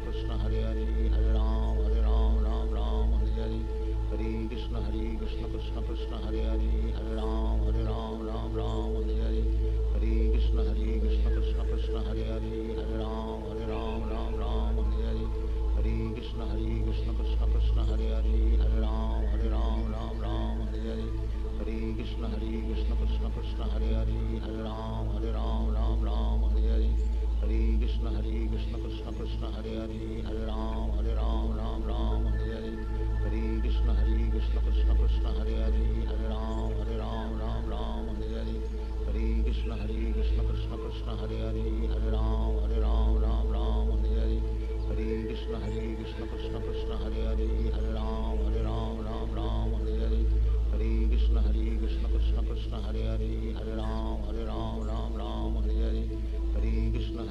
Krishna Hare Hare Hare Ram Ram Ram Hare Hare Hare Krishna Krishna Krishna Hare Hare Hare Ram Ram Ram Hare Hare Hare Krishna Krishna Krishna Hare Hare Hare Ram Ram Ram Hare Hare Hare Krishna Krishna Krishna Hare Hare Hare Ram Ram Hare Hare Hare Krishna Krishna Krishna Hare Hare Hare Ram Ram Hare Hare Hare Krishna Krishna Krishna Hare Hare Hare Ram Ram Hare Hare Hare Krishna Krishna Krishna Hare Hare Hare Ram Ram Hare Hare Hare Krishna Krishna Krishna Hare Hare Hare Ram Ram Hare Hare Hare Krishna Krishna Krishna Hare Hare Hare Ram Ram Hare Hare Hare Krishna Krishna Krishna Hare Hare Hare Ram Ram Hare Hare Hare Krishna Krishna Krishna Hare Hare Hare Ram Ram Hare Hare Hare Krishna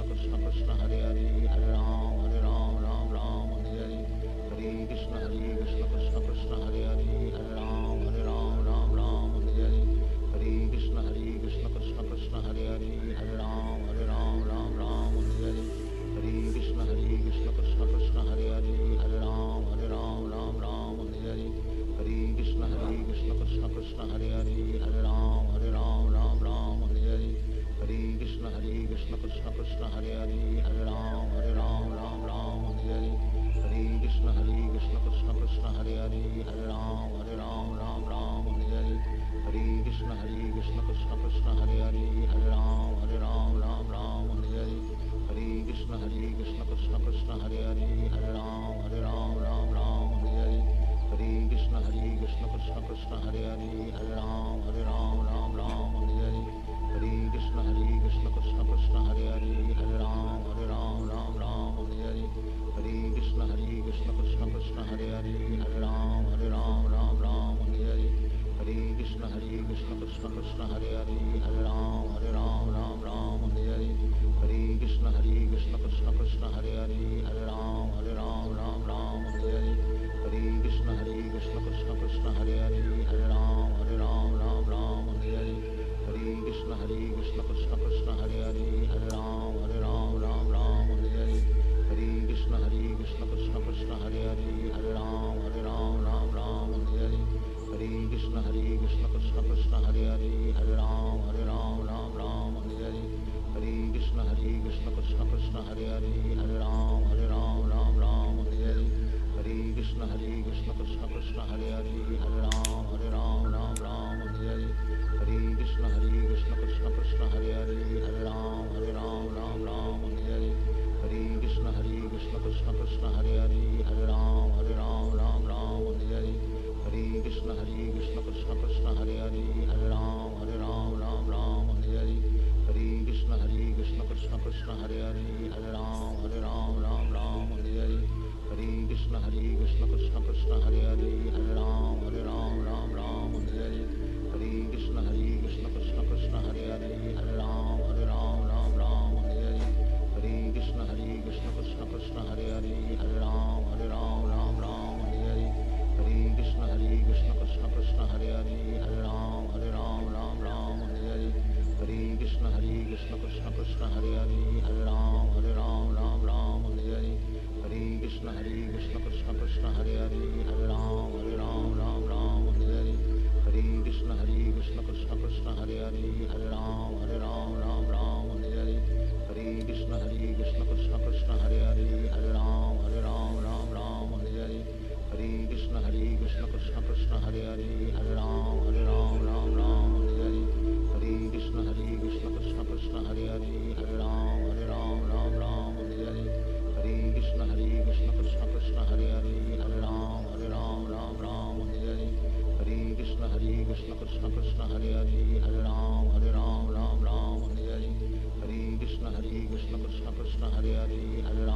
Krishna Krishna Hare Hare Hare Ram Ram Hare Hare Hare Krishna Krishna Krishna Hare Hare Hare Ram Ram Hare Hare Hare Krishna Krishna Krishna Hare Hare Hare Ram Ram Hare Hare Hare Krishna Krishna Krishna Hare Hare Hare Ram Ram Hare Hare Hare Krishna Krishna Krishna Hare Hare Hare Ram Ram Hare Hare Hare Krishna Krishna Krishna Hare Hare Hare Ram Ram Hare Hare Hare Krishna Krishna Krishna Hare Hare Hare Ram Ram Hare Hare Hare Krishna Krishna Krishna Hare Hare Hare Ram Ram Hare Hare Hare Krishna Krishna Krishna Hare Hare Hare Ram Ram Hare Hare Hare Krishna Krishna Krishna Hare Hare Hare Ram Ram Hare Hare Hare Krishna Krishna Krishna Hare Hare Hare Ram Ram Hare Hare Hare Krishna Krishna Krishna Hare Hare Hare Ram Ram Hare Hare Hare Krishna Krishna Krishna Hare Hare Hare Ram Ram Hare Hare Hare Krishna Krishna Krishna Hare Hare Hare Ram Ram Hare Hare Hare Krishna Krishna Krishna Hare Hare Hare Ram Ram Hare Hare Hare Krishna Krishna Krishna Hare Hare Hare Ram Ram Hare Hare Hare Krishna Krishna Krishna Hare Hare Hare Ram Ram Hare Hare Hare Krishna Krishna Krishna Hare Hare Hare Ram Ram Hare Hare Hare Krishna Krishna Krishna Hare Hare Hare Ram Ram Hare Hare Hare Krishna Krishna Krishna Hare Hare Hare Ram Ram Hare Hare Hare Krishna Krishna Krishna Hare Hare Hare Ram Ram Hare Hare Hare Krishna Krishna Krishna Hare Hare Hare Ram Ram Hare Hare Hare Krishna Krishna Krishna Hare Hare Hare Ram Ram Hare Hare Hare Krishna Krishna Krishna Hare Hare Hare Ram Ram Hare Hare Hare Krishna Krishna Krishna Hare Hare Hare Ram Ram Hare Hare Hare Krishna Krishna Krishna Hare Hare Hare Ram Ram Hare Hare Hare Krishna Krishna Krishna Hare Hare Hare Ram Ram Hare Hare Hare Krishna Krishna Krishna Hare Hare Hare Ram Ram Hare Hare Hare Krishna Krishna Krishna Hare Hare Hare Ram Ram Hare Hare Hare Krishna Krishna Krishna Hare Hare Hare Ram Ram Hare Hare Hare Krishna Krishna Krishna Hare Hare Hare Ram Ram Hare Hare Hare Krishna Krishna Krishna Hare Hare Hare Ram Ram Hare Hare Hare Krishna Krishna Krishna Hare Hare Hare Ram Ram Hare Hare Hare Krishna Krishna Krishna Hare Hare Hare Ram Ram Hare Hare Hare Krishna Krishna Krishna Hare Hare Hare Ram Ram Hare Hare Hare Krishna Krishna Krishna Hare Hare Hare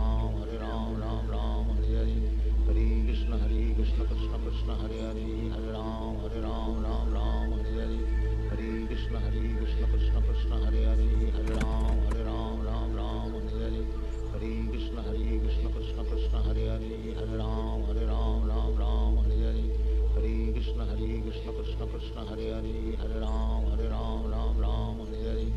Ram Ram Hare Hare Hare Krishna Krishna Krishna Hare Hare Hare Ram Ram Hare Hare Hare Krishna Krishna Krishna Hare Hare Hare Ram Ram Hare Hare Hare Krishna Krishna Krishna Hare Hare Hare Ram Ram Hare Hare Hare Krishna Krishna Krishna Hare Hare Hare Ram Ram Hare Hare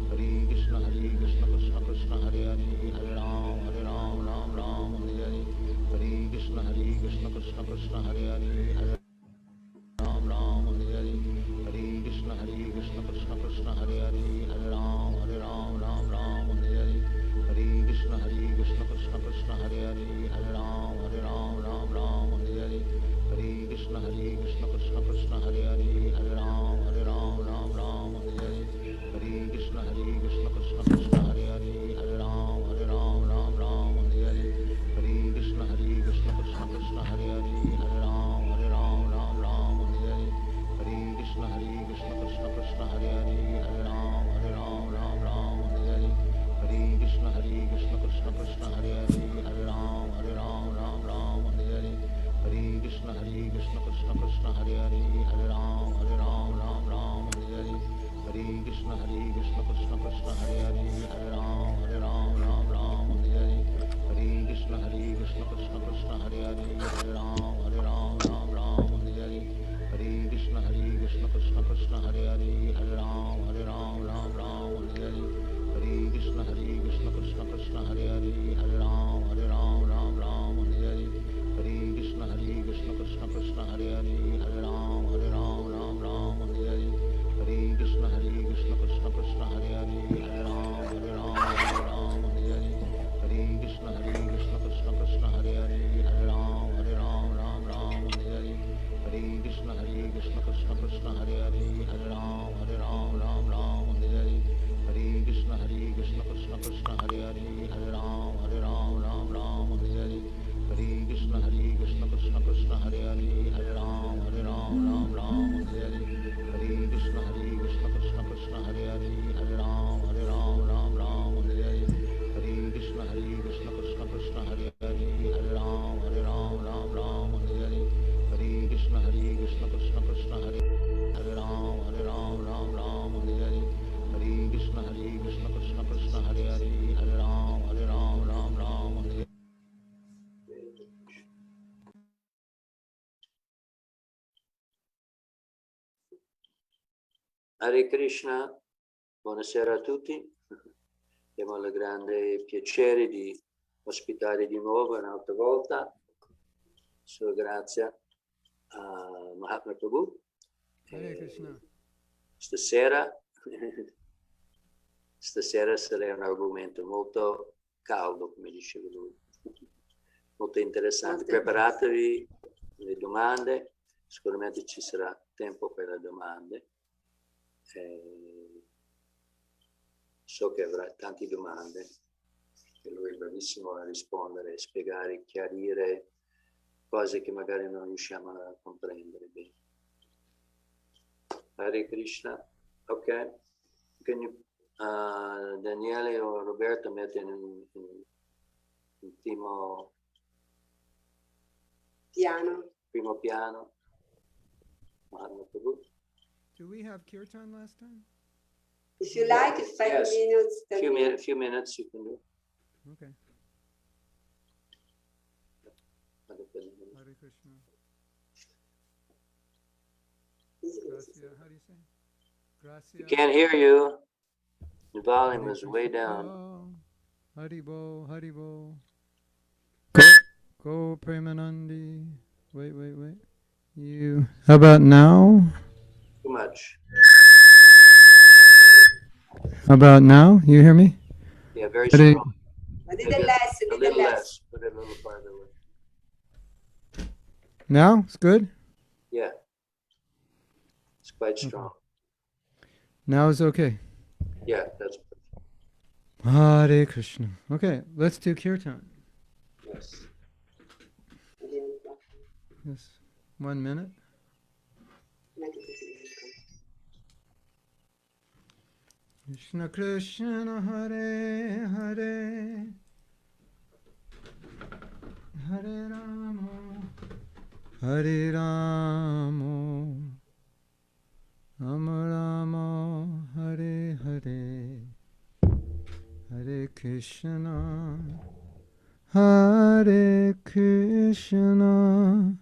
Hare Krishna Krishna Krishna Hare Hare Hare Ram Krishna Hare Hare Hare Ram Ram Hare Hare Hare Krishna Krishna Krishna Hare Hare Hare Ram Ram Ram Hare Hare Hare Krishna Krishna Krishna Hare Hare Hare Ram Ram Hare Hare Hare Krishna Krishna Krishna Hare Hare Hare Ram Ram Hare Hare Hare Krishna Krishna Krishna Hare Hare Hare Ram Ram Hare Hare Hare Krishna Krishna Krishna Hare Hare Hare Ram Ram Hare Hare Hare Krishna Krishna Krishna Hare Hare Hare Ram Ram Hare Hare Hare Krishna Krishna Krishna Hare Hare Hare Ram Ram Hare Hare Hare Krishna Krishna Krishna Hare Hare Hare Ram Ram Hare Hare Hare Krishna Krishna Krishna Hare Hare Hare Ram Ram Hare Hare Hare Krishna Krishna Krishna Hare Hare Hare Ram Ram Hare Hare Hare Krishna Krishna Krishna Hare Hare Hare Ram Ram Hare Hare Hare Krishna Krishna Krishna Hare Hare Hare Ram Ram Hare Hare Hare Krishna Krishna Krishna Hare Hare Hare Ram Ram Hare Hare Hare Krishna Krishna Krishna Hare Hare Hare Ram Ram Hare Hare Hare Krishna Krishna Krishna Hare Hare Hare Ram Ram Hare Hare Hare Krishna Krishna Krishna Hare Hare Hare Ram Ram Hare Hare Hare Krishna Krishna Krishna Hare Hare Hare Ram Ram Hare Hare Hare Krishna Krishna Krishna Hare Hare Hare Ram Ram Hare Hare Hare Krishna Krishna Krishna Hare Hare Hare Ram Ram Hare Hare Hare Krishna Krishna Krishna Hare Hare Hare Ram Ram Hare Hare Hare Krishna Krishna Krishna Hare Hare Ram Ram Hare Hare Hare Krishna Krishna Krishna Hare Hare Hare Ram Ram Hare Hare Krishna, buonasera a tutti. Abbiamo il grande piacere di ospitare di nuovo un'altra volta, sua grazia, a Mahatma Prabhu. Hare Krishna. Stasera sarà un argomento molto caldo, come diceva lui, molto interessante. Preparatevi le domande, sicuramente ci sarà tempo per le domande. So che avrà tante domande e lui è bravissimo a rispondere, spiegare, chiarire cose che magari non riusciamo a comprendere bene. Hare Krishna. Ok. Can you, Daniele o Roberto mettere in primo piano. Mahatma Prabhu. Do we have kirtan last time? If you like, 5 Yes. minutes. Few minutes you can do. Okay. Hare Krishna. Gracia. How do you say? Gracia. You can't hear you. The volume is way down. Haribo, Haribo. Go Premanandi. Wait. You. How about now? Too much. How about now? You hear me? Yeah, very Hare- strong. A little less, A little less. Put it a little farther away. Now? It's good? Yeah. It's quite strong. Now is okay. Yeah, that's Hare Krishna. Okay, let's do kirtan. yes. Yes. 1 minute. Krishna Krishna Hare Hare Hare Rama Hare Rama Rama Rama Hare Hare Hare Krishna Hare Krishna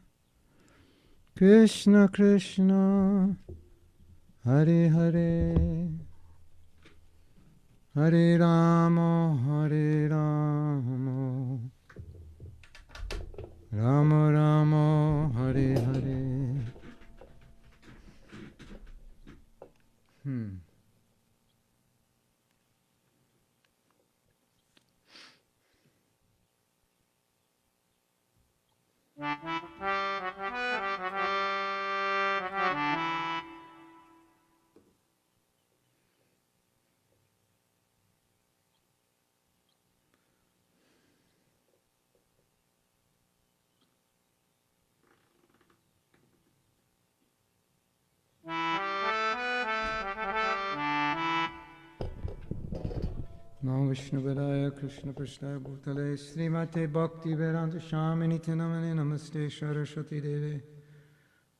Krishna Krishna Hare Hare Hare Rama Hare Rama Rama Rama Namo Vishnu Vedaya Krishna Prasthaya Bhutale Srimate Bhakti Vedanta Shamini Tinamani Namaste Saraswati Deve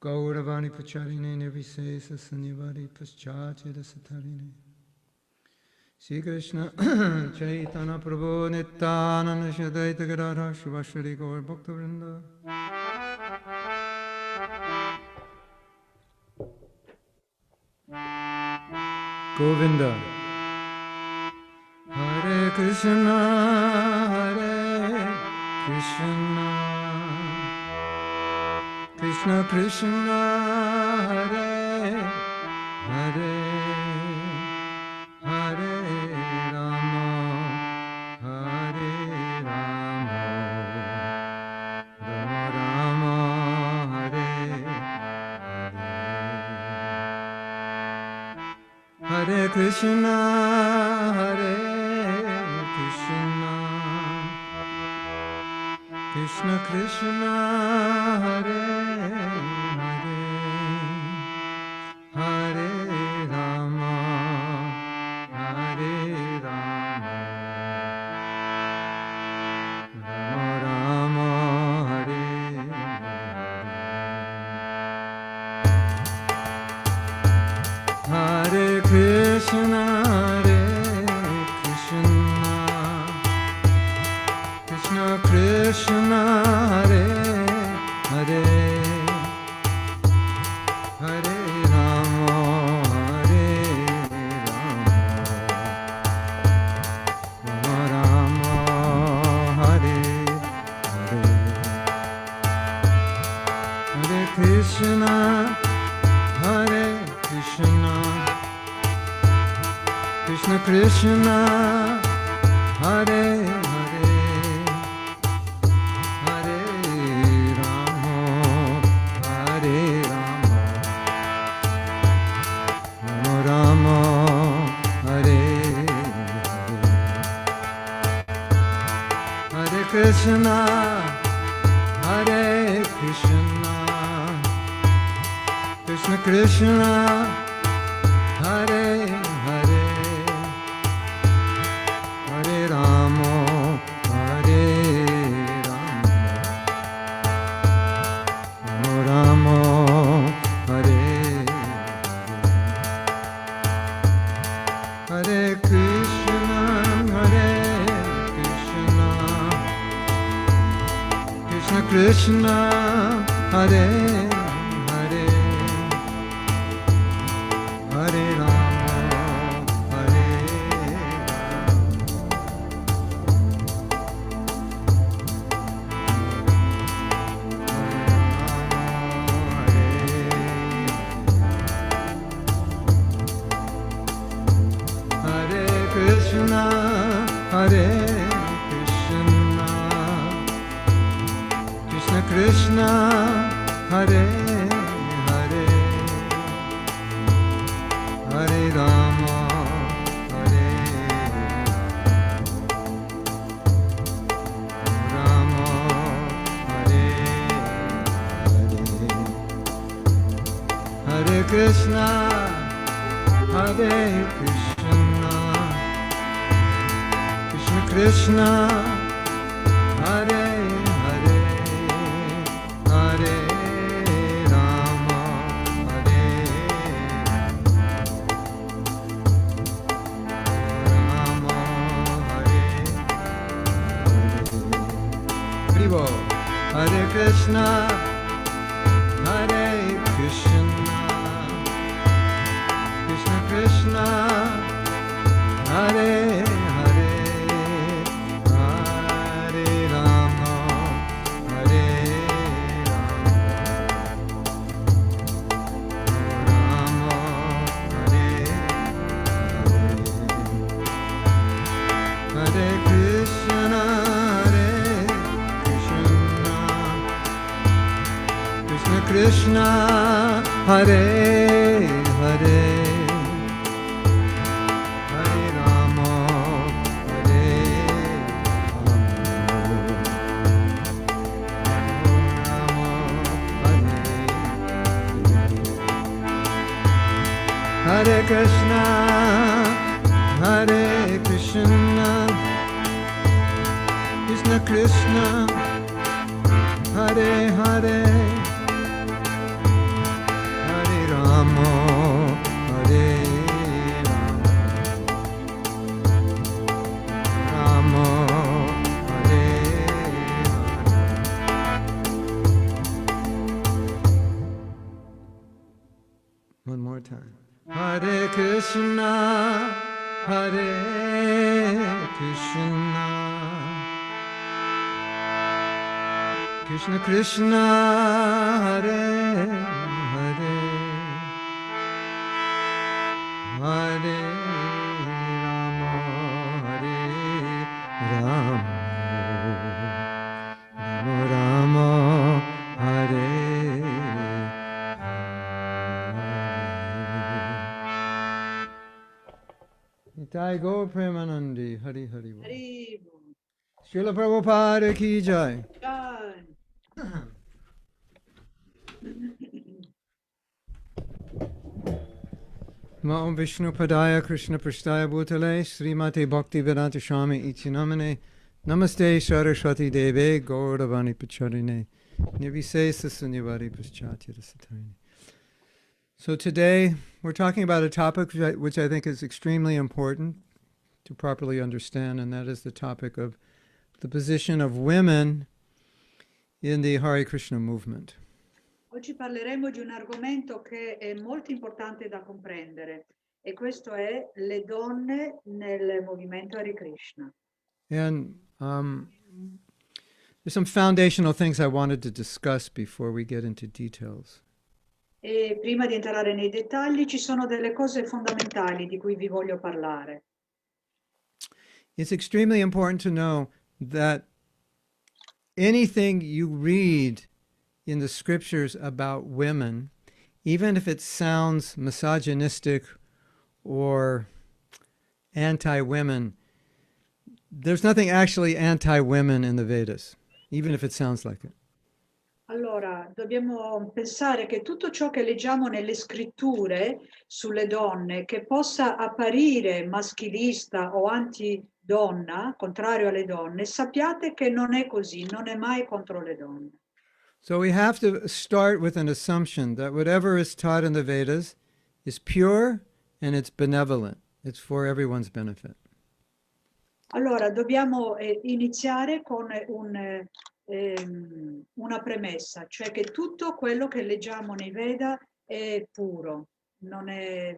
Gauravani Pacharine Nirvisesa Sanyavari Paschachita Satarine Sri Krishna Chaitanya Prabhu Nityananda Shadaita Gadadhar Shivashri Gaur Bhakta Vrinda Govinda Hare Krishna Krishna Krishna Hare Hare Hare Rama Hare Rama Rama Rama Hare Hare Hare Krishna Krishna Krishna Hare Hare Hare Rama Hare Rama Rama Rama Hare Hare Hare Krishna Krishna Krishna Hare Hare Hare Rama Hare Rama Rama Hare Hare Hare Krishna Krishna Krishna Hare Hare Hare Rama Hare Rama Rama Rama Hare Hare Hare Krishna Krishna Krishna Hare Hare Hare Rama Hare Rama Rama Rama Hare Hare Hare Krishna Krishna Krishna Hare Hare Hare Rama Hare Hare Krishna Krishna Krishna Hare Hare Hare Rama Hare Rama Hare Hare Hare Krishna Krishna Krishna Hare Hare Hare Rama Hare Rama Hare Hare Hare Krishna Krishna Krishna Hare Hare Hare Rama Hare Rama Hare Hare Krishna Krishna Krishna Hare Hare Hare Rama Hare Hare Krishna Krishna Krishna Krishna Hare Hare Hare Rama Hare Rama Hare Hare. One more time. Hare Krishna Hare Krishna Krishna Krishna Hare Hare Hare Rama Hare Rama Rama Rama Hare Nitai Gaur Premanandi Hari Hari Bol. Hari Bol. Srila Prabhupada ki jai. Jai. Namo Vishnu Padaya Krishna Prasthaya Bhutale Srimate Bhakti Vedanta Swami Iti Namane Namaste Saraswati Deve Gauravani Pacharine Nirvisesa Sunyavari Paschatya Satarine. So today we're talking about a topic which I think is extremely important to properly understand, and that is the topic of the position of women in the Hare Krishna movement. Oggi parleremo di un argomento che è molto importante da comprendere e questo è le donne nel movimento Hare Krishna. And there's some foundational things I wanted to discuss before we get into details. E prima di entrare nei dettagli ci sono delle cose fondamentali di cui vi voglio parlare. It's extremely important to know that anything you read in the scriptures about women, even if it sounds misogynistic or anti-women, there's nothing actually anti-women in the Vedas, even if it sounds like it. Allora, dobbiamo pensare che tutto ciò che leggiamo nelle scritture sulle donne, che possa apparire maschilista o anti-donna, contrario alle donne, sappiate che non è così, non è mai contro le donne. So we have to start with an assumption that whatever is taught in the Vedas is pure and it's benevolent. It's for everyone's benefit. Allora, dobbiamo iniziare con una premessa, cioè che tutto quello che leggiamo nei Veda è puro, non è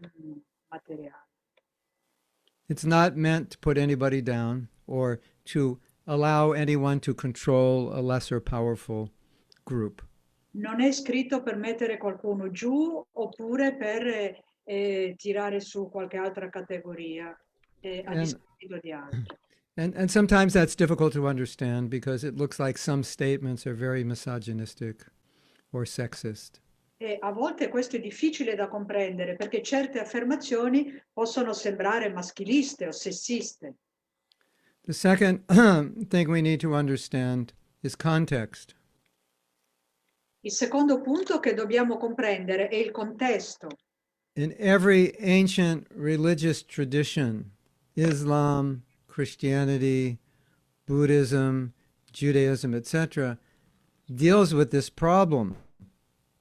materiale. It's not meant to put anybody down or to allow anyone to control a lesser powerful group. Non è scritto per mettere qualcuno giù oppure per tirare su qualche altra categoria a discapito di altri. And sometimes that's difficult to understand because it looks like some statements are very misogynistic or sexist. E a volte questo è difficile da comprendere perché certe affermazioni possono sembrare maschiliste o sessiste. The second thing we need to understand is context. Il secondo punto che dobbiamo comprendere è il contesto. In every ancient religious tradition, Islam, Christianity, Buddhism, Judaism, etc., deals with this problem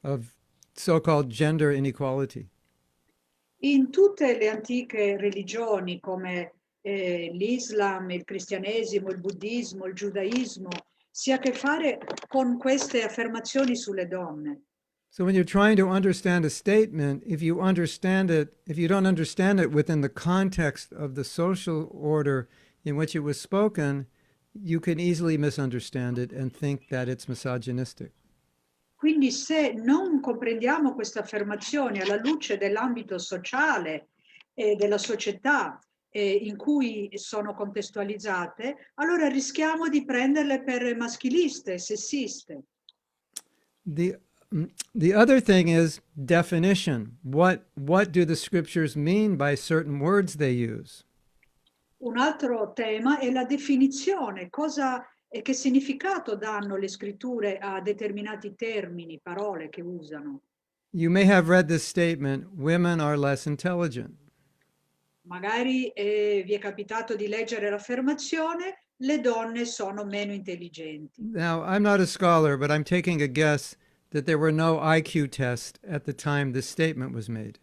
of so-called gender inequality. In tutte le antiche religioni come l'Islam, il cristianesimo, il buddismo, il giudaismo, si ha a che fare con queste affermazioni sulle donne. So when you're trying to understand a statement, if you don't understand it within the context of the social order in which it was spoken, you can easily misunderstand it and think that it's misogynistic. Quindi se non comprendiamo queste affermazioni alla luce dell'ambito sociale e della società in cui sono contestualizzate, allora rischiamo di prenderle per maschiliste, sessiste. The other thing is definition. What do the scriptures mean by certain words they use? Un altro tema è la definizione, cosa e che significato danno le scritture a determinati termini, parole che usano. You may have read this statement, women are less intelligent. Magari vi è capitato di leggere l'affermazione, le donne sono meno intelligenti. Now, I'm not a scholar, but I'm taking a guess that there were no IQ tests at the time this statement was made.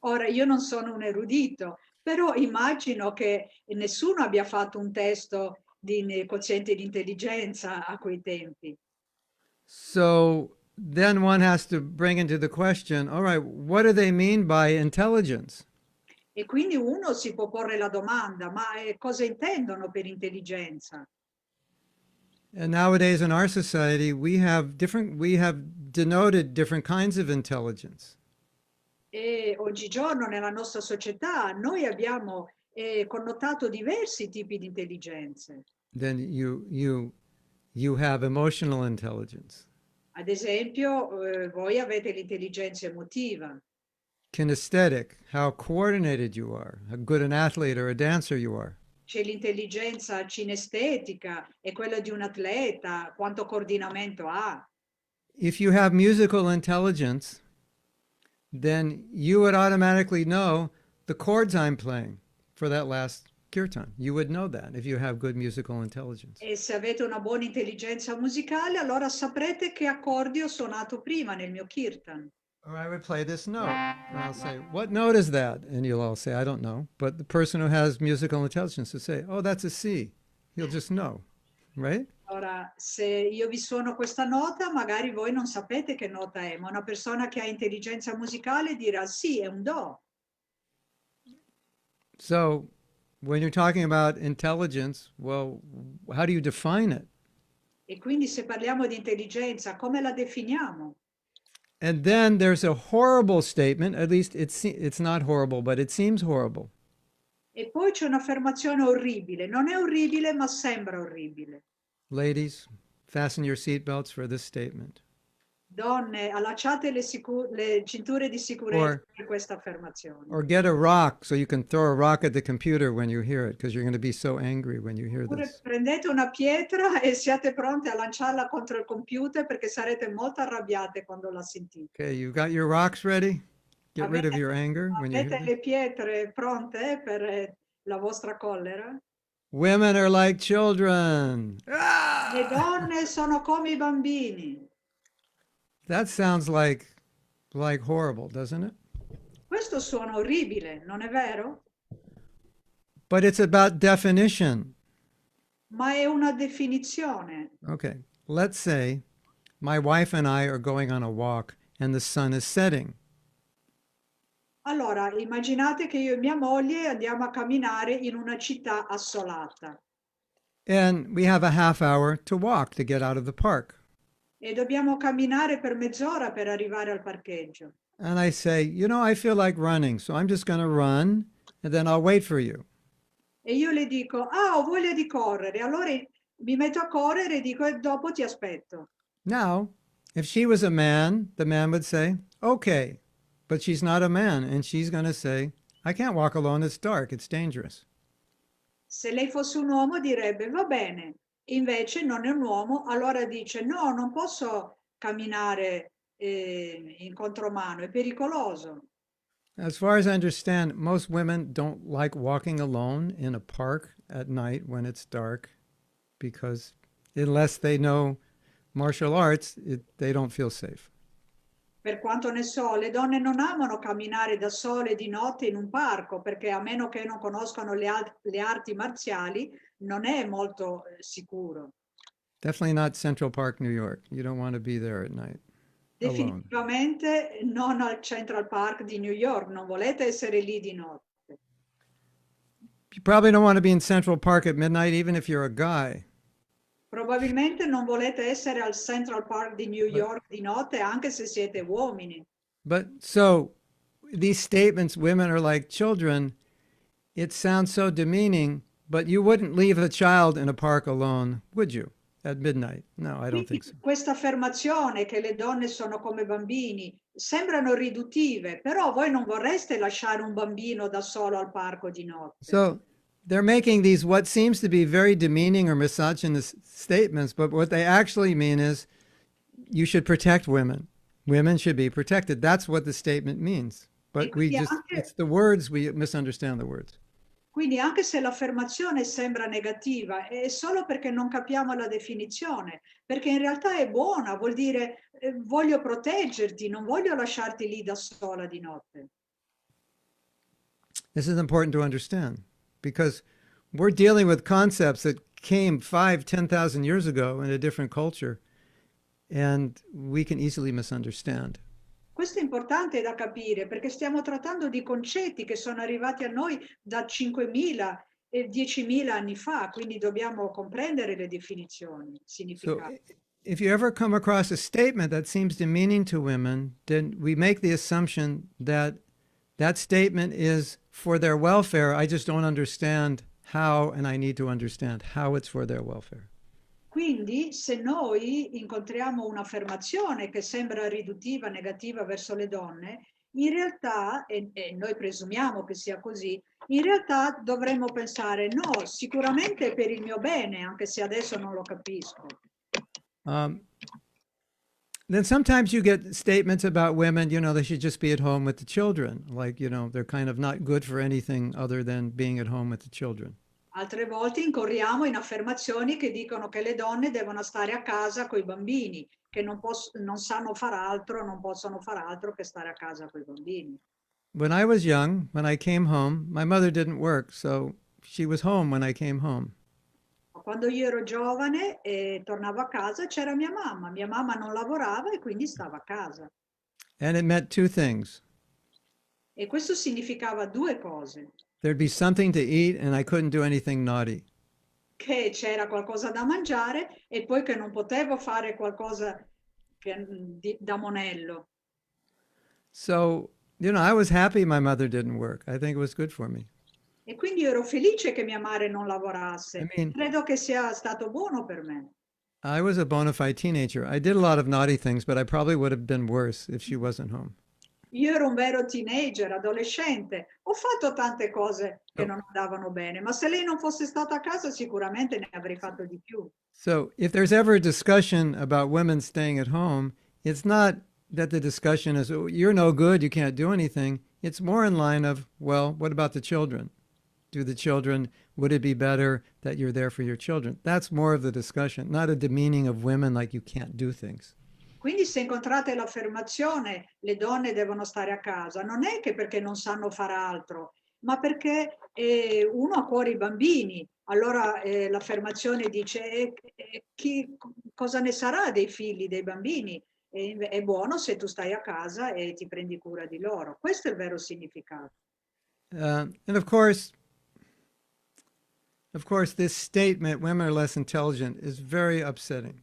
Ora, io non sono un erudito, però immagino che nessuno abbia fatto un testo di quoziente di intelligenza a quei tempi. So then one has to bring into the question, all right, what do they mean by intelligence? E quindi uno si può porre la domanda, ma cosa intendono per intelligenza? And nowadays in our society, we have denoted different kinds of intelligence. E oggigiorno nella nostra società noi abbiamo connotato diversi tipi di intelligenze. Then you have emotional intelligence, Ad esempio, voi avete l'intelligenza emotiva, kinesthetic, how coordinated you are, how good an athlete or a dancer you are. c'è l'intelligenza cinestetica, è quella di un atleta, quanto coordinamento ha. If you have musical intelligence, then you would automatically know the chords I'm playing for that last kirtan. You would know that if you have good musical intelligence. E se avete una buona intelligenza musicale, allora saprete che accordi ho suonato prima nel mio kirtan. Or I would play this note, and I'll say, what note is that? And you'll all say, I don't know. But the person who has musical intelligence will say, oh, that's a C. He'll just know, right? Ora, se io vi suono questa nota, magari voi non sapete che nota è, ma una persona che ha intelligenza musicale dirà sì, è un do. So when you're talking about intelligence, well, how do you define it? E quindi se parliamo di intelligenza, come la definiamo? And then there's a horrible statement, at least it's not horrible, but it seems horrible. E poi c'è un'affermazione orribile. Non è orribile, ma sembra orribile. Ladies, fasten your seatbelts for this statement. Donne, allacciate le cinture di sicurezza Or- per questa affermazione. Or get a rock so you can throw a rock at the computer when you hear it, because you're going to be so angry when you hear Oppure this. prendete una pietra e siate pronte a lanciarla contro il computer perché sarete molto arrabbiate quando la sentite. Okay, you've got your rocks ready? Get rid of your anger when you hear Avete this. le pietre pronte per la vostra collera? Women are like children. Le Ah! donne sono come i bambini. That sounds like horrible, doesn't it? Questo suona orribile, non è vero? But it's about definition. Ma è una definizione. Okay, let's say my wife and I are going on a walk and the sun is setting. Allora, immaginate che io e mia moglie andiamo a camminare in una città assolata And we have a half hour to walk to get out of the park. e dobbiamo camminare per mezz'ora per arrivare al parcheggio. And I say, you know, I feel like running, so I'm just going to run and then I'll wait for you. E io le dico, ho voglia di correre. Allora mi metto a correre e dico, e dopo ti aspetto. Now, if she was a man, the man would say, okay, but she's not a man. And she's going to say, I can't walk alone. It's dark. It's dangerous. Se lei fosse un uomo direbbe, va bene. Invece non è un uomo, allora dice, no, non posso camminare in contromano, è pericoloso. As far as I understand, most women don't like walking alone in a park at night when it's dark because unless they know martial arts, they don't feel safe. Per quanto ne so, le donne non amano camminare da sole di notte in un parco perché a meno che non conoscano le arti marziali non è molto sicuro. Definitely not Central Park, New York. You don't want to be there at night alone. Definitivamente non al Central Park di New York, non volete essere lì di notte. You probably don't want to be in Central Park at midnight, even if you're a guy. Probabilmente non volete essere al Central Park di New York di notte anche se siete uomini. But so these statements, women are like children, it sounds so demeaning, but you wouldn't leave a child in a park alone, would you? At midnight? No, I don't think so. Questa affermazione che le donne sono come bambini sembrano riduttive, però voi non vorreste lasciare un bambino da solo al parco di notte. So they're making these what seems to be very demeaning or misogynist statements, but what they actually mean is you should protect women. Women should be protected. That's what the statement means. But we just, it's the words, we misunderstand the words. Quindi anche se l'affermazione sembra negativa, è solo perché non capiamo la definizione, perché in realtà è buona, vuol dire voglio proteggerti, non voglio lasciarti lì da sola di notte. This is important to understand because we're dealing with concepts that came 5,000-10,000 years ago in a different culture, and we can easily misunderstand. Questo è importante da capire perché stiamo trattando di concetti che sono arrivati a noi da 5.000 e 10.000 anni fa, quindi dobbiamo comprendere le definizioni, il So, significato. if you ever come across a statement that seems demeaning to women, then we make the assumption that that statement is for their welfare. I just don't understand how, and I need to understand how it's for their welfare. Quindi se noi incontriamo un'affermazione che sembra riduttiva, negativa verso le donne, in realtà, e noi presumiamo che sia così, in realtà dovremmo pensare no, sicuramente è per il mio bene, anche se adesso non lo capisco. Then sometimes you get statements about women, they should just be at home with the children. Like, they're kind of not good for anything other than being at home with the children. Altre volte incorriamo in affermazioni che dicono che le donne devono stare a casa con i bambini, che non sanno far altro, non possono far altro che stare a casa con i bambini. When I was young, when I came home, my mother didn't work, so she was home when I came home. Quando io ero giovane e tornavo a casa c'era mia mamma non lavorava e quindi stava a casa. And it meant two things. E questo significava due cose, There'd be something to eat and I couldn't do anything naughty. che c'era qualcosa da mangiare e poi che non potevo fare qualcosa da monello. So, I was happy my mother didn't work. I think it was good for me. E quindi io ero felice che mia madre non lavorasse. I mean- Credo che sia stato buono per me. I was a bona fide teenager. I did a lot of naughty things, but I probably would have been worse if she wasn't home. Io ero un vero teenager, adolescente. Ho fatto tante cose che non andavano bene, ma se lei non fosse stata a casa sicuramente ne avrei fatto di più. So, if there's ever a discussion about women staying at home, it's not that the discussion is, oh, you're no good, you can't do anything. It's more in line of, well, what about the children? Would it be better that you're there for your children? That's more of the discussion, not a demeaning of women like you can't do things. Quindi se incontrate l'affermazione le donne devono stare a casa, non è che perché non sanno far altro, ma perché uno ha a cuore i bambini. Allora l'affermazione dice cosa ne sarà dei figli, dei bambini? È buono se tu stai a casa e ti prendi cura di loro. Questo è il vero significato. And of course, this statement, women are less intelligent, is very upsetting.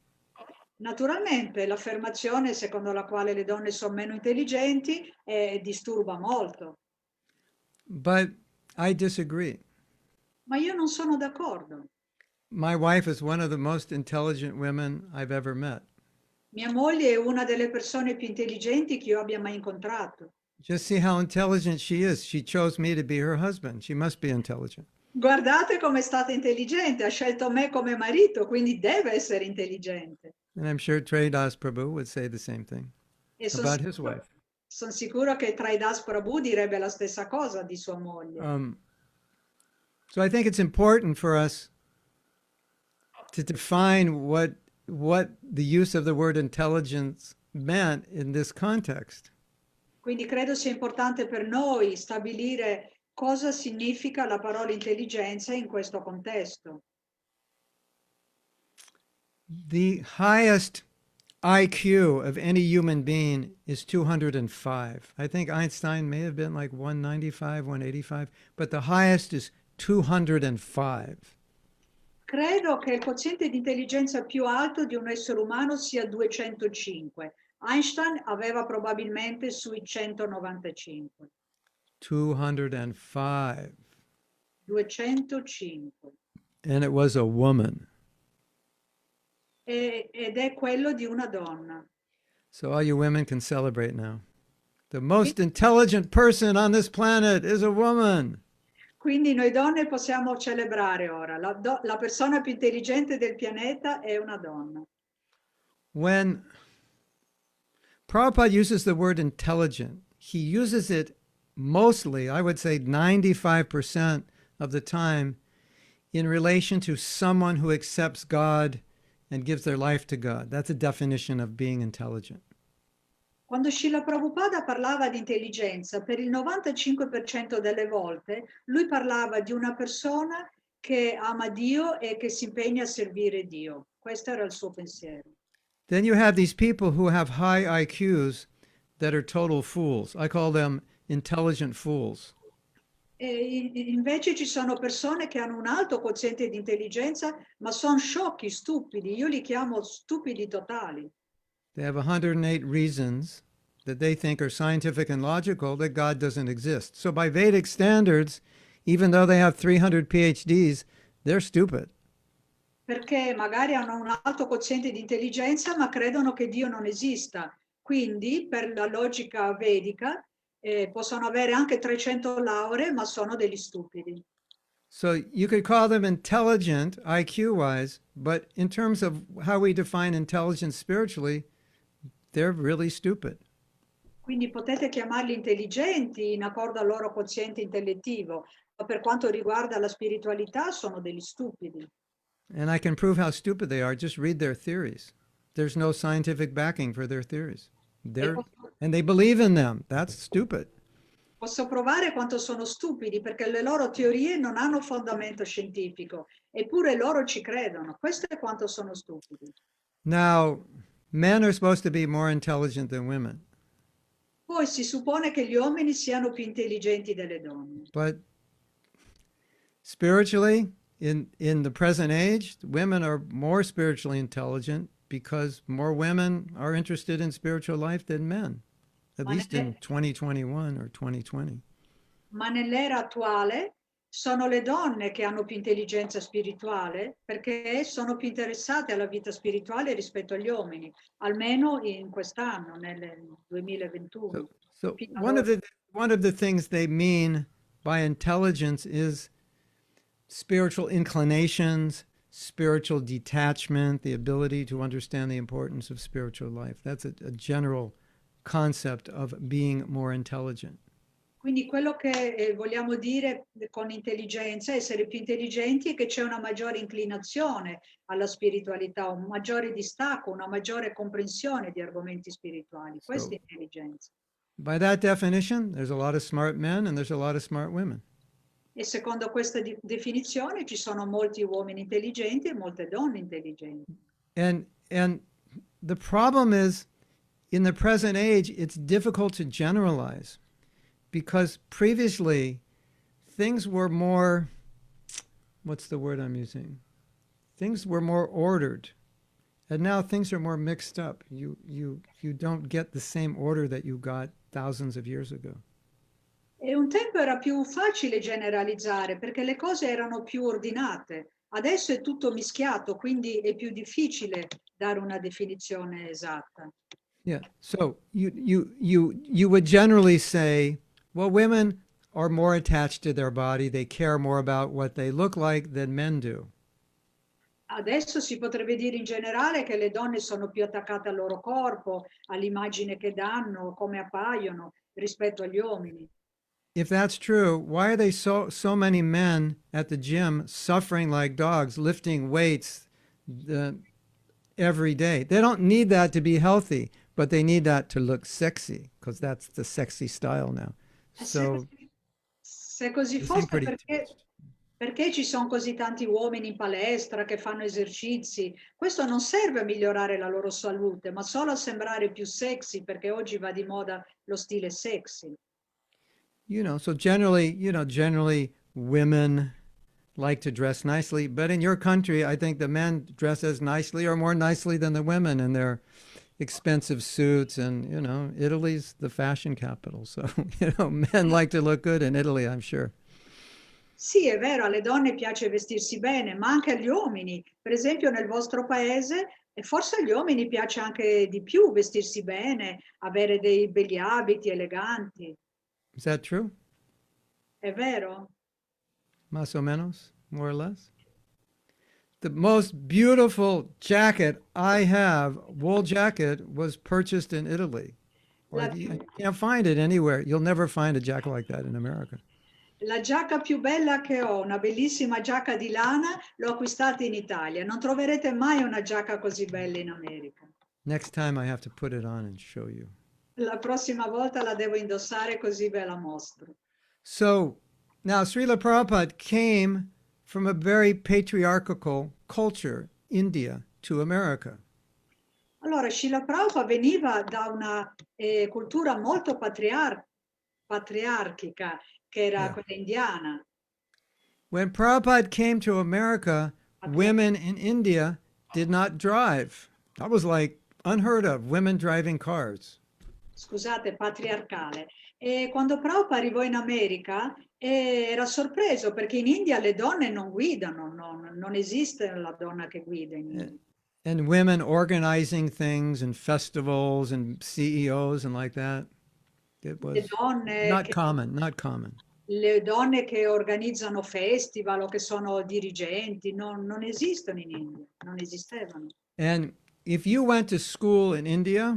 Naturalmente l'affermazione secondo la quale le donne sono meno intelligenti disturba molto. But I disagree. Ma io non sono d'accordo. My wife is one of the most intelligent women I've ever met. Mia moglie è una delle persone più intelligenti che io abbia mai incontrato. Just see how intelligent she is. She chose me to be her husband. She must be intelligent. Guardate come è stata intelligente, ha scelto me come marito, quindi deve essere intelligente. And I'm sure Traidas Prabhu would say the same thing E about his wife. sono sicuro che Traidas Prabhu direbbe la stessa cosa di sua moglie. So I think it's important for us to define what the use of the word intelligence meant in this context. Quindi credo sia importante per noi stabilire cosa significa la parola intelligenza in questo contesto. The highest IQ of any human being is 205. I think Einstein may have been like 195, 185, but the highest is 205. Credo che il quoziente di intelligenza più alto di un essere umano sia 205. Einstein aveva probabilmente sui 195. 205. 205. And it was a woman. Ed è quello di una donna. So all you women can celebrate now. The most intelligent person on this planet is a woman. Quindi noi donne possiamo celebrare ora. La persona più intelligente del pianeta è una donna. When Prabhupada uses the word intelligent, he uses it mostly, I would say 95% of the time in relation to someone who accepts God and gives their life to God. That's a definition of being intelligent. Quando Srila Prabhupada parlava di intelligenza, per il 95% delle volte lui parlava di una persona che ama Dio e che si impegna a servire Dio. Questo era il suo pensiero. Then you have these people who have high IQs that are total fools. I call them intelligent fools. E invece ci sono persone che hanno un alto quoziente di intelligenza, ma sono sciocchi, stupidi. Io li chiamo stupidi totali. They have 108 reasons that they think are scientific and logical that God doesn't exist. So by Vedic standards, even though they have 300 PhDs, they're stupid. Perché magari hanno un alto quoziente di intelligenza, ma credono che Dio non esista. Quindi, per la logica vedica, possono avere anche 300 lauree, ma sono degli stupidi. So you could call them intelligent, IQ-wise, but in terms of how we define intelligence spiritually, they're really stupid. Quindi potete chiamarli intelligenti in accordo al loro quoziente intellettivo, ma per quanto riguarda la spiritualità sono degli stupidi. And I can prove how stupid they are. Just read their theories. There's no scientific backing for their theories. And they believe in them. That's stupid. Posso provare quanto sono stupidi perché le loro teorie non hanno fondamento scientifico, eppure loro ci credono. Questo è quanto sono stupidi. Now, men are supposed to be more intelligent than women. Poi si suppone che gli uomini siano più intelligenti delle donne. But spiritually, in the present age, women are more spiritually intelligent because more women are interested in spiritual life than men, at least in 2021 or 2020. Ma nell'era attuale sono le donne che hanno più intelligenza spirituale perché sono più interessate alla vita spirituale rispetto agli uomini, almeno in quest'anno, nel 2021. So one of the things they mean by intelligence is spiritual inclinations, spiritual detachment, the ability to understand the importance of spiritual life. That's a general concept of being more intelligent. Quindi quello che vogliamo dire con intelligenza, essere più intelligenti, è che c'è una maggiore inclinazione alla spiritualità, un maggiore distacco, una maggiore comprensione di argomenti spirituali. Questa è intelligenza. By that definition, there's a lot of smart men and there's a lot of smart women. E secondo questa definizione ci sono molti uomini intelligenti e molte donne intelligenti. And the problem is, in the present age, it's difficult to generalize because previously things were more, what's the word I'm using? Things were more ordered. And now things are more mixed up. You don't get the same order that you got thousands of years ago. E un tempo era più facile generalizzare perché le cose erano più ordinate. Adesso è tutto mischiato, quindi è più difficile dare una definizione esatta. Yeah. So you would generally say, well, women are more attached to their body. They care more about what they look like than men do. Adesso si potrebbe dire in generale che le donne sono più attaccate al loro corpo, all'immagine che danno, come appaiono rispetto agli uomini. If that's true, why are they so many men at the gym suffering like dogs, lifting weights every day? They don't need that to be healthy, but they need that to look sexy, because that's the sexy style now. So, se così fosse, perché ci sono così tanti uomini in palestra che fanno esercizi? Questo non serve a migliorare la loro salute, ma solo a sembrare più sexy, perché oggi va di moda lo stile sexy. So generally women like to dress nicely, but in your country, I think the men dress as nicely or more nicely than the women in their expensive suits. And, Italy's the fashion capital. So, men like to look good in Italy, I'm sure. Sì, è vero, alle donne piace vestirsi bene, ma anche agli uomini. Per esempio nel vostro paese, e forse agli uomini piace anche di più vestirsi bene, avere dei belli abiti eleganti. Is that true? È vero? Más o menos, more or less. The most beautiful jacket I have, wool jacket, was purchased in Italy. You can't find it anywhere. You'll never find a jacket like that in America. La giacca più bella che ho, una bellissima giacca di lana, l'ho acquistata in Italia. Non troverete mai una giacca così bella in America. Next time I have to put it on and show you. La prossima volta la devo indossare così ve la mostro. So now Srila Prabhupada came from a very patriarchal culture, India, to America. Allora, Srila Prabhupada veniva da una cultura molto patriarchica, che era Yeah. quella indiana. When Prabhupada came to America, women in India did not drive. That was like unheard of, women driving cars. Scusate, patriarcale. E quando Prabhupada arrivò in America era sorpreso perché in India le donne non guidano, non esiste la donna che guida in India. And women organizing things and festivals and CEOs and like that. It was not common, not common. Le donne che organizzano festival o che sono dirigenti non esistono in India, non esistevano. And if you went to school in India,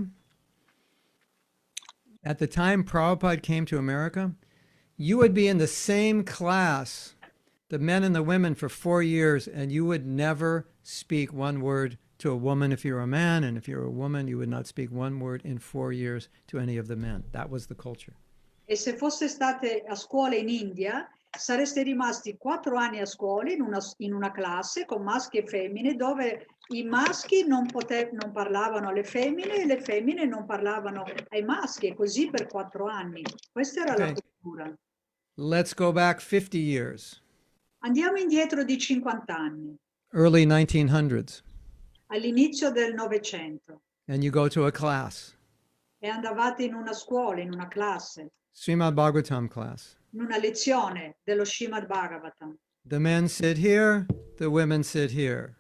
at the time Prabhupada came to America, you would be in the same class, the men and the women, for 4 years, and you would never speak one word to a woman if you're a man, and if you're a woman, you would not speak one word in 4 years to any of the men. That was the culture. E se foste state a scuola in India, sareste rimasti 4 anni a scuola in una classe con maschi e femmine, dove i maschi non parlavano alle femmine e le femmine non parlavano ai maschi, e così per 4 anni. Questa era la cultura. Let's go back 50 years. Andiamo indietro di 50 anni. Early 1900s. All'inizio del Novecento. And you go to a class. E andavate in una scuola, in una classe. Srimad Bhagavatam class. In una lezione dello Srimad Bhagavatam. The men sit here, the women sit here.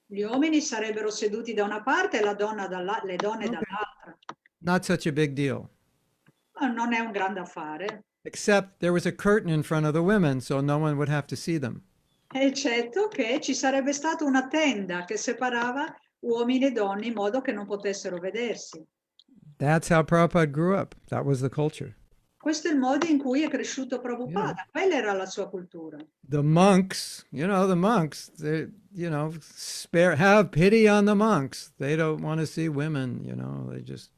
Gli uomini sarebbero seduti da una parte e le donne dall'altra. Not such a big deal. Ma non è un grande affare. Except there was a curtain in front of the women, so no one would have to see them. Eccetto che ci sarebbe stata una tenda che separava uomini e donne in modo che non potessero vedersi. That's how Prabhupada grew up. That was the culture. Questo è il modo in cui è cresciuto Prabhupada. Quella era la sua cultura. The monks, the monks, they, have pity on the monks. They don't want to see women, it's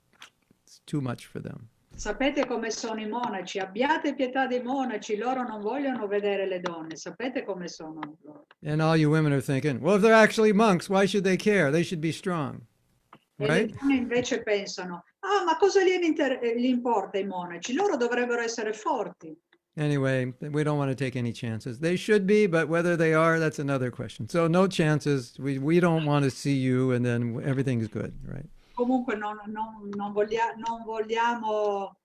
too much for them. Sapete come sono i monaci? Abbiate pietà dei monaci, loro non vogliono vedere le donne. Sapete come sono loro? And all you women are thinking, well, if they're actually monks, why should they care? They should be strong. Right? E le donne invece pensano, ma cosa gli importa ai monaci? Loro dovrebbero essere forti. Anyway, we don't want to take any chances. They should be, but whether they are, that's another question. So no chances. We don't want to see you, and then everything's good, right? Comunque non vogliamo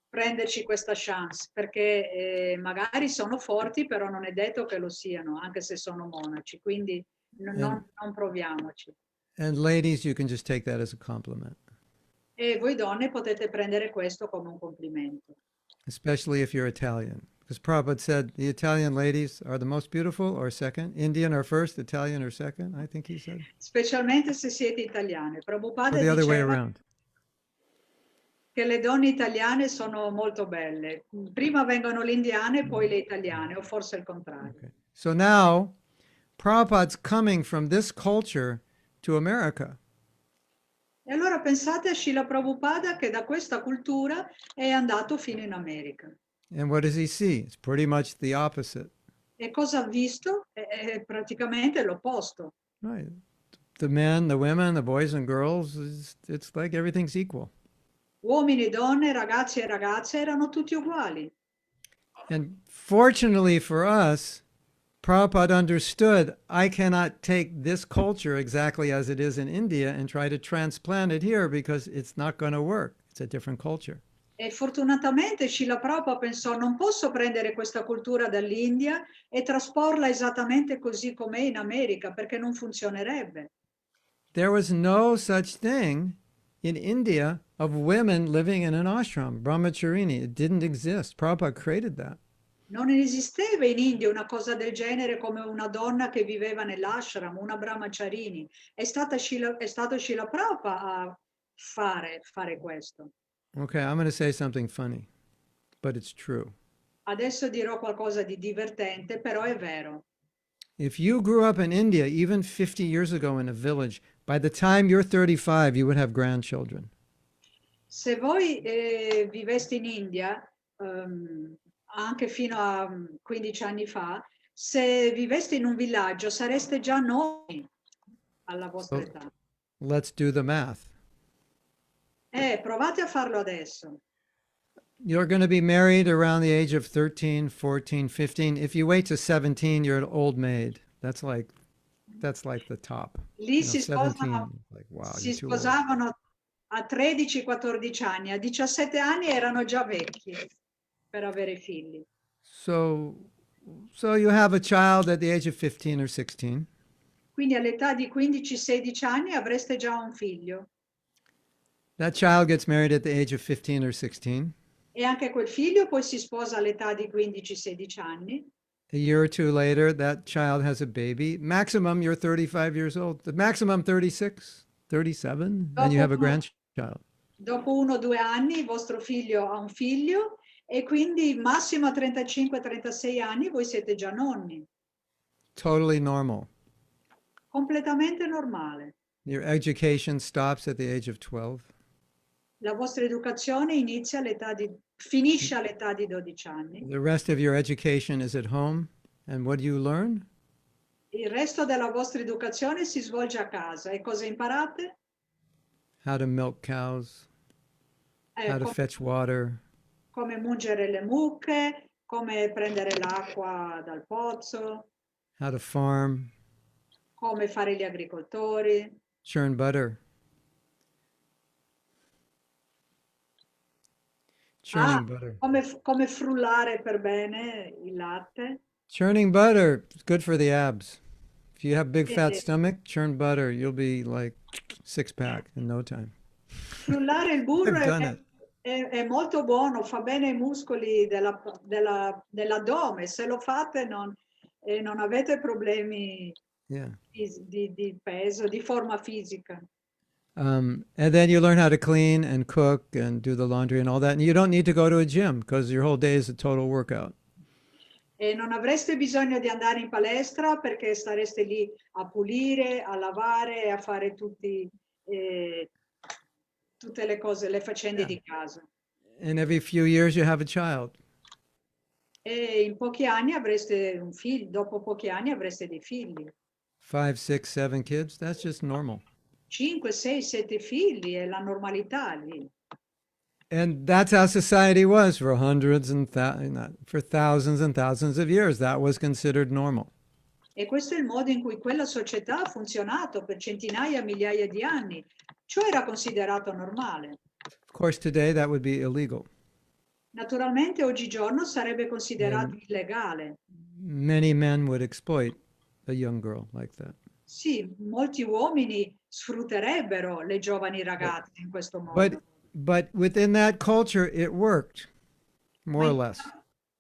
prenderci questa chance, perché magari sono forti, però non è detto che lo siano, anche se sono monaci. Quindi non proviamoci. And ladies, you can just take that as a compliment. E voi donne potete prendere questo come un complimento. Especially if you're Italian. Because Prabhupada said the Italian ladies are the most beautiful, or second. Indian are first, Italian are second, I think he said. Specialmente se siete italiane. Prabhupada Or the other way diceva around. che le donne italiane sono molto belle. Prima vengono le indiane, poi le italiane, o forse il contrario. Okay. So now, Prabhupada's coming from this culture to America. E allora pensate a Srila Prabhupada che da questa cultura è andato fino in America. And what does he see? It's pretty much the opposite. E cosa ha visto? È praticamente l'opposto. Right. The men, the women, the boys and girls, it's like everything's equal. Uomini, donne, ragazzi e ragazze erano tutti uguali. And fortunately for us, Prabhupada understood, I cannot take this culture exactly as it is in India and try to transplant it here because it's not going to work. It's a different culture. E fortunatamente Srila Prabhupada pensò, non posso prendere questa cultura dall'India e trasporla esattamente così com'è in America, perché non funzionerebbe. There was no such thing in India of women living in an ashram, brahmacharini. It didn't exist. Prabhupada created that. Non esisteva in India una cosa del genere come una donna che viveva nell'ashram, una brahmacharini. È stato Srila Prabhupada a fare questo. Okay, I'm going to say something funny, but it's true. Adesso dirò qualcosa di divertente, però è vero. If you grew up in India, even 50 years ago in a village, by the time you're 35, you would have grandchildren. Se voi viveste in India, anche fino a 15 anni fa, se viveste in un villaggio sareste già nonni alla vostra So età. let's do the math. Provate a farlo adesso. You're going to be married around the age of 13, 14, 15. If you wait to 17, you're an old maid. That's like the top. Lì You know, 17, like, wow, si you're too old. sposavano a 13-14 anni, a 17 anni erano già vecchi per avere figli. So you have a child at the age of 15 or 16. Quindi all'età di 15-16 anni avreste già un figlio. That child gets married at the age of 15 or 16. E anche quel figlio poi si sposa all'età di 15-16 anni. A year or two later, that child has a baby. Maximum, you're 35 years old. The maximum, 36, 37, and you have a grandchild. Dopo 1 o 2 anni il vostro figlio ha un figlio e quindi massimo a 35-36 anni voi siete già nonni. Totally normal. Completamente normale. Your education stops at the age of 12. La vostra educazione finisce all'età di 12 anni. The rest of your education is at home. And what do you learn? Il resto della vostra educazione si svolge a casa. E cosa imparate? How to milk cows, how to fetch water, Come mungere le mucche, come prendere l'acqua dal pozzo, how to farm, come fare gli agricoltori, churn butter. Churning butter. come frullare per bene il latte. Churning butter is good for the abs. If you have big fat Eh, stomach, churn butter. You'll be like 6-pack in no time. Frullare il burro I've done it. è molto buono, fa bene ai muscoli dell'addome. Se lo fate non avete problemi Yeah. di peso, di forma fisica. And then you learn how to clean and cook and do the laundry and all that. And you don't need to go to a gym because your whole day is a total workout. E non avreste bisogno di andare in palestra perché stareste lì a pulire, a lavare e a fare tutte le cose, le faccende di casa. And every few years you have a child. E in pochi anni avreste un figlio, dopo pochi anni avreste dei figli. 5, 6, 7 kids. That's just normal. 5, 6, 7 figli è la normalità lì. And that's how society was for for thousands and thousands of years. That was considered normal. E questo è il modo in cui quella società ha funzionato per centinaia, migliaia di anni. Ciò era considerato normale. Of course, today that would be illegal. Naturalmente oggigiorno sarebbe considerato illegale. Many men would exploit a young girl like that. Sì, molti uomini sfrutterebbero le giovani ragazze in questo modo. But within that culture, it worked, more or less.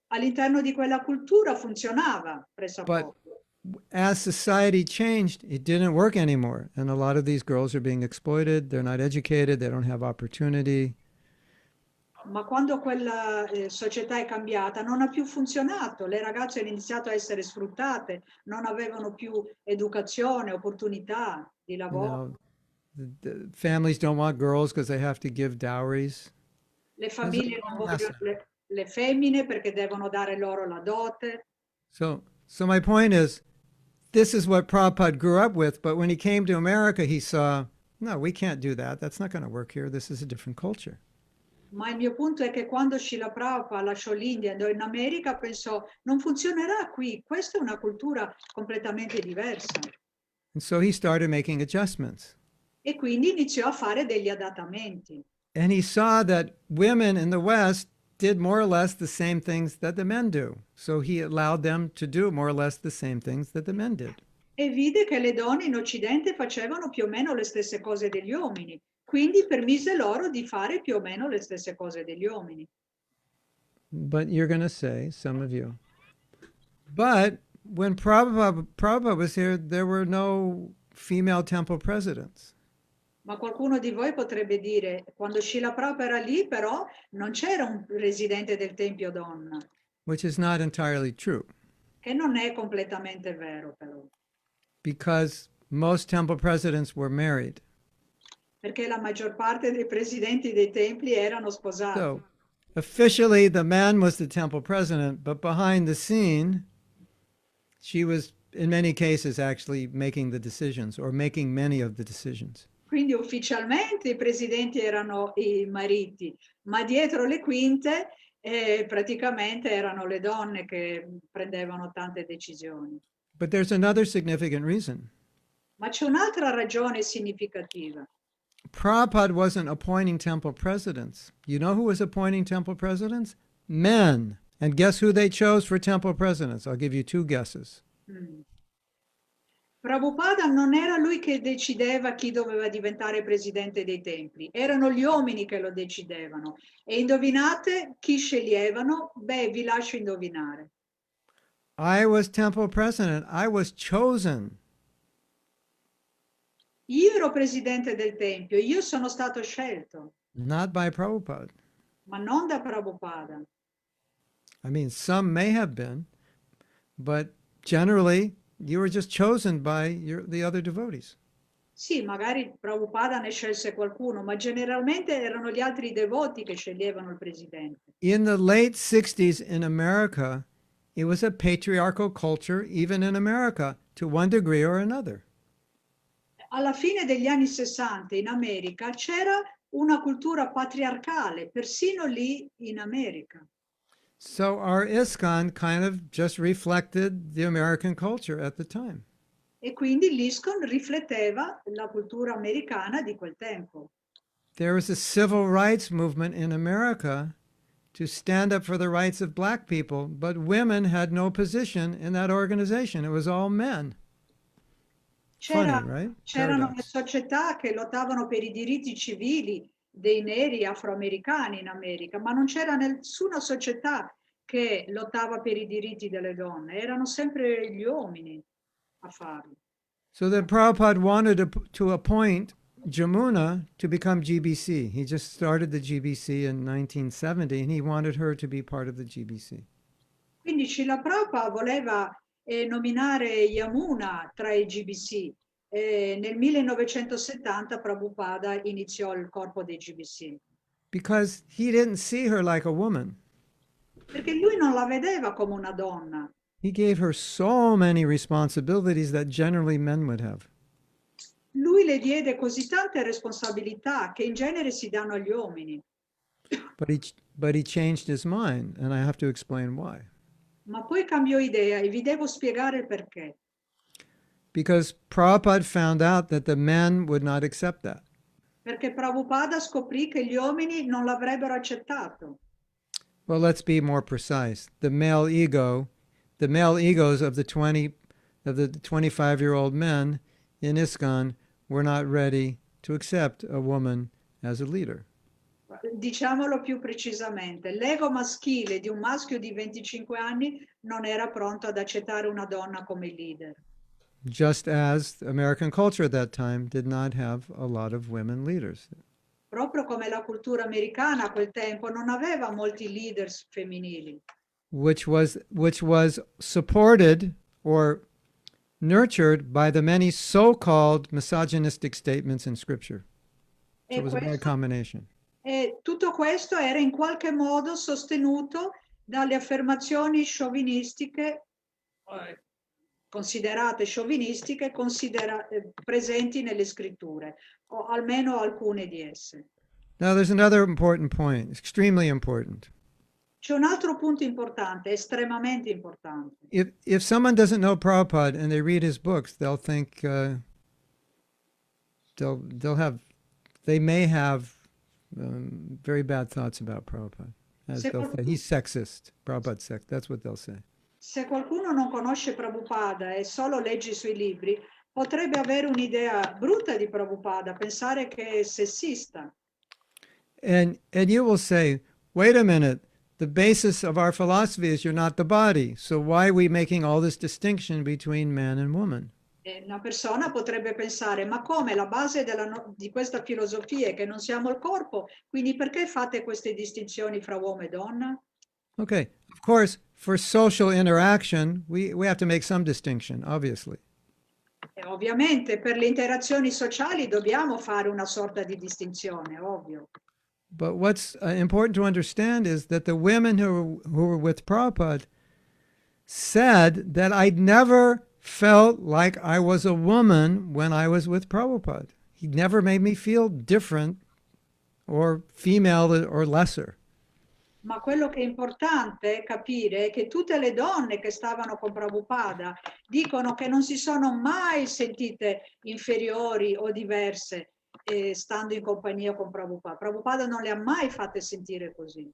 All'interno di quella cultura funzionava pressappoco. As society changed, it didn't work anymore. And a lot of these girls are being exploited. They're not educated. They don't have opportunity. Ma quando quella società è cambiata non ha più funzionato. Le ragazze hanno iniziato a essere sfruttate, non avevano più educazione, opportunità di lavoro. The families don't want girls because they have to give dowries. Le famiglie non vogliono le femmine perché devono dare loro la dote. So my point is, this is what Prabhupada grew up with, but when he came to America, he saw, no, we can't do that. That's not going to work here. This is a different culture. Ma il mio punto è che quando Srila Prabhupada lasciò l'India e andò in America pensò, non funzionerà qui, questa è una cultura completamente diversa. And so he started making adjustments. E quindi iniziò a fare degli adattamenti. And he saw that women in the West did more or less the same things that the men do. So he allowed them to do more or less the same things that the men did. E vide che le donne in Occidente facevano più o meno le stesse cose degli uomini. Quindi permise loro di fare più o meno le stesse cose degli uomini. But you're going to say, some of you, but when Prabhupada was here, there were no female temple presidents. Ma qualcuno di voi potrebbe dire, quando Srila Prabhupada era lì, però non c'era un presidente del Tempio donna. which is not entirely true, che non è completamente vero però, because most temple presidents were married. perché la maggior parte dei presidenti dei templi erano sposati. So officially, the man was the temple president, but behind the scene, she was, in many cases, actually making the decisions or making many of the decisions. Quindi ufficialmente i presidenti erano i mariti, ma dietro le quinte praticamente erano le donne che prendevano tante decisioni. But there's another significant reason. Ma c'è un'altra ragione significativa. Prabhupada wasn't appointing temple presidents. You know who was appointing temple presidents? Men. And guess who they chose for temple presidents? I'll give you two guesses. Prabhupada non era lui che decideva chi doveva diventare presidente dei templi, erano gli uomini che lo decidevano. E indovinate chi sceglievano? Beh, vi lascio indovinare. I was temple president. I was chosen. Io ero presidente del tempio, io sono stato scelto, Not by Prabhupada. ma non da Prabhupada. I mean, some may have been, but generally, you were just chosen by the other devotees. Sì, magari Prabhupada ne scelse qualcuno, ma generalmente erano gli altri devoti che sceglievano il presidente. In the late 60s in America, it was a patriarchal culture, even in America, to one degree or another. Alla fine degli anni 60 in America c'era una cultura patriarcale, persino lì in America. So our ISKCON kind of just reflected the American culture at the time. E quindi l'ISKCON rifletteva la cultura americana di quel tempo. There was a civil rights movement in America to stand up for the rights of black people, but women had no position in that organization. It was all men. Funny, right? C'erano le Paradox. società che lottavano per i diritti civili dei neri afroamericani in America, ma non c'era nessuna società che lottava per i diritti delle donne, erano sempre gli uomini a farlo. So then Prabhupada wanted to appoint Jamuna to become GBC. He just started the GBC in 1970, and he wanted her to be part of the GBC. Quindi Srila Prabhupada voleva nominare Yamuna tra i GBC. Nel 1970 Prabhupada iniziò il corpo dei GBC. Because he didn't see her like a woman. Perché lui non la vedeva come una donna. He gave her so many responsibilities that generally men would have. Lui le diede così tante responsabilità che in genere si danno agli uomini. But he changed his mind, and I have to explain why. Ma poi cambiò idea e vi devo spiegare il perché. Because Prabhupada found out that the men would not accept that. Perché Prabhupada scoprì che gli uomini non l'avrebbero accettato. Well, let's be more precise. The male egos of the 25-year-old men in ISKCON were not ready to accept a woman as a leader. Diciamolo più precisamente, l'ego maschile di un maschio di 25 anni non era pronto ad accettare una donna come leader. Just as American culture at that time did not have a lot of women leaders. Proprio come la cultura americana a quel tempo non aveva molti leaders femminili. Which was supported or nurtured by the many so-called misogynistic statements in Scripture. So it was a bad combination. E tutto questo era in qualche modo sostenuto dalle affermazioni sciovinistiche, considerate sciovinistiche, presenti nelle scritture, o almeno alcune di esse. Now there's another important point, extremely important. C'è un altro punto importante, estremamente importante. If someone doesn't know Prabhupada and they read his books, they'll think they may have very bad thoughts about Prabhupada. As they'll say, he's sexist. Prabhupada's sexist. That's what they'll say. Se qualcuno non conosce Prabhupada e solo legge i suoi libri, potrebbe avere un'idea brutta di Prabhupada, pensare che è sessista. And you will say, wait a minute, the basis of our philosophy is you're not the body. So why are we making all this distinction between man and woman? Una persona potrebbe pensare, ma come la base di questa filosofia è che non siamo il corpo, quindi perché fate queste distinzioni fra uomo e donna? Okay, of course, for social interaction, we have to make some distinction, obviously. E ovviamente per le interazioni sociali dobbiamo fare una sorta di distinzione, ovvio. But what's important to understand is that the women who were with Prabhupada said that I'd never felt like I was a woman when I was with Prabhupada. He never made me feel different or female or lesser. Ma quello che è importante capire è che tutte le donne che stavano con Prabhupada dicono che non si sono mai sentite inferiori o diverse stando in compagnia con Prabhupada. Prabhupada non le ha mai fatte sentire così.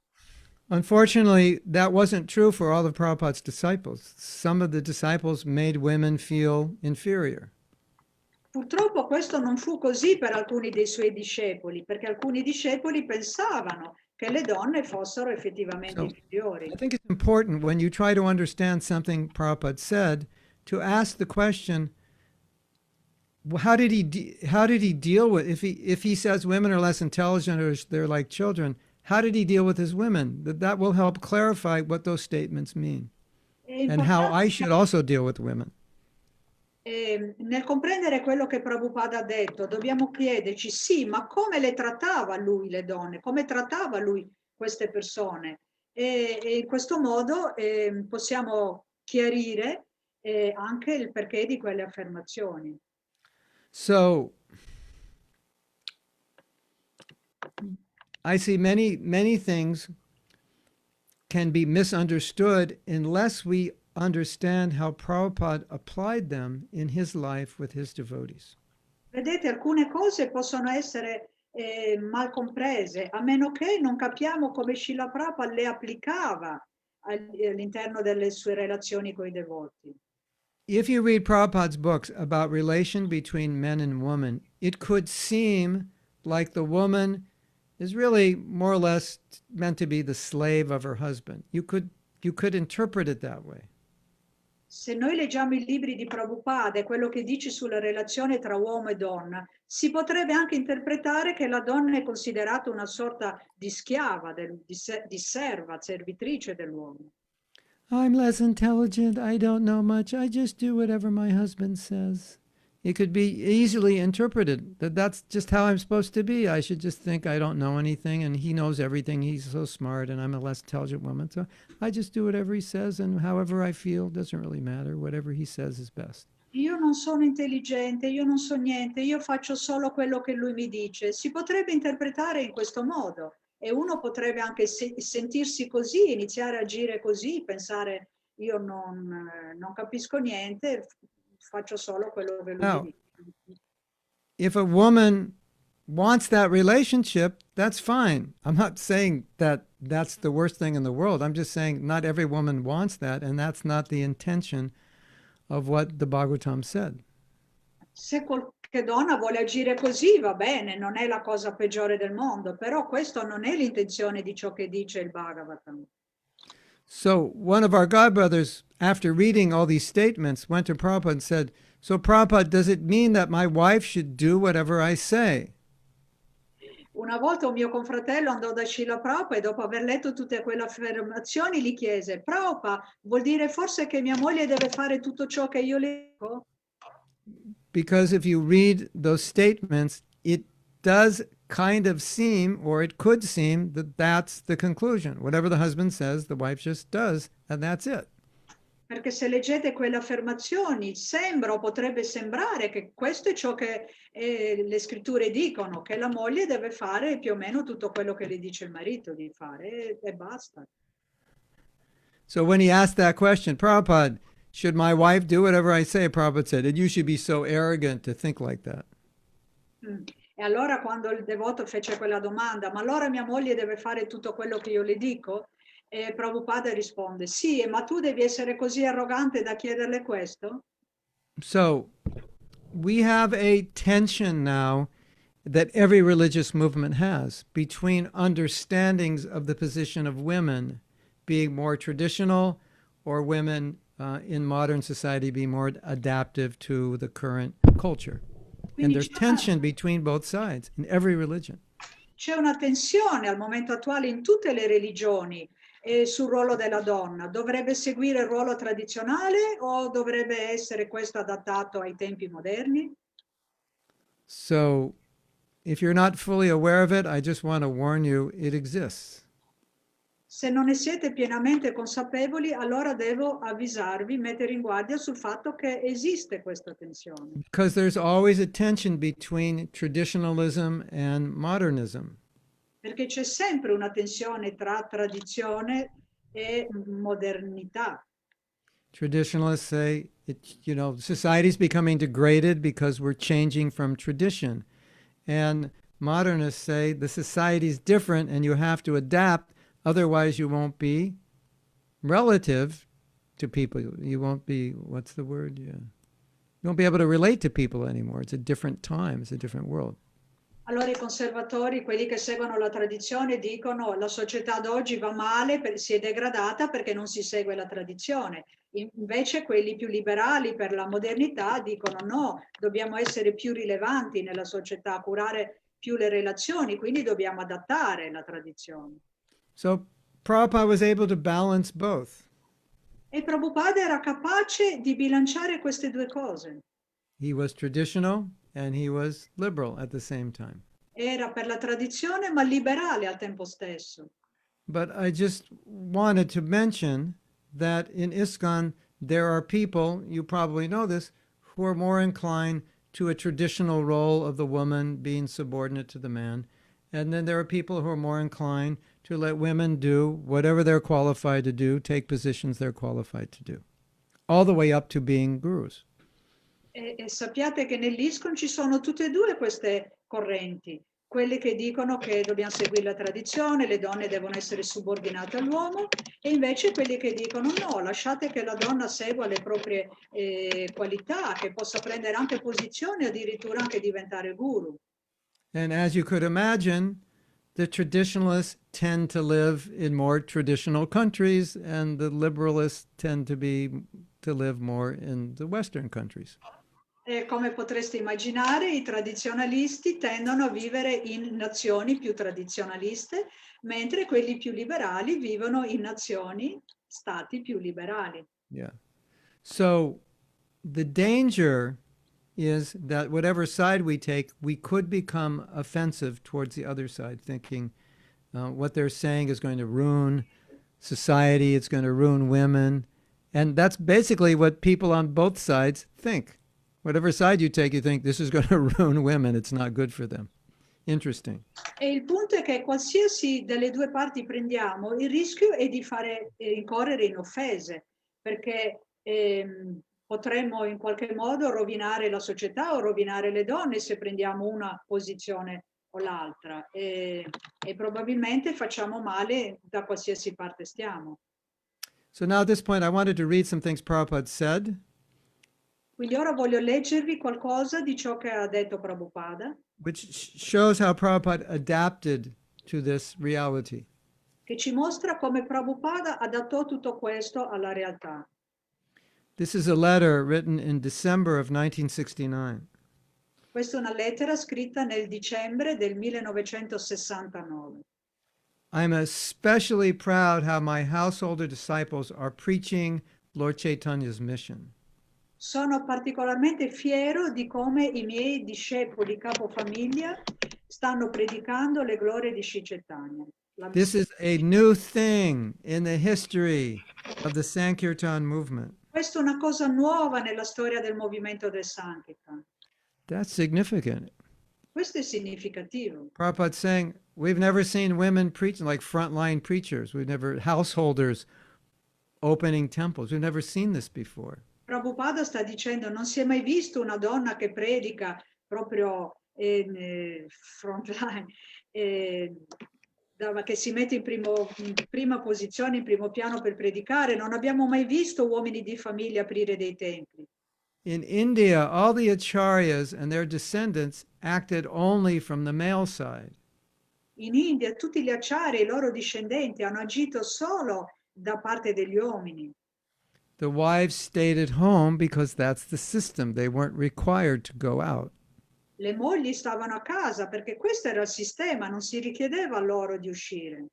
Unfortunately, that wasn't true for all of Prabhupada's disciples. Some of the disciples made women feel inferior. Purtroppo questo non fu così per alcuni dei suoi discepoli, perché alcuni discepoli pensavano che le donne fossero effettivamente inferiori. I think it's important when you try to understand something Prabhupada said to ask the question, how did he deal with, if he says women are less intelligent or they're like children, how did he deal with his women? That will help clarify what those statements mean and how I should also deal with women. Nel comprendere quello che Prabhupada ha detto, dobbiamo chiederci, sì, ma come le trattava lui le donne? Come trattava lui queste persone? E in questo modo possiamo chiarire anche il perché di quelle affermazioni. So, I see many things can be misunderstood unless we understand how Prabhupada applied them in his life with his devotees. Vedete, alcune cose possono essere mal comprese, a meno che non capiamo come Srila Prabhupada le applicava all'interno delle sue relazioni con i devoti. If you read Prabhupada's books about relation between men and women, it could seem like the woman is really more or less meant to be the slave of her husband. You could interpret it that way. Se noi leggiamo i libri di Prabhupada e quello che dice sulla relazione tra uomo e donna, si potrebbe anche interpretare che la donna è considerata una sorta di schiava, di serva, servitrice dell'uomo. I'm less intelligent, I don't know much, I just do whatever my husband says. It could be easily interpreted that that's just how I'm supposed to be. I should just think I don't know anything and he knows everything. He's so smart and I'm a less intelligent woman. So I just do whatever he says and however I feel, doesn't really matter. Whatever he says is best. Io non sono intelligente, io non so niente, io faccio solo quello che lui mi dice. Si potrebbe interpretare in questo modo e uno potrebbe anche sentirsi così, iniziare a agire così, pensare io non capisco niente, faccio solo quello che lui mi dice. If a woman wants that relationship, that's fine. I'm not saying that that's the worst thing in the world. I'm just saying not every woman wants that, and that's not the intention of what the Bhagavatam said. Se qualche donna vuole agire così, va bene, non è la cosa peggiore del mondo, però questo non è l'intenzione di ciò che dice il Bhagavatam. So one of our godbrothers, after reading all these statements, went to Prabhupada and said, so Prabhupada, does it mean that my wife should do whatever I say? Una volta un mio confratello andò da Srila Prabhupada e dopo aver letto tutte quelle affermazioni gli chiese, Prabhupada, vuol dire forse che mia moglie deve fare tutto ciò che io le dico? Because if you read those statements, it does kind of seem, or it could seem, that that's the conclusion. Whatever the husband says, the wife just does, and that's it. Perché se leggete quelle affermazioni sembra o potrebbe sembrare che questo è ciò che le scritture dicono, che la moglie deve fare più o meno tutto quello che le dice il marito di fare e basta. So when he asked that question, Prabhupada, should my wife do whatever I say? Prabhupada said, and you should be so arrogant to think like that. E allora quando il devoto fece quella domanda, ma allora mia moglie deve fare tutto quello che io le dico? E Prabhupada risponde, sì, ma tu devi essere così arrogante da chiederle questo? So we have a tension now that every religious movement has between understandings of the position of women being more traditional or women in modern society being more adaptive to the current culture. And there's tension between both sides in every religion. C'è una tensione al momento attuale in tutte le religioni sul ruolo della donna? Dovrebbe seguire il ruolo tradizionale o dovrebbe essere questo adattato ai tempi moderni? So, if you're not fully aware of it, I just want to warn you, it exists. Se non ne siete pienamente consapevoli, allora devo avvisarvi, mettere in guardia sul fatto che esiste questa tensione. Because there's always a tension between traditionalism and modernism. Perché c'è sempre una tensione tra tradizione e modernità. Traditionalists say, society's becoming degraded because we're changing from tradition. And modernists say the society's different and you have to adapt, otherwise you won't be relative to people. You won't be, what's the word? Yeah. You won't be able to relate to people anymore. It's a different time, it's a different world. Allora i conservatori, quelli che seguono la tradizione, dicono la società d'oggi va male, si è degradata perché non si segue la tradizione. Invece quelli più liberali per la modernità dicono no, dobbiamo essere più rilevanti nella società, curare più le relazioni, quindi dobbiamo adattare la tradizione. So Prabhupada was able to balance both. E Prabhupada era capace di bilanciare queste due cose. He was traditional and he was liberal at the same time. Era per la tradizione ma liberale al tempo stesso. But I just wanted to mention that in ISKCON there are people, you probably know this, who are more inclined to a traditional role of the woman being subordinate to the man. And then there are people who are more inclined to let women do whatever they're qualified to do, take positions they're qualified to do, all the way up to being gurus. E sappiate che nell'ISKCON ci sono tutte e due queste correnti, quelli che dicono che dobbiamo seguire la tradizione, le donne devono essere subordinate all'uomo, e invece quelli che dicono no, lasciate che la donna segua le proprie qualità, che possa prendere anche posizione, addirittura anche diventare guru. And as you could imagine, the traditionalists tend to live in more traditional countries, and the liberalists tend to live more in the Western countries. E come potreste immaginare, i tradizionalisti tendono a vivere in nazioni più tradizionaliste, mentre quelli più liberali vivono in nazioni, stati più liberali. Yeah. So the danger is that whatever side we take, we could become offensive towards the other side, thinking what they're saying is going to ruin society, it's going to ruin women. And that's basically what people on both sides think. Whatever side you take, you think this is going to ruin women, it's not good for them. Interesting. E il punto è che qualsiasi delle due parti prendiamo, il rischio è di fare incorrere in offese, perché potremmo in qualche modo rovinare la società o rovinare le donne se prendiamo una posizione o l'altra, e probabilmente facciamo male da qualsiasi parte stiamo. So now at this point, I wanted to read some things Prabhupada said. Quindi ora voglio leggervi qualcosa di ciò che ha detto Prabhupada, which shows how Prabhupada adapted to this reality. che ci mostra come Prabhupada adattò tutto questo alla realtà. This is a letter written in December of 1969. Questa è una lettera scritta nel dicembre del 1969. I'm especially proud how my householder disciples are preaching Lord Chaitanya's mission. Sono particolarmente fiero di come i miei discepoli capofamiglia stanno predicando le glorie di Sri Chaitanya. This is a new thing in the history of the Sankirtan movement. Questa è una cosa nuova nella storia del movimento del Sankirtan. That's significant. Questo è significativo. Prabhupada's saying, we've never seen women preaching like frontline preachers. We've never, householders opening temples. We've never seen this before. Prabhupada sta dicendo non si è mai visto una donna che predica proprio in frontline, che si mette in prima posizione, in primo piano per predicare. Non abbiamo mai visto uomini di famiglia aprire dei templi. In India, all the acharyas and their descendants acted only from the male side. In India tutti gli acciari e i loro discendenti hanno agito solo da parte degli uomini. The wives stayed at home because that's the system. They weren't required to go out. Le mogli stavano a casa perché questo era il sistema, non si richiedeva loro di uscire.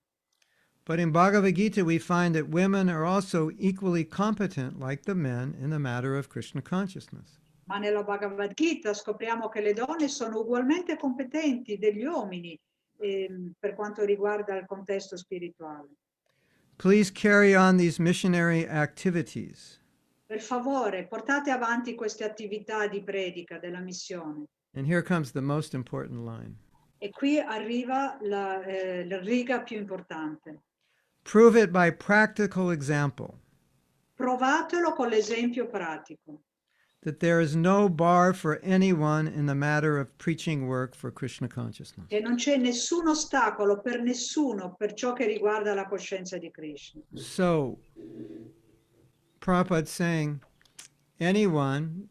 But in Bhagavad Gita, we find that women are also equally competent, like the men, in the matter of Krishna consciousness. Ma nella Bhagavad Gita scopriamo che le donne sono ugualmente competenti degli uomini per quanto riguarda il contesto spirituale. Please carry on these missionary activities. Per favore, portate avanti queste attività di predica della missione. And here comes the most important line. E qui arriva la riga più importante. Prove it by practical example Provatelo con l'esempio pratico. that there is no bar for anyone in the matter of preaching work for Krishna consciousness. Che non c'è nessun ostacolo per nessuno per ciò che riguarda la coscienza di Krishna. So, Prabhupada saying, anyone,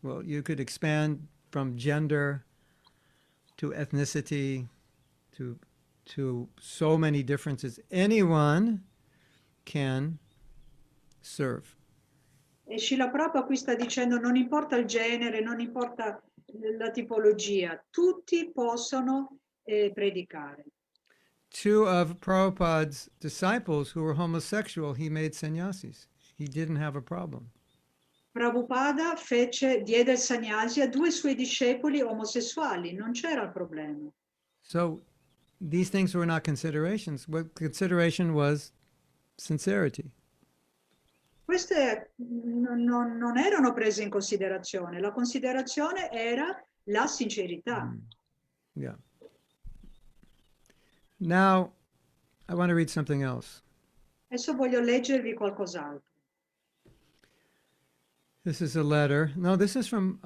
well, you could expand from gender to ethnicity to so many differences. Anyone can serve. E Srila Prabhupada qui sta dicendo non importa il genere, non importa la tipologia, tutti possono predicare. Two of Prabhupada's disciples who were homosexual, he made sannyasis. He didn't have a problem. Prabhupada diede il sannyasi a 2 suoi discepoli omosessuali, non c'era il problema. So these things were not considerations. What consideration was sincerity. Queste non erano prese in considerazione, la considerazione era la sincerità. Yeah. Now, I want to read something else. Adesso voglio leggervi qualcos'altro. This is a letter. No, this is from,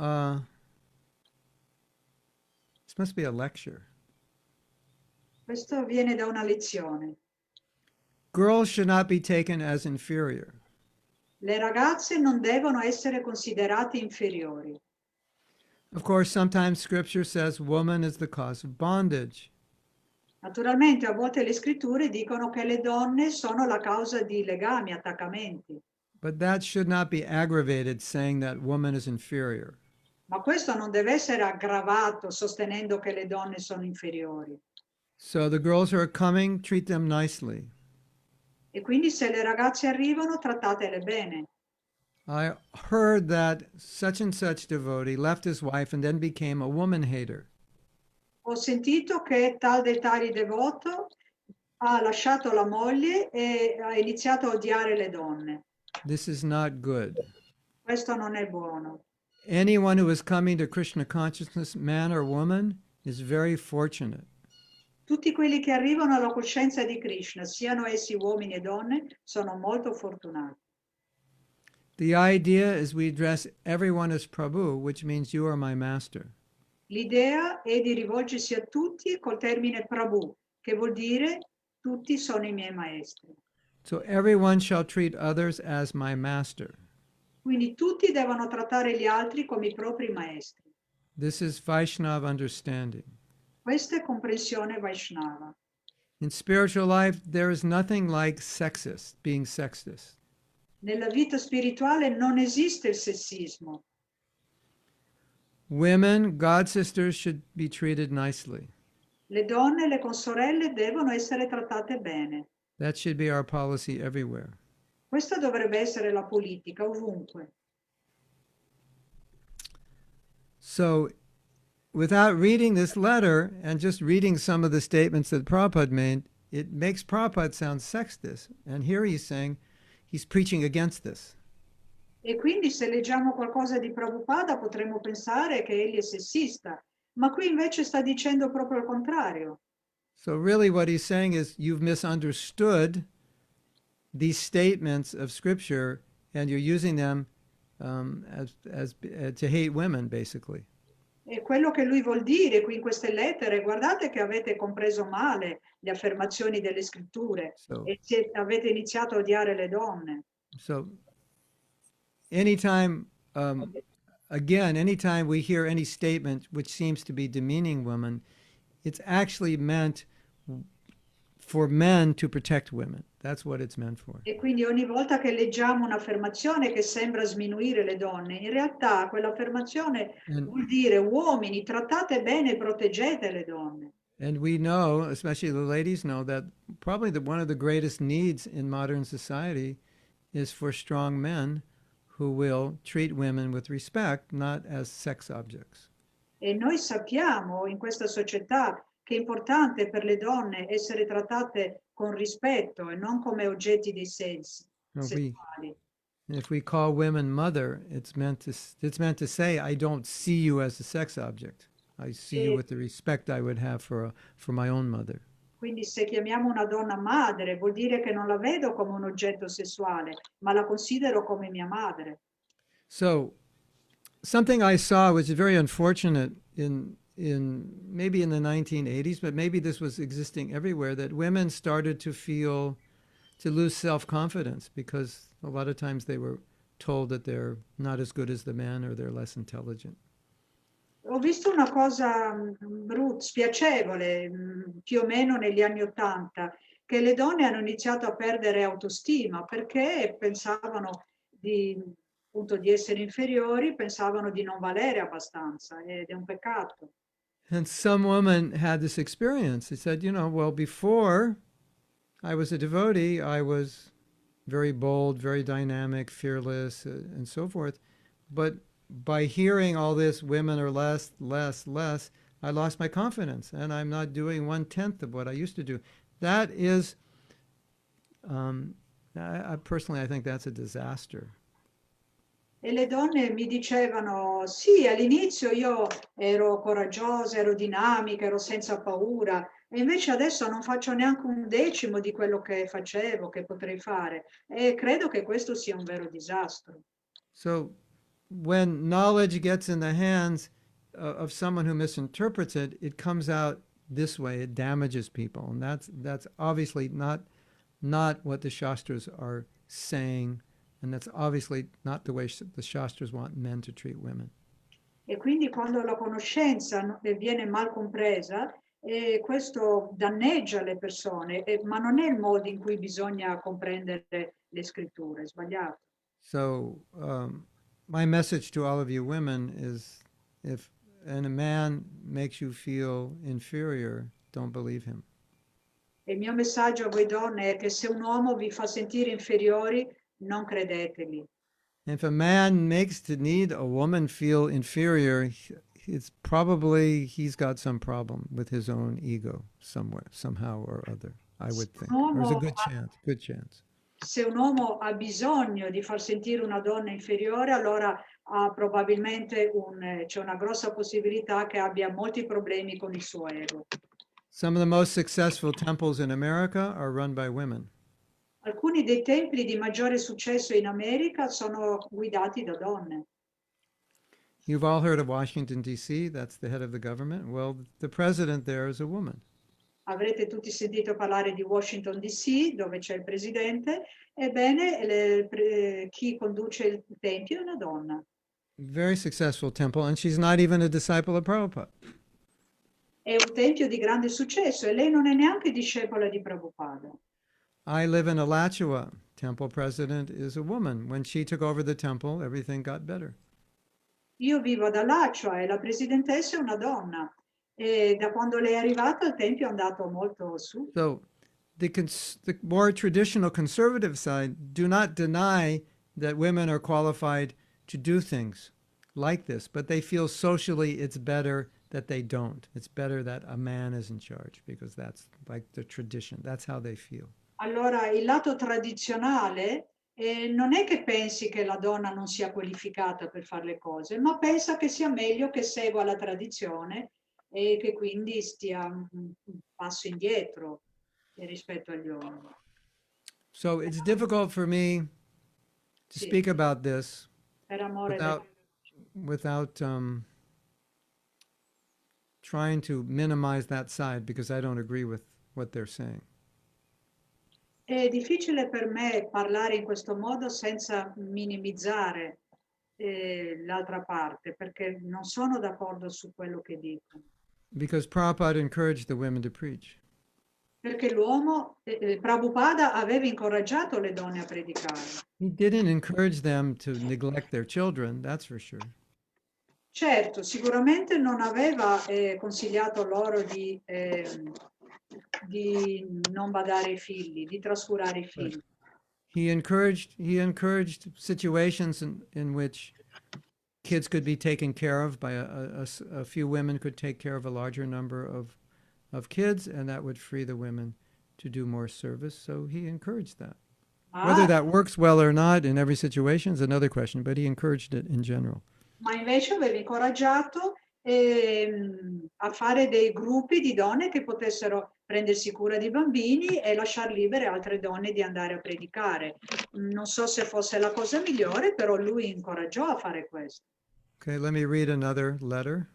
this must be a lecture. Questo viene da una lezione. Girls should not be taken as inferior. Le ragazze non devono essere considerate inferiori. Of course, sometimes scripture says woman is the cause of bondage. Naturalmente a volte le scritture dicono che le donne sono la causa di legami, attaccamenti. But that should not be aggravated saying that woman is inferior. Ma questo non deve essere aggravato sostenendo che le donne sono inferiori. So the girls who are coming, treat them nicely. E quindi se le ragazze arrivano, trattatele bene. I heard that such and such devotee left his wife and then became a woman hater. Ho sentito che tal dei tali devoto ha lasciato la moglie e ha iniziato a odiare le donne. This is not good. Questo non è buono. Anyone who is coming to Krishna consciousness, man or woman, is very fortunate. Tutti quelli che arrivano alla coscienza di Krishna, siano essi uomini e donne, sono molto fortunati. The idea is we address everyone as Prabhu, which means you are my master. L'idea è di rivolgersi a tutti col termine Prabhu, che vuol dire tutti sono i miei maestri. So everyone shall treat others as my master. Quindi tutti devono trattare gli altri come i propri maestri. This is Vaishnava understanding. Questa è comprensione Vaishnava. In spiritual life, there is nothing like sexist, being sexist. Nella vita spirituale non esiste il sessismo. Women, God sisters, should be treated nicely. Le donne e le consorelle devono essere trattate bene. That should be our policy everywhere. Questa dovrebbe essere la politica ovunque. So, without reading this letter and just reading some of the statements that Prabhupada made, it makes Prabhupada sound sexist. And here he's saying he's preaching against this. E quindi se leggiamo qualcosa di Prabhupada potremmo pensare che egli è sessista, ma qui invece sta dicendo proprio il contrario. So really what he's saying is you've misunderstood these statements of Scripture and you're using them to hate women, basically. E quello che lui vuol dire qui in queste lettere, guardate che avete compreso male le affermazioni delle scritture e avete iniziato a odiare le donne. So anytime, anytime we hear any statement which seems to be demeaning women, it's actually meant for men to protect women. That's what it's meant for. E quindi ogni volta che leggiamo un'affermazione che sembra sminuire le donne, in realtà quell'affermazione vuol dire uomini, trattate bene e proteggete le donne. And we know, especially the ladies know, that probably one of the greatest needs in modern society is for strong men who will treat women with respect, not as sex objects. E noi sappiamo in questa società che è importante per le donne essere trattate con rispetto e non come oggetti dei sensi No, sessuali. if we call women mother, it's meant to say, I don't see you as a sex object. I see you E with the respect I would have for my own mother. quindi se chiamiamo una donna madre vuol dire che non la vedo come un oggetto sessuale, ma la considero come mia madre. So something I saw which is very unfortunate in maybe in the 1980s, but maybe this was existing everywhere, that women started to lose self-confidence because a lot of times they were told that they're not as good as the men or they're less intelligent. Ho visto una cosa spiacevole, più o meno negli anni '80, che le donne hanno iniziato a perdere autostima perché pensavano appunto, di essere inferiori, pensavano di non valere abbastanza ed è un peccato. And some woman had this experience. They said, well, before I was a devotee, I was very bold, very dynamic, fearless, and so forth. But by hearing all this, women are less, I lost my confidence, and I'm not doing 1/10 of what I used to do. That is, personally, I think that's a disaster. E le donne mi dicevano, sì, all'inizio io ero coraggiosa, ero dinamica, ero senza paura, e invece adesso non faccio neanche 1/10 di quello che facevo, che potrei fare. E credo che questo sia un vero disastro. So when knowledge gets in the hands of someone who misinterprets it, it comes out this way. It damages people, and that's obviously not what the Shastras are saying, and that's obviously not the way the Shastras want men to treat women. E quindi quando la conoscenza viene mal compresa, questo danneggia le persone, ma non è il modo in cui bisogna comprendere le scritture, è sbagliato. So my message to all of you women is, if a man makes you feel inferior, don't believe him. E il mio messaggio a voi donne è che se un uomo vi fa sentire inferiori, non credeteli. If a man makes to need a woman feel inferior, it's probably he's got some problem with his own ego somewhere, somehow or other, I would think. There's a good chance. Se un uomo ha bisogno di far sentire una donna inferiore, allora probabilmente c'è una grossa possibilità che abbia molti problemi con il suo ego. Some of the most successful temples in America are run by women. Alcuni dei templi di maggiore successo in America sono guidati da donne. You've all heard of Washington, D.C., that's the head of the government. Well, the president there is a woman. Avrete tutti sentito parlare di Washington DC, dove c'è il presidente. Ebbene, chi conduce il tempio è una donna. Very successful temple, and she's not even a disciple of Prabhupada. È un tempio di grande successo e lei non è neanche discepola di Prabhupada. I live in Alachua. Temple president is a woman. When she took over the temple, everything got better. Io vivo ad Alachua e la presidentessa è una donna. E da quando lei è arrivata il tempio è andato molto su. So the more traditional conservative side do not deny that women are qualified to do things like this, but they feel socially it's better that they don't. It's better that a man is in charge because that's like the tradition. That's how they feel. Allora, il lato tradizionale non è che pensi che la donna non sia qualificata per fare le cose, ma pensa che sia meglio che segua la tradizione e che quindi stia un passo indietro rispetto agli uomini. So it's difficult for me to Sì. speak about this Per amore without trying to minimize that side because I don't agree with what they're saying. È difficile per me parlare in questo modo senza minimizzare l'altra parte, perché non sono d'accordo su quello che dicono. Because Prabhupada encouraged the women to preach. Perché Prabhupada aveva incoraggiato le donne a predicare. He didn't encourage them to neglect their children, that's for sure. Certo, sicuramente non aveva consigliato loro di non badare ai figli, di trascurare i But figli. he encouraged situations in which kids could be taken care of by a few women could take care of a larger number of kids, and that would free the women to do more service. So he encouraged that. Whether Ma, that works well or not in every situation is another question, but he encouraged it in general. ma invece aveva incoraggiato a fare dei gruppi di donne che potessero prendersi cura di bambini e lasciar libere altre donne di andare a predicare. Non so se fosse la cosa migliore, però lui incoraggiò a fare questo. Okay, let me read another letter.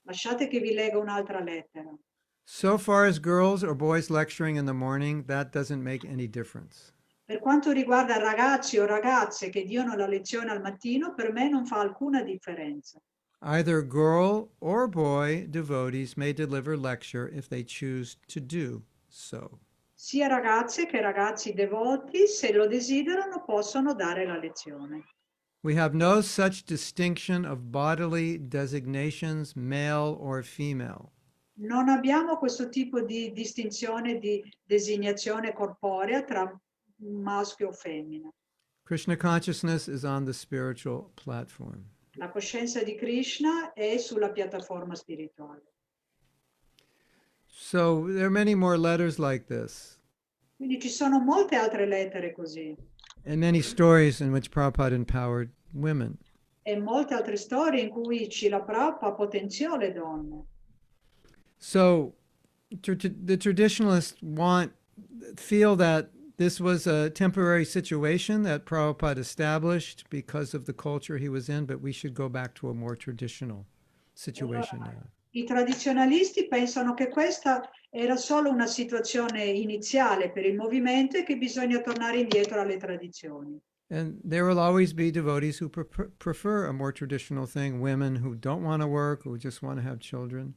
Lasciate che vi legga un'altra lettera. So far as girls or boys lecturing in the morning, that doesn't make any difference. Per quanto riguarda ragazzi o ragazze che diano la lezione al mattino, per me non fa alcuna differenza. Either girl or boy devotees may deliver lecture if they choose to do so. Sia ragazze che ragazzi devoti, se lo desiderano, possono dare la lezione. We have no such distinction of bodily designations, male or female. Non abbiamo questo tipo di distinzione di designazione corporea tra maschio o femmina. Krishna consciousness is on the spiritual platform. La coscienza di Krishna è sulla piattaforma spirituale. So there are many more letters like this, Quindi ci sono molte altre lettere così and many stories in which Prabhupada empowered women. e molte altre storie in cui Srila Prabhupada potenziò le donne. So the traditionalists feel that this was a temporary situation that Prabhupada established because of the culture he was in, but we should go back to a more traditional situation now. I tradizionalisti pensano che questa era solo una situazione iniziale per il movimento e che bisogna tornare indietro alle tradizioni. And there will always be devotees who prefer a more traditional thing, women who don't want to work, who just want to have children.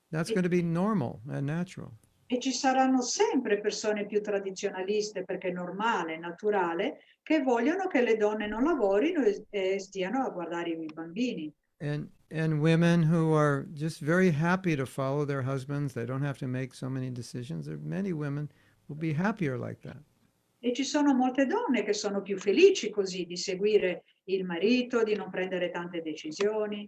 That's going to be normal and natural. E ci saranno sempre persone più tradizionaliste, perché è normale, è naturale, che vogliono che le donne non lavorino e stiano a guardare i bambini. And women who are just very happy to follow their husbands. They don't have to make so many decisions. There are many women who will be happier like that. E ci sono molte donne che sono più felici così, di seguire il marito, di non prendere tante decisioni.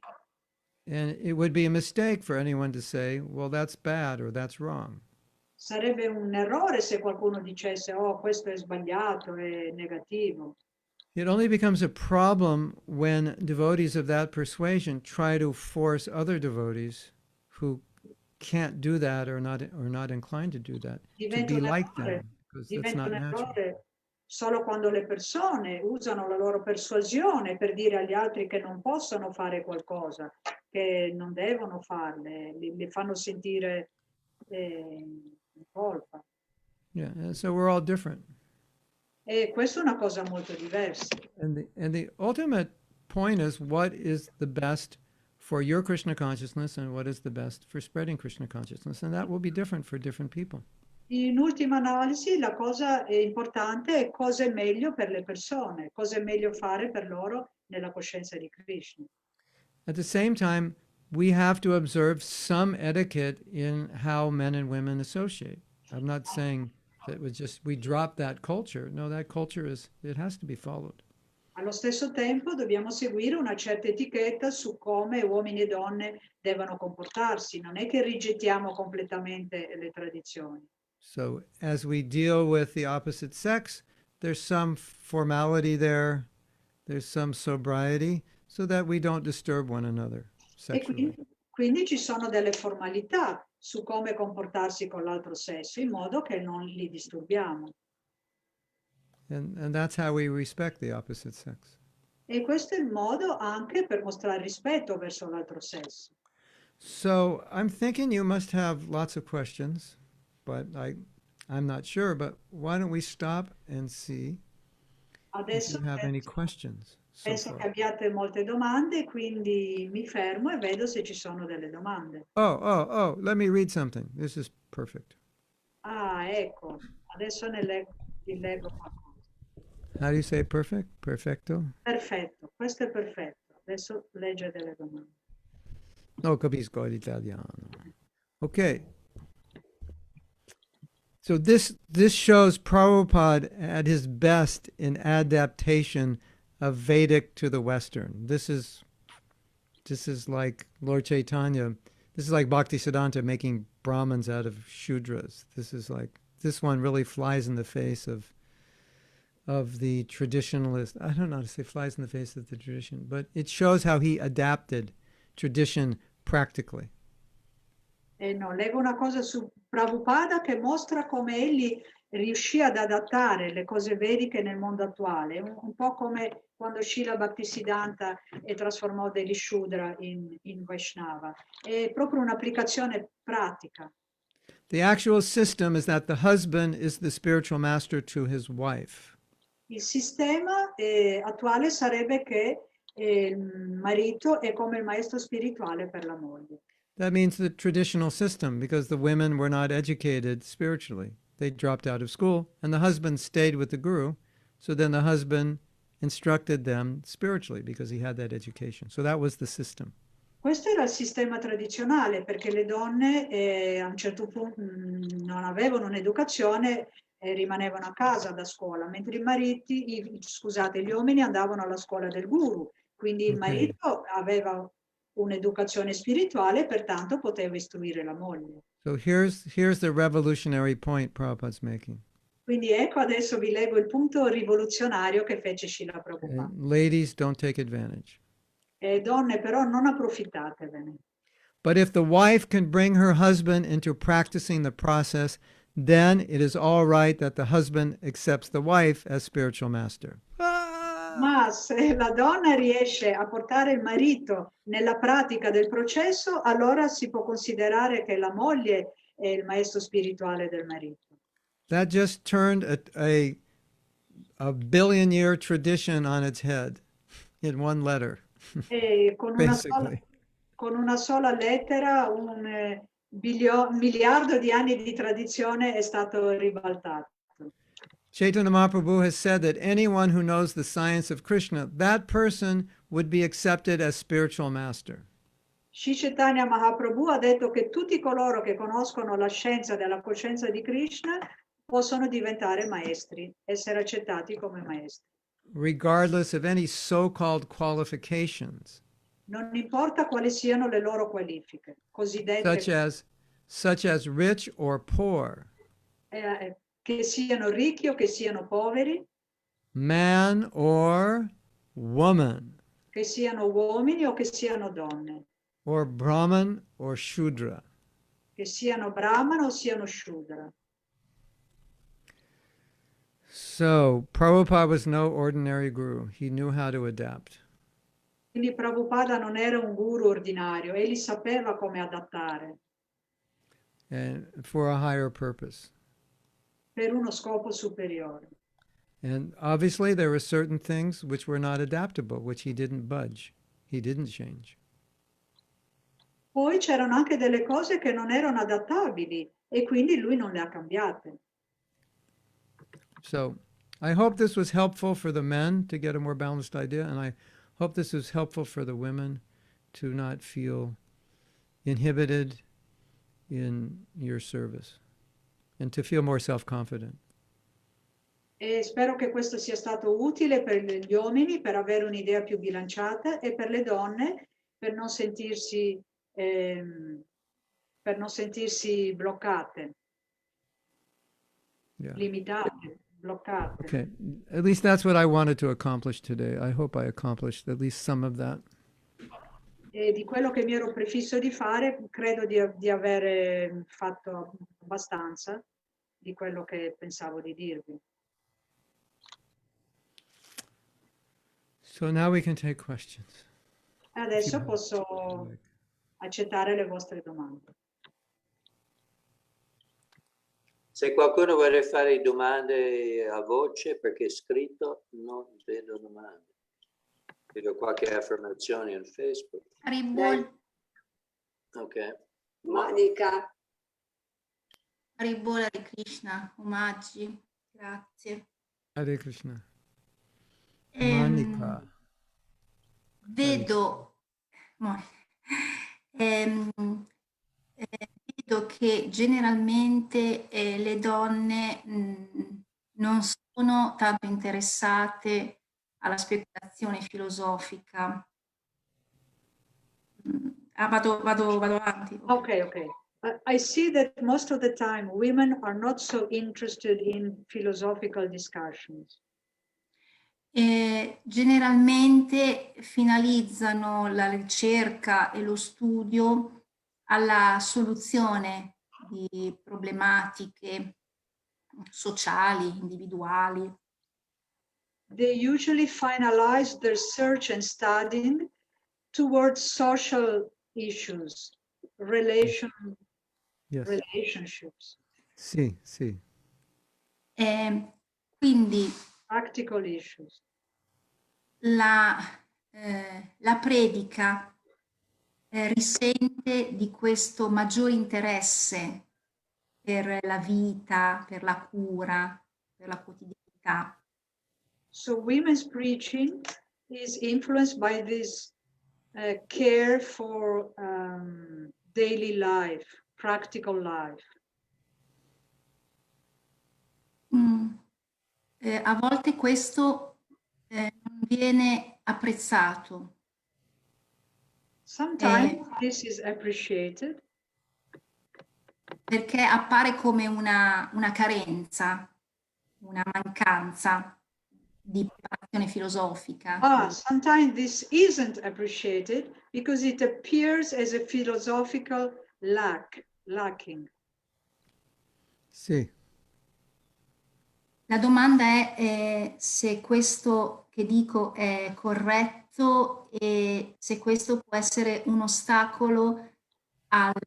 And it would be a mistake for anyone to say, well, that's bad or that's wrong. Sarebbe un errore se qualcuno dicesse, oh, questo è sbagliato, è negativo. It only becomes a problem when devotees of that persuasion try to force other devotees who can't do that or not inclined to do that to Diventa be un like errore, them, because that's diventa not un natural. errore solo quando le persone usano la loro persuasione per dire agli altri che non possono fare qualcosa, che non devono farle, li fanno sentire in colpa. Yeah, and so we're all different. E questa è una cosa molto diversa. And the ultimate point is, what is the best for your Krishna consciousness and what is the best for spreading Krishna consciousness? And that will be different for different people. In ultima analisi, la cosa importante è cosa è meglio per le persone, cosa è meglio fare per loro nella coscienza di Krishna. At the same time, we have to observe some etiquette in how men and women associate. I'm not saying that it was just we drop that culture. No, that culture it has to be followed. Allo stesso tempo dobbiamo seguire una certa etichetta su come uomini e donne devono comportarsi, non è che rigettiamo completamente le tradizioni. So as we deal with the opposite sex, there's some formality there, there's some sobriety, so that we don't disturb one another E sexually. quindi ci sono delle formalità su come comportarsi con l'altro sesso, in modo che non li disturbiamo. And that's how we respect the opposite sex. E questo è il modo anche per mostrare rispetto verso l'altro sesso. So I'm thinking you must have lots of questions, but I'm not sure. But why don't we stop and see if Adesso you have any questions so penso che far? abbiate molte domande, quindi mi fermo e vedo se ci sono delle domande. Oh, let me read something. This is perfect. Ah, ecco, adesso vi leggo qualcosa. How do you say perfect? Perfecto? Perfetto, questo è perfetto. Adesso legge delle domande. No, capisco l'italiano. Okay. So this shows Prabhupada at his best in adaptation of Vedic to the Western. This is like Lord Chaitanya. This is like Bhaktisiddhanta making Brahmins out of Shudras. This one really flies in the face of the traditionalist. I don't know how to say flies in the face of the tradition, but it shows how he adapted tradition practically. No, leggo una cosa su Prabhupada che mostra come egli riuscì ad adattare le cose vediche nel mondo attuale, un po' come quando Srila Bhaktisiddhanta e trasformò degli Shudra in Vaishnava. È proprio un'applicazione pratica. The actual system is that the husband is the spiritual master to his wife. Il sistema attuale sarebbe che il marito è come il maestro spirituale per la moglie. That means the traditional system, because the women were not educated spiritually. They dropped out of school, and the husband stayed with the guru. So then the husband instructed them spiritually because he had that education. So that was the system. Questo era il sistema tradizionale, perché le donne a un certo punto non avevano un'educazione e rimanevano a casa da scuola, mentre gli uomini andavano alla scuola del guru. Quindi il marito aveva un'educazione spirituale, pertanto poteva istruire la moglie. So here's the revolutionary point Prabhupada's making. Quindi ecco, adesso vi leggo il punto rivoluzionario che fece Srila Prabhupada. Ladies, don't take advantage. Donne, però non approfittatevene. But if the wife can bring her husband into practicing the process, then it is all right that the husband accepts the wife as spiritual master. Ma se la donna riesce a portare il marito nella pratica del processo, allora si può considerare che la moglie è il maestro spirituale del marito. That just turned a billion-year tradition on its head in one letter. E con una sola lettera un miliardo di anni di tradizione è stato ribaltato. Chaitanya Mahaprabhu has said that anyone who knows the science of Krishna, that person would be accepted as spiritual master. Sri Chaitanya Mahaprabhu ha detto che tutti coloro che conoscono la scienza della coscienza di Krishna possono diventare maestri, essere accettati come maestri. Regardless of any so-called qualifications. Non importa quali siano le loro qualifiche, cosiddette, such as rich or poor. Che siano ricchi o che siano poveri, man or woman, che siano uomini o che siano donne, or Brahman or Shudra. che siano Brahman o siano Shudra. So, Prabhupada was no ordinary guru. He knew how to adapt. Quindi Prabhupada non era un guru ordinario, egli sapeva come adattare. And for a higher purpose. Per uno scopo superiore. And obviously there were certain things which were not adaptable, which he didn't budge. He didn't change. Poi c'erano anche delle cose che non erano adattabili e quindi lui non le ha cambiate. So I hope this was helpful for the men to get a more balanced idea, and I hope this was helpful for the women to not feel inhibited in your service and to feel more self-confident. E spero che questo sia stato utile per gli uomini per avere un'idea più bilanciata e per le donne per non sentirsi bloccate, limitate, bloccate. Okay, at least that's what I wanted to accomplish today. I hope I accomplished at least some of that. E di quello che mi ero prefisso di fare, credo di avere fatto abbastanza di quello che pensavo di dirvi. So now we can take questions. Adesso posso accettare le vostre domande. Se qualcuno vuole fare domande a voce, perché è scritto, non vedo domande. Vedo qualche affermazione in Facebook. Haribol. Ok. Monica. Haribol, Hare Krishna, omaggi, grazie. Hare Krishna. Monica. vedo, ehm, vedo che generalmente le donne non sono tanto interessate alla speculazione filosofica. Vado avanti. Okay, okay. I see that most of the time women are not so interested in philosophical discussions. Generalmente finalizzano la ricerca e lo studio alla soluzione di problematiche sociali, individuali. They usually finalize their search and studying towards social issues, Yes. relationships, Sì, sì. Quindi practical issues. la predica risente di questo maggiore interesse per la vita, per la cura, per la quotidianità. So women's preaching is influenced by this care for daily life, practical life. A volte questo non viene apprezzato. Sometimes this is appreciated Perché appare come una carenza, una mancanza di preparazione filosofica. Sometimes this isn't appreciated because it appears as a philosophical lacking. Sì. La domanda è se questo che dico è corretto e se questo può essere un ostacolo alla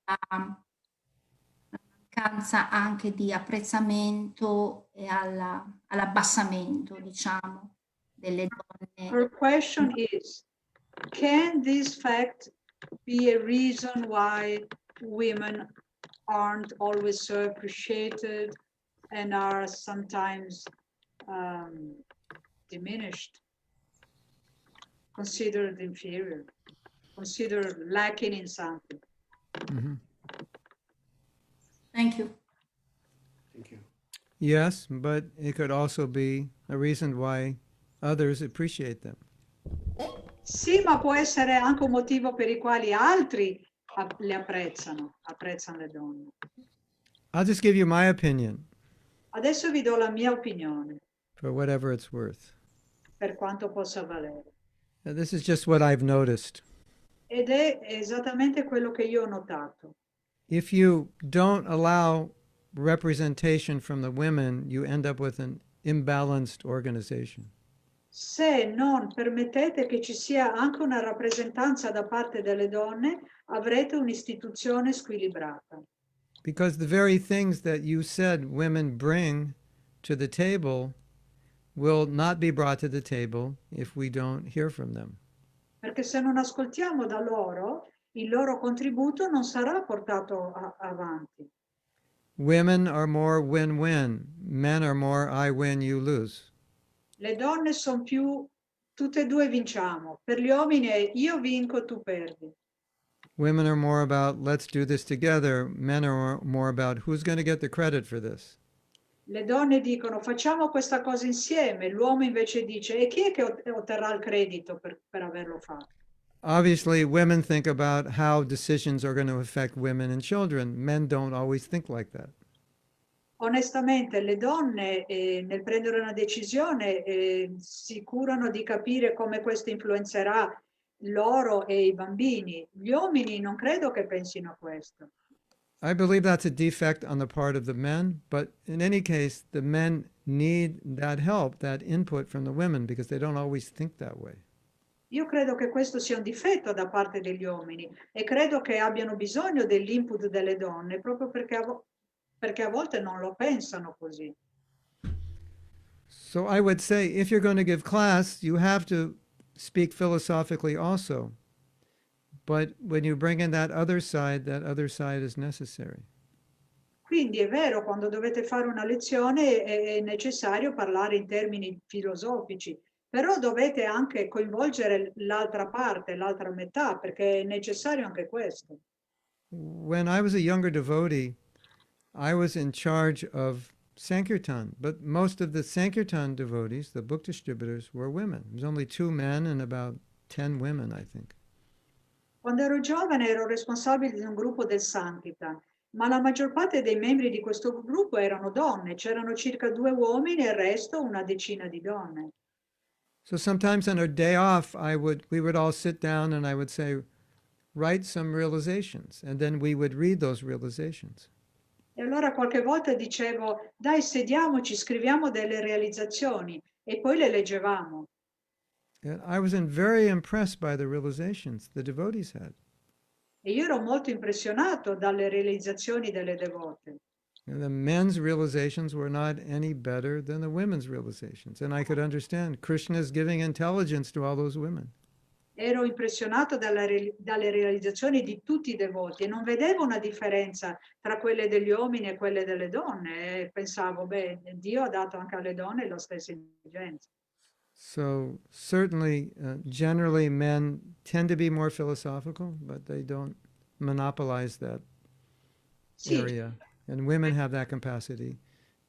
mancanza anche di apprezzamento e all'abbassamento, diciamo, delle donne. Her question is, can this fact be a reason why women aren't always so appreciated and are sometimes diminished, considered inferior, considered lacking in something? Mm-hmm. Thank you. Thank you. Yes, but it could also be a reason why others appreciate them. Sì, ma può essere anche un motivo per i quali altri le apprezzano le donne. I'll just give you my opinion Adesso vi do la mia opinione, for whatever it's worth. per quanto possa valere. This is just what I've noticed. Ed è esattamente quello che io ho notato. If you don't allow representation from the women, you end up with an imbalanced organization. Se non permettete che ci sia anche una rappresentanza da parte delle donne, avrete un'istituzione squilibrata. Because the very things that you said women bring to the table will not be brought to the table if we don't hear from them. Perché se non ascoltiamo da loro, il loro contributo non sarà portato avanti. Women are more win-win. Men are more I win, you lose. Le donne sono più tutte e due vinciamo. Per gli uomini è io vinco, tu perdi. Women are more about let's do this together. Men are more about who's going to get the credit for this. Le donne dicono facciamo questa cosa insieme, l'uomo invece dice e chi è che otterrà il credito per averlo fatto? Obviously, women think about how decisions are going to affect women and children. Men don't always think like that. Onestamente le donne nel prendere una decisione si curano di capire come questo influenzerà loro e i bambini. Gli uomini non credo che pensino a questo. I believe that's a defect on the part of the men, but in any case, the men need that help, that input from the women, because they don't always think that way. Io credo che questo sia un difetto da parte degli uomini e credo che abbiano bisogno dell'input delle donne proprio perché a volte non lo pensano così. So I would say, if you're going to give class, you have to speak philosophically also. But when you bring in that other side is necessary. Quindi è vero, quando dovete fare una lezione è necessario parlare in termini filosofici, Però dovete anche coinvolgere l'altra parte, l'altra metà, perché è necessario anche questo. When I was a younger devotee, I was in charge of Sankirtan, but most of the Sankirtan devotees, the book distributors, were women. There was only 2 men and about 10 women, I think. Quando ero giovane ero responsabile di un gruppo del Sankirtan, ma la maggior parte dei membri di questo gruppo erano donne, c'erano circa 2 uomini e il resto una decina di donne. So sometimes on our day off, we would all sit down and I would say, write some realizations, and then we would read those realizations. E allora qualche volta dicevo, dai, sediamoci, scriviamo delle realizzazioni e poi le leggevamo. And I was very impressed by the realizations the devotees had. E io ero molto impressionato dalle realizzazioni delle devote. And the men's realizations were not any better than the women's realizations. And I could understand Krishna is giving intelligence to all those women. Ero impressionato dalle realizzazioni di tutti i devoti e non vedevo una differenza tra quelle degli uomini e quelle delle donne. E pensavo, beh, Dio ha dato anche alle donne la stessa intelligenza. So certainly, generally, men tend to be more philosophical, but they don't monopolize that Sì, area. And women have that capacity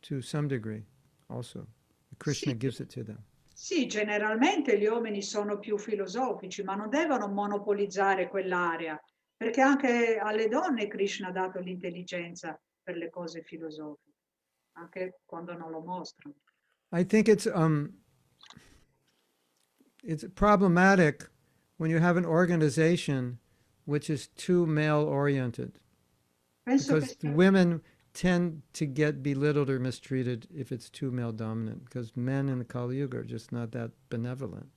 to some degree also. Krishna sì, gives it to them. sì, generalmente gli uomini sono più filosofici, ma non devono monopolizzare quell'area, perché anche alle donne Krishna ha dato l'intelligenza per le cose filosofiche, anche quando non lo mostrano. I think it's problematic when you have an organization which is too male-oriented, Penso che because women tend to get belittled or mistreated if it's too male-dominant, because men in the Kali Yuga are just not that benevolent.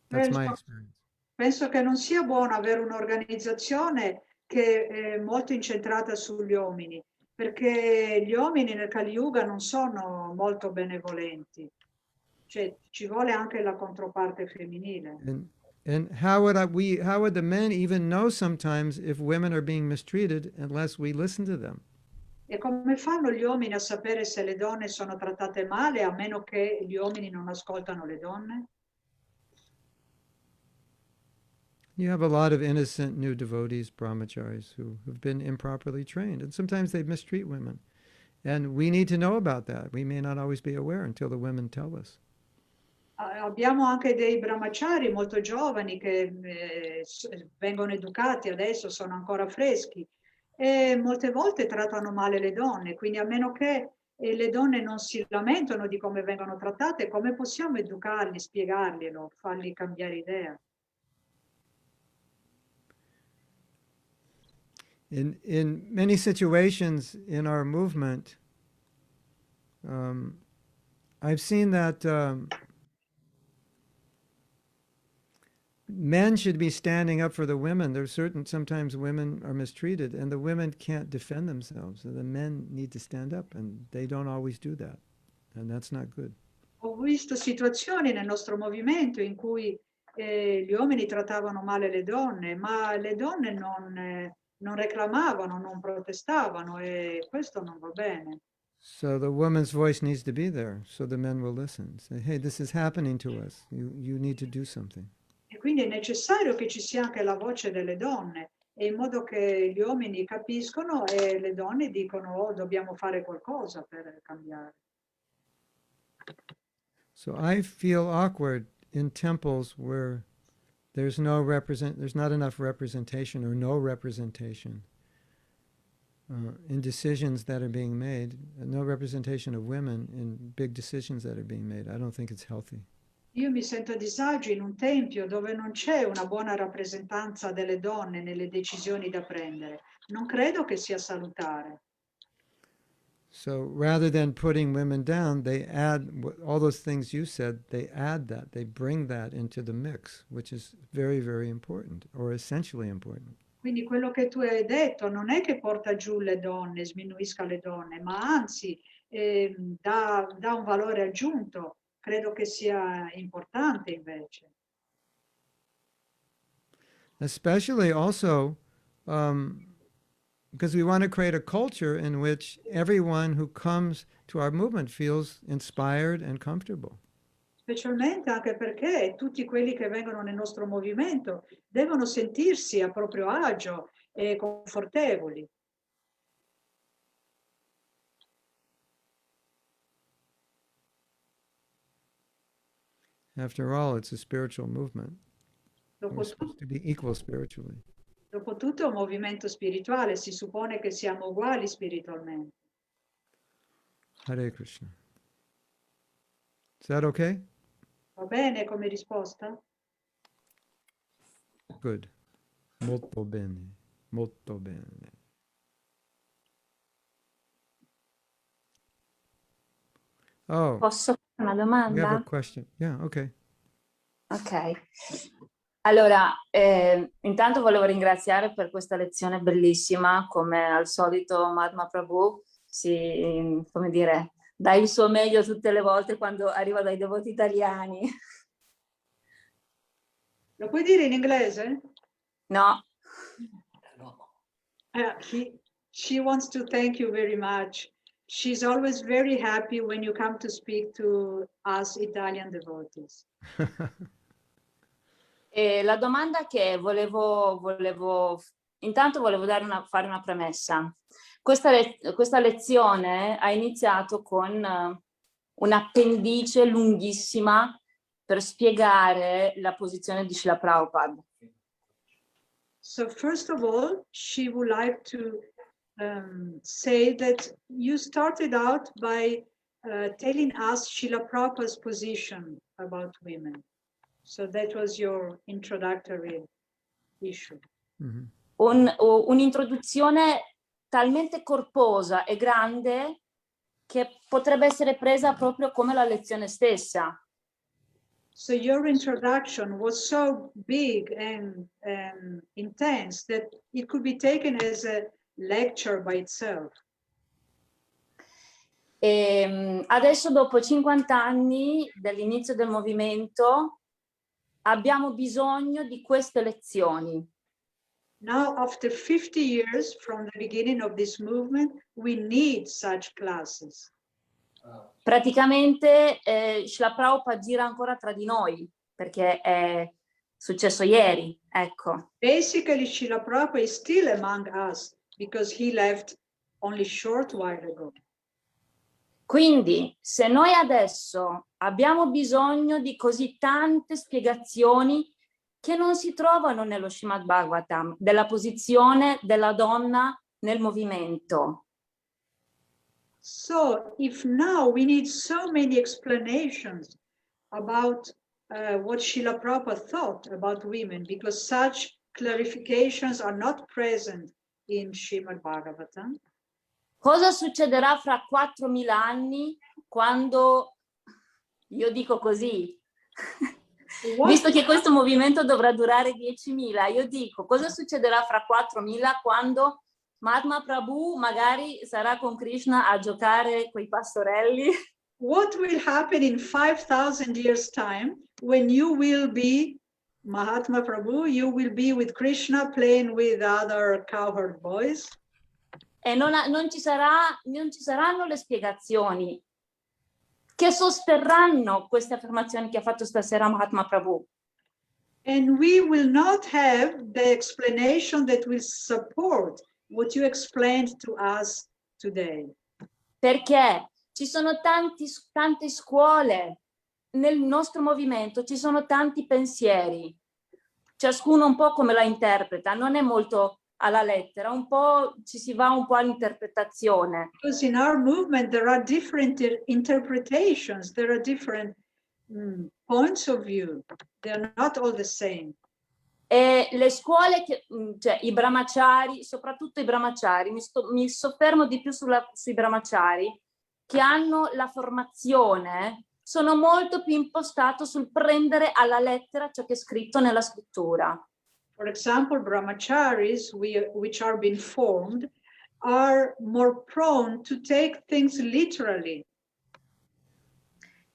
That's my penso, experience. penso che non sia buono avere un'organizzazione che è molto incentrata sugli uomini, perché gli uomini nel Kali Yuga non sono molto benevolenti, cioè ci vuole anche la controparte femminile. And how would the men even know sometimes if women are being mistreated unless we listen to them? E come fanno gli uomini a sapere se le donne sono trattate male a meno che gli uomini non ascoltano le donne? You have a lot of innocent new devotees, brahmacharis, who have been improperly trained, and sometimes they mistreat women. And we need to know about that. We may not always be aware until the women tell us. Abbiamo anche dei brahmachari molto giovani che vengono educati adesso, sono ancora freschi e molte volte trattano male le donne, quindi a meno che le donne non si lamentano di come vengono trattate, come possiamo educarli, spiegarglielo, fargli cambiare idea? In many situations in our movement, I've seen that men should be standing up for the women. There's sometimes women are mistreated and the women can't defend themselves. So the men need to stand up and they don't always do that. And that's not good. Ho visto situazioni nel nostro movimento in cui gli uomini trattavano male le donne, ma le donne non reclamavano, non protestavano e questo non va bene. So the woman's voice needs to be there so the men will listen. Say, hey, this is happening to us. You need to do something. E quindi è necessario che ci sia anche la voce delle donne, e in modo che gli uomini capiscono e le donne dicono oh, dobbiamo fare qualcosa per cambiare. So I feel awkward in temples where there's not enough representation or no representation in decisions that are being made, no representation of women in big decisions that are being made. I don't think it's healthy. Io mi sento a disagio in un tempio dove non c'è una buona rappresentanza delle donne nelle decisioni da prendere. Non credo che sia salutare. So rather than putting women down, they add all those things you said, they add that, they bring that into the mix, which is very, very important or essentially important. Quindi quello che tu hai detto non è che porta giù le donne, sminuisca le donne, ma anzi dà un valore aggiunto. Credo che sia importante invece. Especially also because we want to create a culture in which everyone who comes to our movement feels inspired and comfortable. Specialmente anche perché tutti quelli che vengono nel nostro movimento devono sentirsi a proprio agio e confortevoli. After all, it's a spiritual movement. We're supposed to be equal spiritually. Dopotutto è un movimento spirituale, si suppone che siamo uguali spiritualmente. Hare Krishna. Is that okay? Va bene come risposta? Good. Molto bene. Molto bene. Oh, Posso fare una we have a domanda? question. Yeah, okay. Ok. Allora, intanto volevo ringraziare per questa lezione bellissima, come al solito Mahatma Prabhu si, come dire, dà il suo meglio tutte le volte quando arriva dai devoti italiani. Lo puoi dire in inglese? No, She wants to thank you very much. She's always very happy when you come to speak to us Italian devotees. e la domanda che intanto volevo fare una premessa. Questa lezione ha iniziato con un'appendice lunghissima per spiegare la posizione di Srila Prabhupada. So first of all, she would like to say that you started out by telling us Srila Prabhupada's position about women. So that was your introductory issue. Mm-hmm. Un'introduzione talmente corposa e grande che potrebbe essere presa proprio come la lezione stessa. So your introduction was so big and intense that it could be taken as a lecture by itself. E adesso, dopo 50 anni dall'inizio del movimento, abbiamo bisogno di queste lezioni. Now, after 50 years from the beginning of this movement, we need such classes. Praticamente Srila Prabhupada gira ancora tra di noi, perché è successo ieri, ecco. Basically, Srila Prabhupada is still among us because he left only short while ago. Quindi, se noi adesso abbiamo bisogno di così tante spiegazioni che non si trovano nello Srimad Bhagavatam, della posizione della donna nel movimento. So, if now we need so many explanations about what Srila Prabhupada thought about women, because such clarifications are not present in Srimad Bhagavatam. Cosa succederà fra 4.000 anni quando, io dico così, visto che questo movimento dovrà durare 10.000, io dico, cosa succederà fra 4.000 quando Mahatma Prabhu magari sarà con Krishna a giocare coi pastorelli? What will happen in 5,000 years' time when you will be Mahatma Prabhu, you will be with Krishna playing with other cowherd boys? E non ci saranno le spiegazioni che sosterranno queste affermazioni che ha fatto stasera Mahatma Prabhu. And we will not have the explanation that will support what you explained to us today. Perché ci sono tante scuole nel nostro movimento, ci sono tanti pensieri, ciascuno un po' come la interpreta, non è molto alla lettera, un po' ci si va un po' all'interpretazione. Because in our movement there are different interpretations, there are different points of view. They are not all the same. E le scuole, cioè i brahmachari, soprattutto i brahmachari, mi soffermo di più sui brahmachari, che hanno la formazione, sono molto più impostato sul prendere alla lettera ciò che è scritto nella scrittura. For example, brahmacharis, which are being formed, are more prone to take things literally.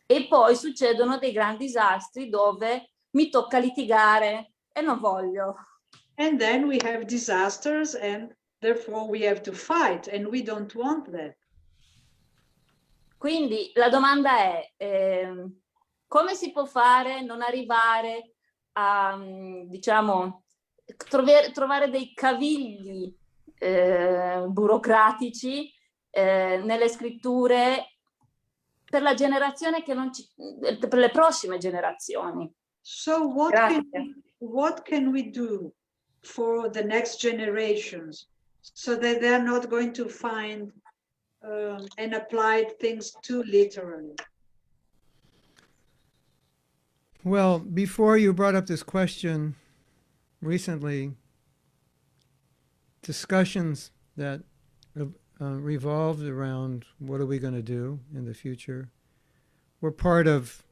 E poi succedono dei grandi disastri dove mi tocca litigare e non voglio. And then we have disasters and therefore we have to fight and we don't want that. Quindi la domanda è, come si può fare non arrivare a, diciamo, trovare dei cavigli burocratici nelle scritture per la generazione che non per le prossime generazioni. So what can we do for the next generations so that they're not going to find and apply things too literally? Well, before you brought up this question, recently, discussions that revolved around what are we going to do in the future were part of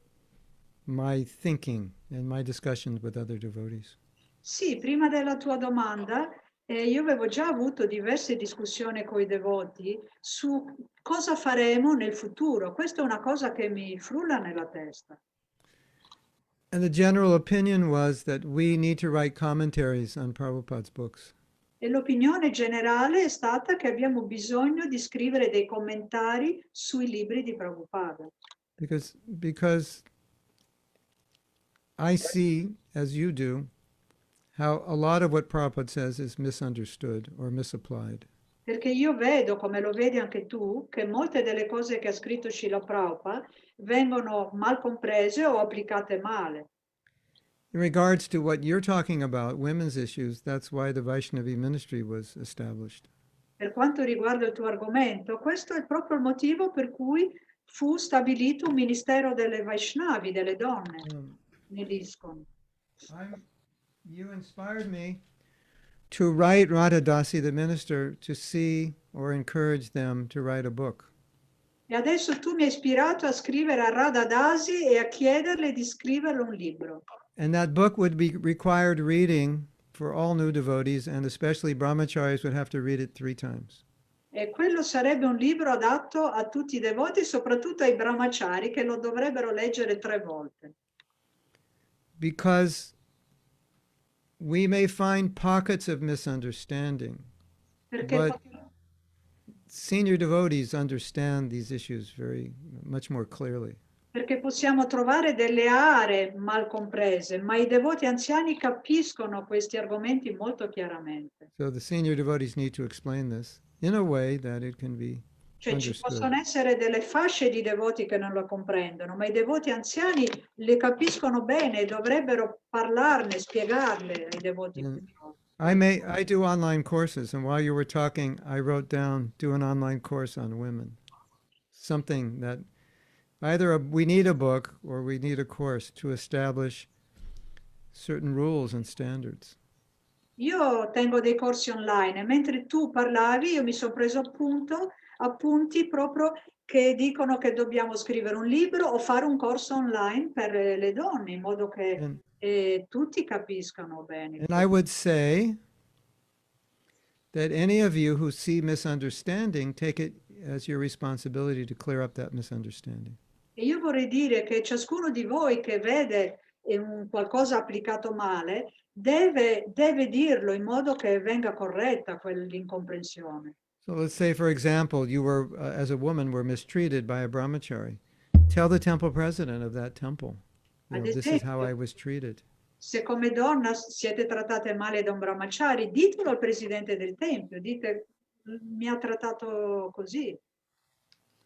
my thinking and my discussions with other devotees. Sì, prima della tua domanda, io avevo già avuto diverse discussioni con i devoti su cosa faremo nel futuro. Questa è una cosa che mi frulla nella testa. And the general opinion was that we need to write commentaries on Prabhupada's books. E l'opinione generale è stata che abbiamo bisogno di scrivere dei commentari sui libri di Prabhupada. Because I see, as you do, how a lot of what Prabhupada says is misunderstood or misapplied. Perché io vedo, come lo vedi anche tu, che molte delle cose che ha scritto Srila Prabhupada vengono mal comprese o applicate male. In regards to what you're talking about, women's issues, that's why the Vaishnavi ministry was established. Per quanto riguarda il tuo argomento, questo è proprio il motivo per cui fu stabilito un ministero delle Vaishnavi, delle donne, nell'ISKCON. You inspired me to write Radhadasi, the minister, to see or encourage them to write a book. E adesso tu mi hai ispirato a scrivere a Radhadasi e a chiederle di scrivere un libro. And that book would be required reading for all new devotees, and especially brahmacharis would have to read it 3 times. E quello sarebbe un libro adatto a tutti i devoti, soprattutto ai brahmachari, che lo dovrebbero leggere 3 volte. Because we may find pockets of misunderstanding, but senior devotees understand these issues much more clearly. Perché possiamo trovare delle aree mal comprese, ma i devoti anziani capiscono questi argomenti molto chiaramente. So the senior devotees need to explain this in a way that it can be Cioè ci understood. possono essere delle fasce di devoti che non lo comprendono, ma i devoti anziani le capiscono bene e dovrebbero parlarne, spiegarle ai devoti più giovani. I do online courses, and while you were talking, I wrote down, do an online course on women. Something that either we need a book or we need a course to establish certain rules and standards. Io tengo dei corsi online e mentre tu parlavi io mi sono preso appunti proprio che dicono che dobbiamo scrivere un libro o fare un corso online per le donne in modo che tutti capiscano bene. And I would say that any of you who see misunderstanding, take it as your responsibility to clear up that misunderstanding. E io vorrei dire che ciascuno di voi che vede un qualcosa applicato male deve dirlo in modo che venga corretta quell'incomprensione. So let's say, for example, you were, as a woman, were mistreated by a brahmachari. Tell the temple president of that temple, this is how I was treated. Se come donna siete trattate male da un brahmachari, ditelo al presidente del tempio, dite mi ha trattato così.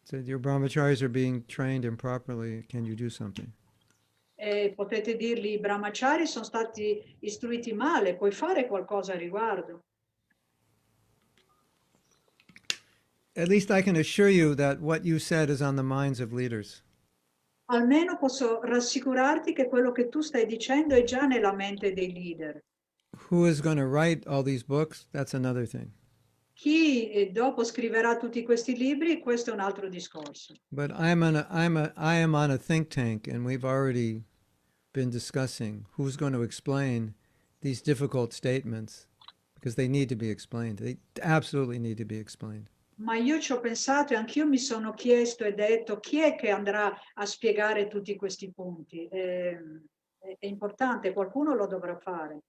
So your brahmacharis are being trained improperly, can you do something? E potete dirgli i brahmachari sono stati istruiti male, puoi fare qualcosa a riguardo. At least I can assure you that what you said is on the minds of leaders. Almeno posso rassicurarti che quello che tu stai dicendo è già nella mente dei leader. Who is going to write all these books? That's another thing. Chi dopo scriverà tutti questi libri, questo è un altro discorso. But I am on a think tank, and we've already been discussing who's going to explain these difficult statements, because they need to be explained. They absolutely need to be explained. Ma io ci ho pensato e anch'io mi sono chiesto e detto chi è che andrà a spiegare tutti questi punti. È importante, qualcuno lo dovrà fare.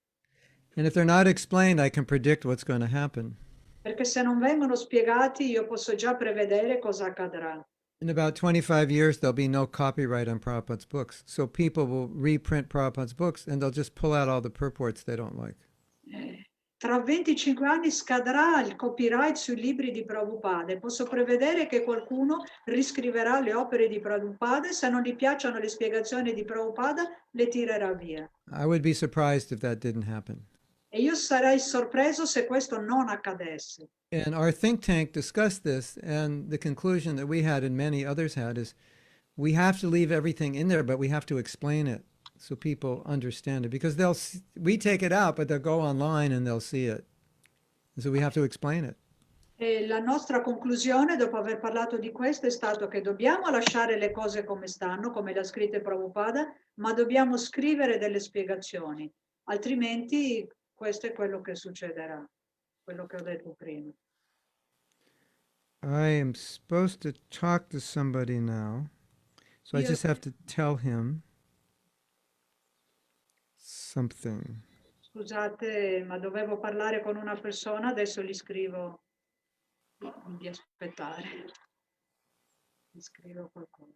And if they're not explained, I can predict what's going to happen. Perché se non vengono spiegati io posso già prevedere cosa accadrà. In about 25 years, there'll be no copyright on Prabhupada's books. So people will reprint Prabhupada's books and they'll just pull out all the purports they don't like. Tra 25 anni scadrà il copyright sui libri di Prabhupada e posso prevedere che qualcuno riscriverà le opere di Prabhupada e se non gli piacciono le spiegazioni di Prabhupada le tirerà via. I would be surprised if that didn't happen. E io sarei sorpreso se questo non accadesse. And our think tank discussed this, and the conclusion that we had and many others had is we have to leave everything in there, but we have to explain it so people understand it. Because we take it out, but they'll go online and they'll see it. And so we have to explain it. E la nostra conclusione, dopo aver parlato di questo, è stato che dobbiamo lasciare le cose come stanno, come le ha scritte Prabhupada, ma dobbiamo scrivere delle spiegazioni. Altrimenti questo è quello che succederà, quello che ho detto prima. I am supposed to talk to somebody now, so I just have to tell him something. Scusate, ma dovevo parlare con una persona, adesso gli scrivo di aspettare. Gli scrivo qualcosa.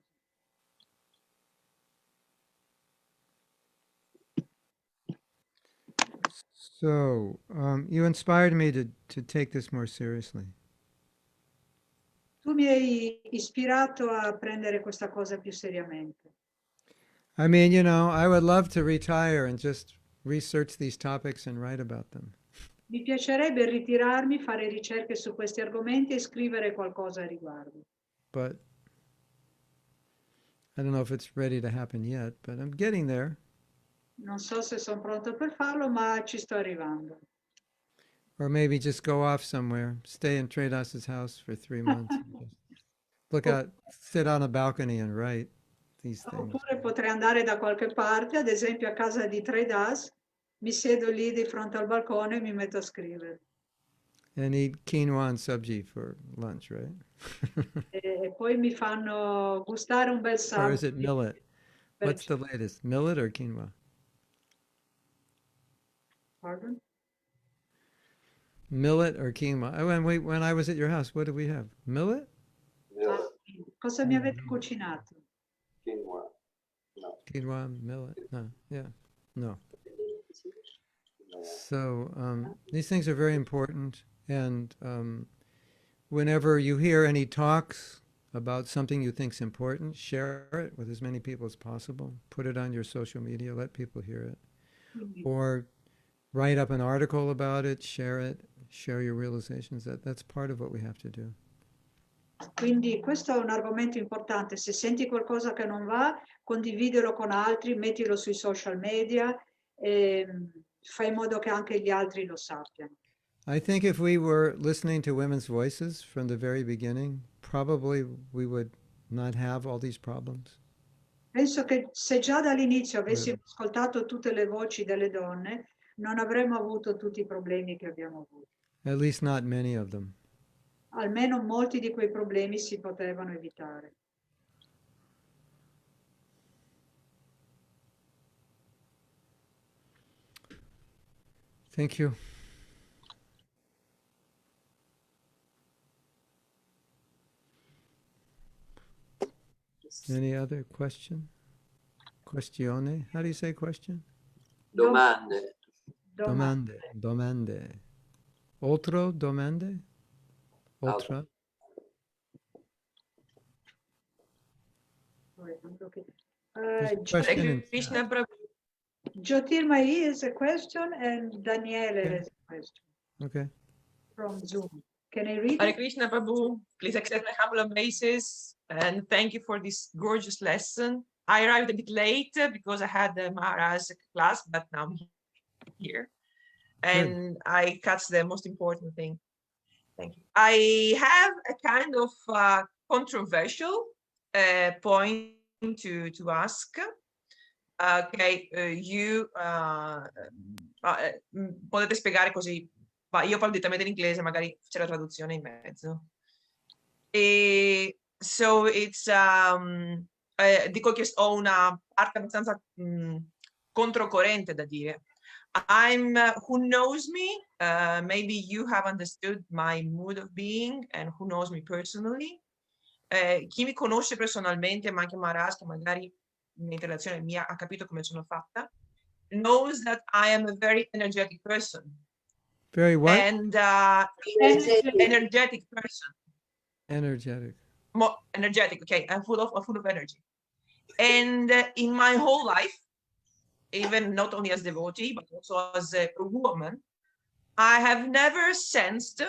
So, you inspired me to take this more seriously. Tu mi hai ispirato a prendere questa cosa più seriamente. I mean, I would love to retire and just research these topics and write about them. Mi piacerebbe ritirarmi, fare ricerche su questi argomenti e scrivere qualcosa a riguardo. But I don't know if it's ready to happen yet, but I'm getting there. Non so se sono pronto per farlo, ma ci sto arrivando. Or maybe just go off somewhere, stay in Tradas's house for 3 months. And just look out, sit on a balcony and write these things. Oppure potrei andare da qualche parte, ad esempio a casa di Tradas, mi siedo lì di fronte al balcone e mi metto a scrivere. And eat quinoa and sabji for lunch, right? E poi mi fanno gustare un bel Or sabato. is it millet? What's the latest, millet or quinoa? Pardon? Millet or quinoa? When I was at your house, what did we have? Millet? Cosa mi avete cucinato? Quinoa. No. Quinoa, millet? No, yeah, no. So these things are very important, and whenever you hear any talks about something you think is important, share it with as many people as possible. Put it on your social media, let people hear it. Or write up an article about it, share your realizations. That's part of what we have to do. Quindi questo è un argomento importante. Se senti qualcosa che non va, condividilo con altri, mettilo sui social media e fai in modo che anche gli altri lo sappiano. I think if we were listening to women's voices from the very beginning, probably we would not have all these problems. Penso che se già dall'inizio avessimo ascoltato tutte le voci delle donne, non avremmo avuto tutti i problemi che abbiamo avuto. At least not many of them. Almeno molti di quei problemi si potevano evitare. Thank you. Any other question? Questione? How do you say question? Domande. Domande. Altro domande? Oltra? Krishna Prabhu. Jyotirmayi is a question and Daniele has a question. Okay. From Zoom. Can I read Hare it? Krishna Prabhu, please accept my humble obeisances and thank you for this gorgeous lesson. I arrived a bit late because I had the Maharaj class, but now I'm here. And I catch the most important thing. Thank you. I have a kind of controversial point to ask. Okay, you potete spiegare così, ma io parlo direttamente in inglese, magari c'è la traduzione in mezzo. So it's dico che ho una parte abbastanza controcorrente da dire. Who knows me, maybe you have understood my mood of being, and who knows me personally, chi mi conosce personalmente, ma anche Maharaj, che magari un'interazione mia ha capito come sono fatta, knows that I am a very energetic person. Very what? And Energetic. energetic person. Energetic. More energetic, okay, I'm full of energy. And in my whole life, even not only as devotee, but also as a woman, I have never sensed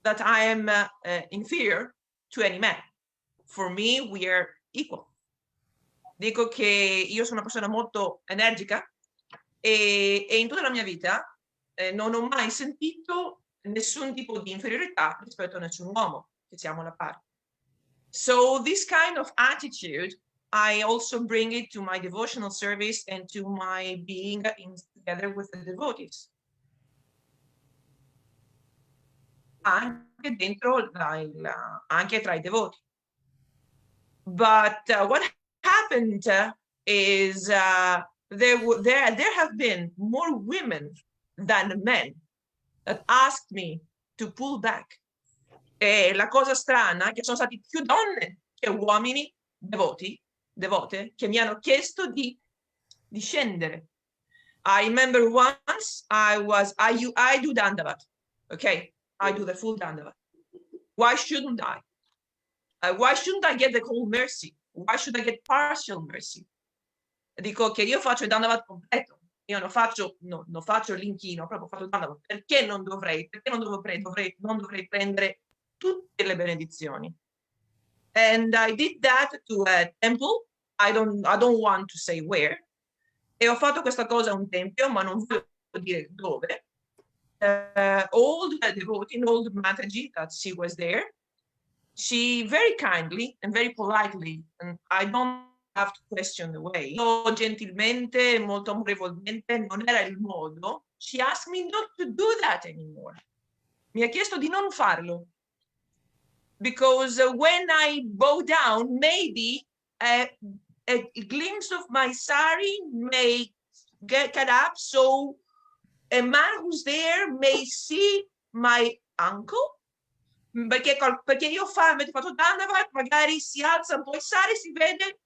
that I am inferior to any man. For me, we are equal. Dico che io sono una persona molto energica e in tutta la mia vita non ho mai sentito nessun tipo di inferiorità rispetto a nessun uomo, che siamo alla pari. So this kind of attitude, I also bring it to my devotional service and to my being together with the devotees. Anche dentro anche tra I devoti. But what happened is there have been more women than men that asked me to pull back. E la cosa strana è che sono stati più donne che uomini devote che mi hanno chiesto di scendere. I remember once I do Dandavat, okay? I do the full Dandavat. Why shouldn't I? Why shouldn't I get the whole mercy? Why should I get partial mercy? Dico che io faccio il Dandavat completo. Io non faccio l'inchino, proprio faccio il Dandavat. Perché non dovrei prendere tutte le benedizioni? And I did that to a temple. I don't want to say where. E ho fatto questa cosa a un tempio, ma non voglio dire dove. All the devotee, old Mataji, that she was there, she very kindly and very politely, and I don't have to question the way, gentilmente, molto amorevolmente, non era il modo, she asked me not to do that anymore. Mi ha chiesto di non farlo. Because when I bow down, maybe a glimpse of my sari may get up, so a man who's there may see my ankle, perché io mentre faccio Dandavat, magari si alza un po' il sari, si vede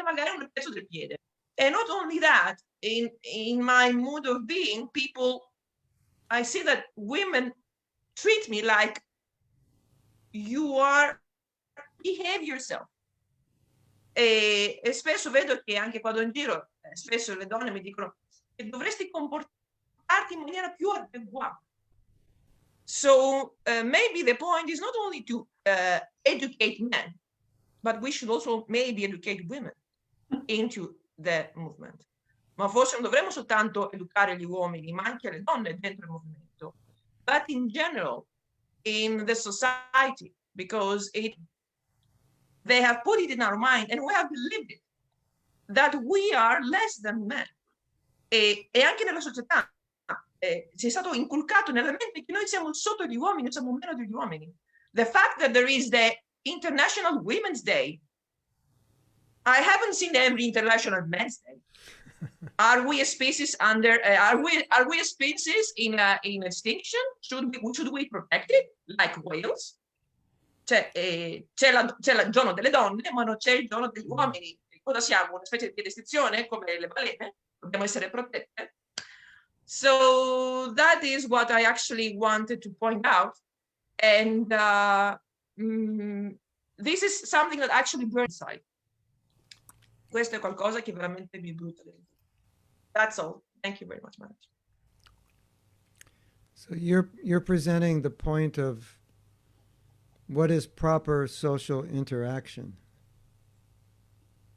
magari un pezzo del piede. And not only that, in my mood of being, I see that women treat me like, behave yourself. E spesso vedo che anche quando in giro, spesso le donne mi dicono che dovresti comportarti in maniera più adeguata. So maybe the point is not only to educate men, but we should also maybe educate women into the movement. Ma forse non dovremmo soltanto educare gli uomini, ma anche le donne dentro il movimento. But in general, in the society, because they have put it in our mind and we have believed it, that we are less than men. E anche nella società ci è stato inculcato nella mente che noi siamo sotto gli uomini, noi siamo meno degli uomini. The fact that there is the International Women's Day, I haven't seen every International Men's Day. Are we a species are we a species in extinction? Should we protect it like whales? C'è il giorno delle donne, ma non c'è il giorno degli uomini. Cosa siamo? Una specie di estinzione come le balene? Dobbiamo essere protette. So that is what I actually wanted to point out. And this is something that actually burns inside. Questo è qualcosa che veramente mi butta dentro. That's all. Thank you very much, Maharaj. So you're presenting the point of what is proper social interaction.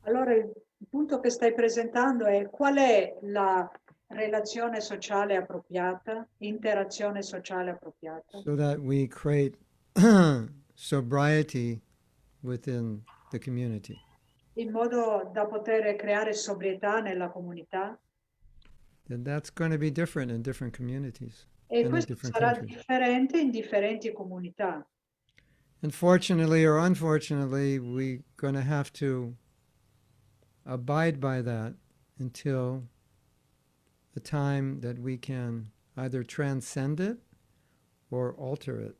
Allora il punto che stai presentando è qual è la relazione sociale appropriata, interazione sociale appropriata. So that we create sobriety within the community. In modo da poter creare sobrietà nella comunità. And that's going to be different in different communities. E questo sarà differente in differenti comunità. Unfortunately or unfortunately, we're going to have to abide by that until the time that we can either transcend it or alter it.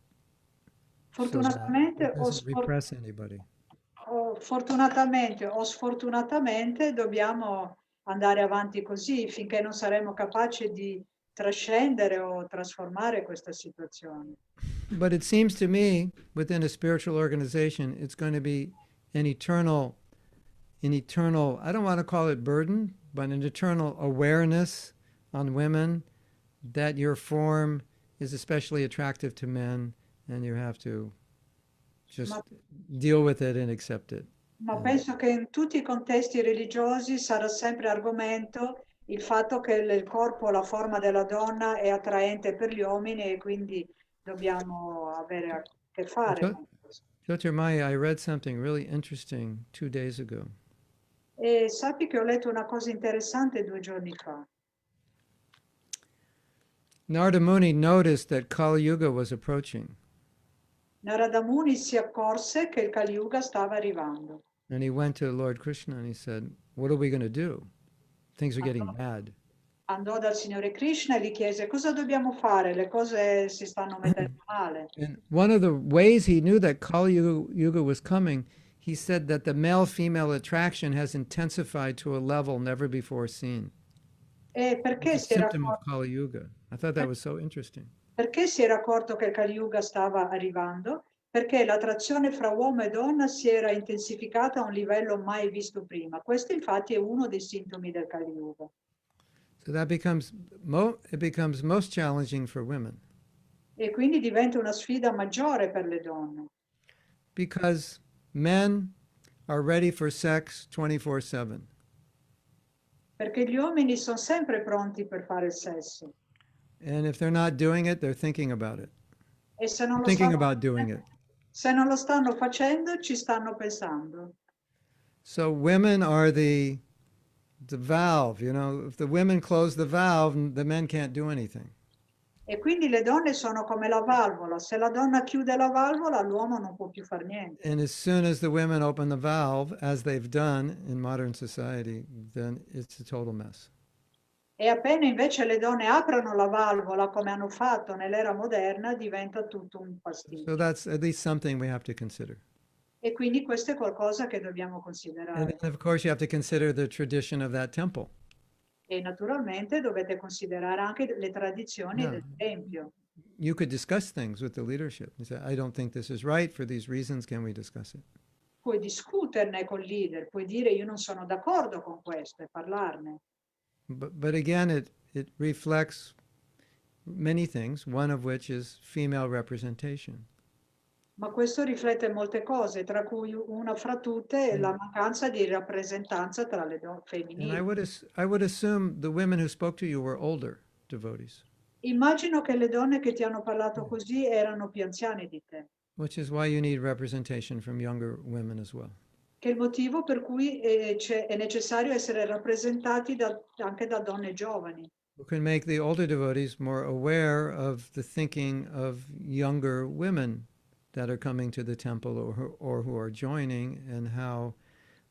Fortunatamente it doesn't repress anybody. fortunatamente o sfortunatamente dobbiamo andare avanti così finché non saremo capaci di trascendere o trasformare questa situazione. But it seems to me, within a spiritual organization, it's going to be an eternal, I don't want to call it burden, but an eternal awareness on women that your form is especially attractive to men, and you have to just deal with it and accept it. Ma penso che in tutti i contesti religiosi sarà sempre argomento il fatto che il corpo, la forma della donna è attraente per gli uomini e quindi dobbiamo avere a che fare con questo. Jyotirmaya, I read something really interesting 2 days ago. E sappi che ho letto una cosa interessante 2 giorni fa. Narada Muni noticed that Kali Yuga was approaching, Narada Muni si accorse che il Kali Yuga stava arrivando. and he went to Lord Krishna and he said, "What are we going to do? Things are getting bad." Andò dal Signore Krishna e gli chiese cosa dobbiamo fare, le cose si stanno mettendo male. And one of the ways he knew that Kali Yuga was coming, he said that the male-female attraction has intensified to a level never before seen. E perché It's a si era symptom of accorto, Kali Yuga. I thought that was so interesting. perché si era accorto che il Kali Yuga stava arrivando? Perché l'attrazione fra uomo e donna si era intensificata a un livello mai visto prima. Questo infatti è uno dei sintomi del Kali Yuga. So that becomes most challenging for women E quindi diventa una sfida maggiore per le donne. because men are ready for sex 24/7. Perché gli uomini sono sempre pronti per fare il sesso. And if they're not doing it, they're thinking about it. E se non lo Thinking stanno about doing it. Se non lo stanno facendo, ci stanno pensando. So women are the valve, you know, if the women close the valve, the men can't do anything. E quindi le donne sono come la valvola. Se la donna chiude la valvola, l'uomo non può più fare niente. And as soon as the women open the valve, as they've done in modern society, then it's a total mess. E appena invece le donne aprono la valvola, come hanno fatto nell'era moderna, diventa tutto un So pasticcio. that's at least something we have to consider. E quindi questo è qualcosa che dobbiamo And considerare. then, of course, you have to consider the tradition of that temple. E naturalmente dovete considerare anche le tradizioni Yeah. del Tempio. You could discuss things with the leadership. You say, I don't think this is right for these reasons. Can we discuss it? Puoi discuterne col leader, puoi dire io non sono d'accordo con questo e parlarne. But again, it reflects many things, one of which is female representation. Ma questo riflette molte cose, tra cui una fra tutte è la mancanza di rappresentanza tra le donne And femminili. I would assume the women who spoke to you were older devotees, Immagino che le donne che ti hanno parlato così erano più anziane di te, which is why you need representation from younger women as well. che è il motivo per cui è necessario essere rappresentati anche da donne giovani, Who can make the older devotees more aware of the thinking of younger women that are coming to the temple or who are joining, and how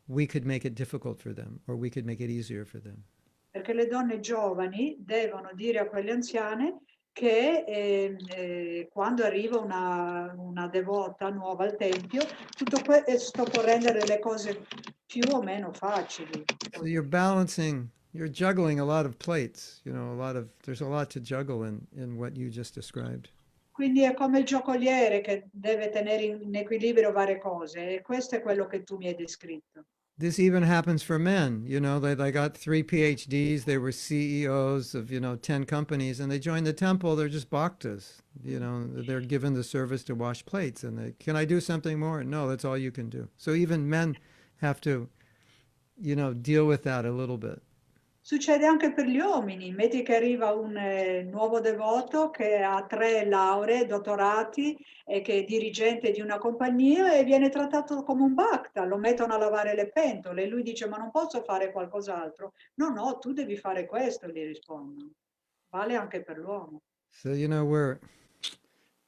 we could make it difficult for them or we could make it easier for them. perché le donne giovani devono dire a quelle anziane che quando arriva una devota nuova al Tempio, tutto questo può rendere le cose più o meno facili. So you're juggling a lot of plates, you know, there's a lot to juggle in what you just described. Quindi è come il giocoliere che deve tenere in equilibrio varie cose, e questo è quello che tu mi hai descritto. This even happens for men, you know, they got 3 PhDs, they were CEOs of, 10 companies, and they join the temple, they're just bhaktas, they're given the service to wash plates, and can I do something more? No, that's all you can do. So even men have to, deal with that a little bit. Succede anche per gli uomini, metti che arriva un nuovo devoto che ha 3 lauree, dottorati e che è dirigente di una compagnia e viene trattato come un bhakta, lo mettono a lavare le pentole e lui dice ma non posso fare qualcos'altro? No, tu devi fare questo, gli rispondono. Vale anche per l'uomo. So,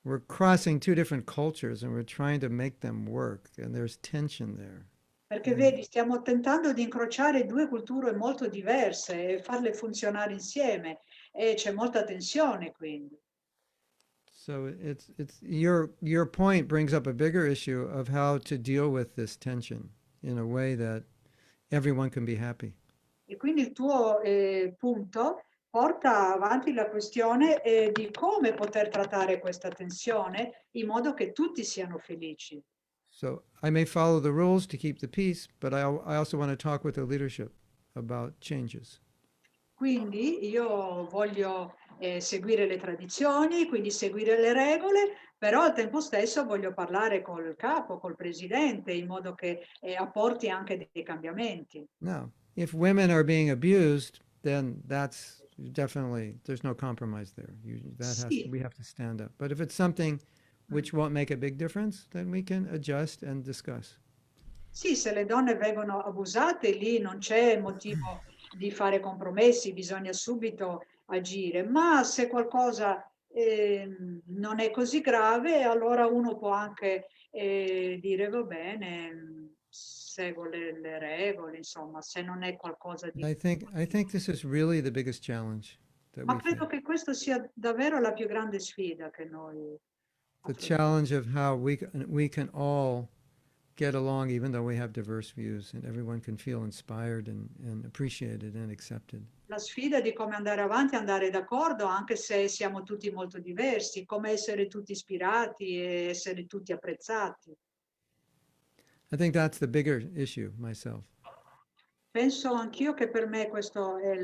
we're crossing 2 different cultures and we're trying to make them work, and there's tension there. Perché vedi, stiamo tentando di incrociare 2 culture molto diverse e farle funzionare insieme e c'è molta tensione quindi. So it's your point brings up a bigger issue of how to deal with this tension in a way that everyone can be happy. E quindi il tuo punto porta avanti la questione di come poter trattare questa tensione in modo che tutti siano felici. So I may follow the rules to keep the peace, but I also want to talk with the leadership about changes. Quindi io voglio seguire le tradizioni, quindi seguire le regole, però al tempo stesso voglio parlare col capo, col presidente, in modo che apporti anche dei cambiamenti. Now, if women are being abused, then that's definitely, there's no compromise there. Sì. We have to stand up. But if it's something which won't make a big difference, then we can adjust and discuss. Sì, se le donne vengono abusate, lì non c'è motivo di fare compromessi, bisogna subito agire, ma se qualcosa non è così grave, allora uno può anche dire va bene, seguo le regole, insomma, se non è qualcosa di... I think this is really the biggest challenge that Ma we credo face. che questa sia davvero la più grande sfida che noi The affrontiamo. challenge of how we can all get along even though we have diverse views and everyone can feel inspired and appreciated and accepted. La sfida di come andare avanti, andare d'accordo, anche se siamo tutti molto diversi, come essere tutti ispirati e essere tutti apprezzati. I think that's the bigger issue myself. Penso anch'io che per me questo è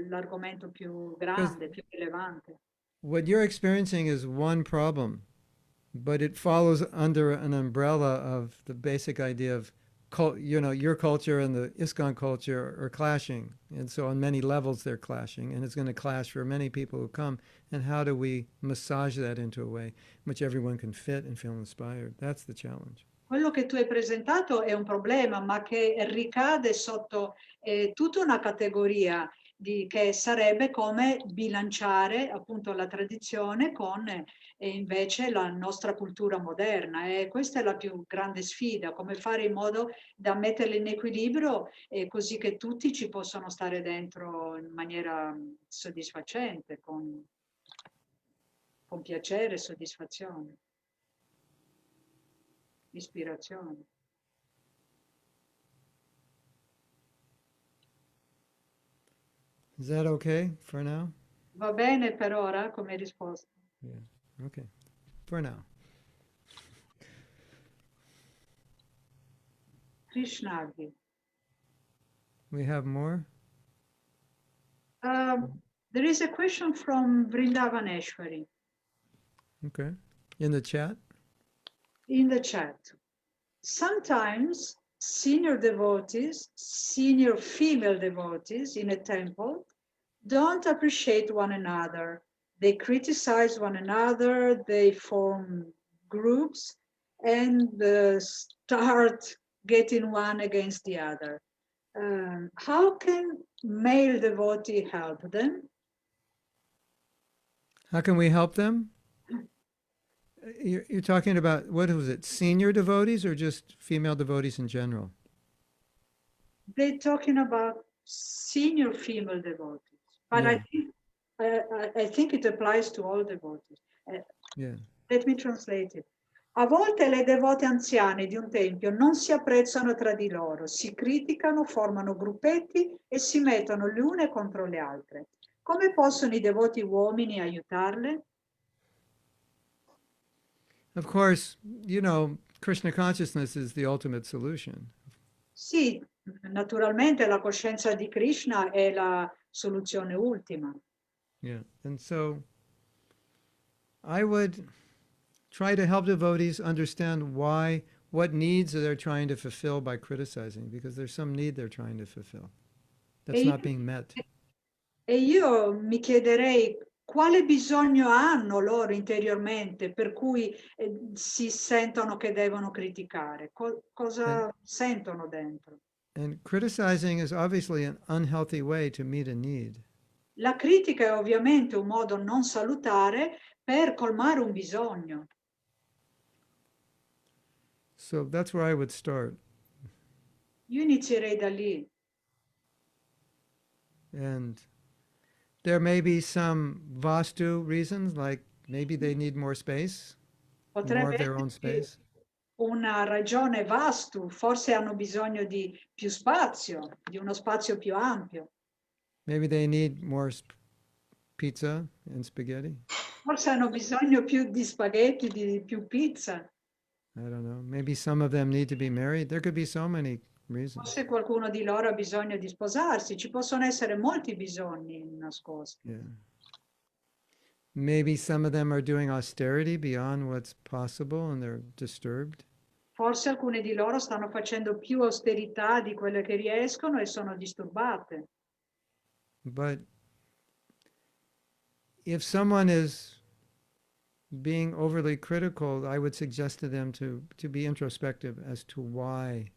l'argomento più grande, più rilevante. What you're experiencing is one problem, but it follows under an umbrella of the basic idea of, your culture and the ISKCON culture are clashing. And so on many levels they're clashing, and it's going to clash for many people who come. And how do we massage that into a way in which everyone can fit and feel inspired? That's the challenge. Quello che tu hai presentato è un problema, ma che ricade sotto tutta una categoria che sarebbe come bilanciare appunto la tradizione con invece la nostra cultura moderna. E questa è la più grande sfida, come fare in modo da metterle in equilibrio così che tutti ci possano stare dentro in maniera soddisfacente, con piacere e soddisfazione. Ispirazione. Is that okay for now? Va bene per ora come risposta? Yeah, okay. For now. Krishnagi. We have more? There is a question from Vrindavaneshwari Okay. In the chat? in the chat. Sometimes senior devotees, senior female devotees in a temple don't appreciate one another. They criticize one another, they form groups and start getting one against the other. How can male devotee help them? How can we help them? You're talking about, what was it, senior devotees or just female devotees in general? They're talking about senior female devotees, but I think it applies to all devotees. Yeah. Let me translate it. A volte le devote anziane di un tempio non si apprezzano tra di loro, si criticano, formano gruppetti e si mettono le une contro le altre. Come possono i devoti uomini aiutarle? Of course, Krishna consciousness is the ultimate solution. Sì, naturalmente la coscienza di Krishna è la soluzione ultima. Yeah. And so I would try to help devotees understand what needs they're trying to fulfill by criticizing, because there's some need they're trying to fulfill that's not being met. E io mi chiederei quale bisogno hanno loro interiormente per cui si sentono che devono criticare, cosa sentono dentro. And criticizing is obviously an unhealthy way to meet a need. La critica è ovviamente un modo non salutare per colmare un bisogno. So that's where I would start. Io inizierei da lì. And there may be some vastu reasons, like maybe they need more space, more Potrebbe of their own esserci space. una ragione vastu, forse hanno bisogno di più spazio, di uno spazio più ampio. Maybe they need more pizza and spaghetti. Forse hanno bisogno più di spaghetti, di più pizza. I don't know. Maybe some of them need to be married. There could be so many reasons. Forse qualcuno di loro ha bisogno di sposarsi. Ci possono essere molti bisogni nascosti. Yeah. Maybe some of them are doing austerity beyond what's possible and they're disturbed. Forse alcune di loro stanno facendo più austerità di quelle che riescono e sono disturbate. But if someone is being overly critical, I would suggest to them to be introspective as to why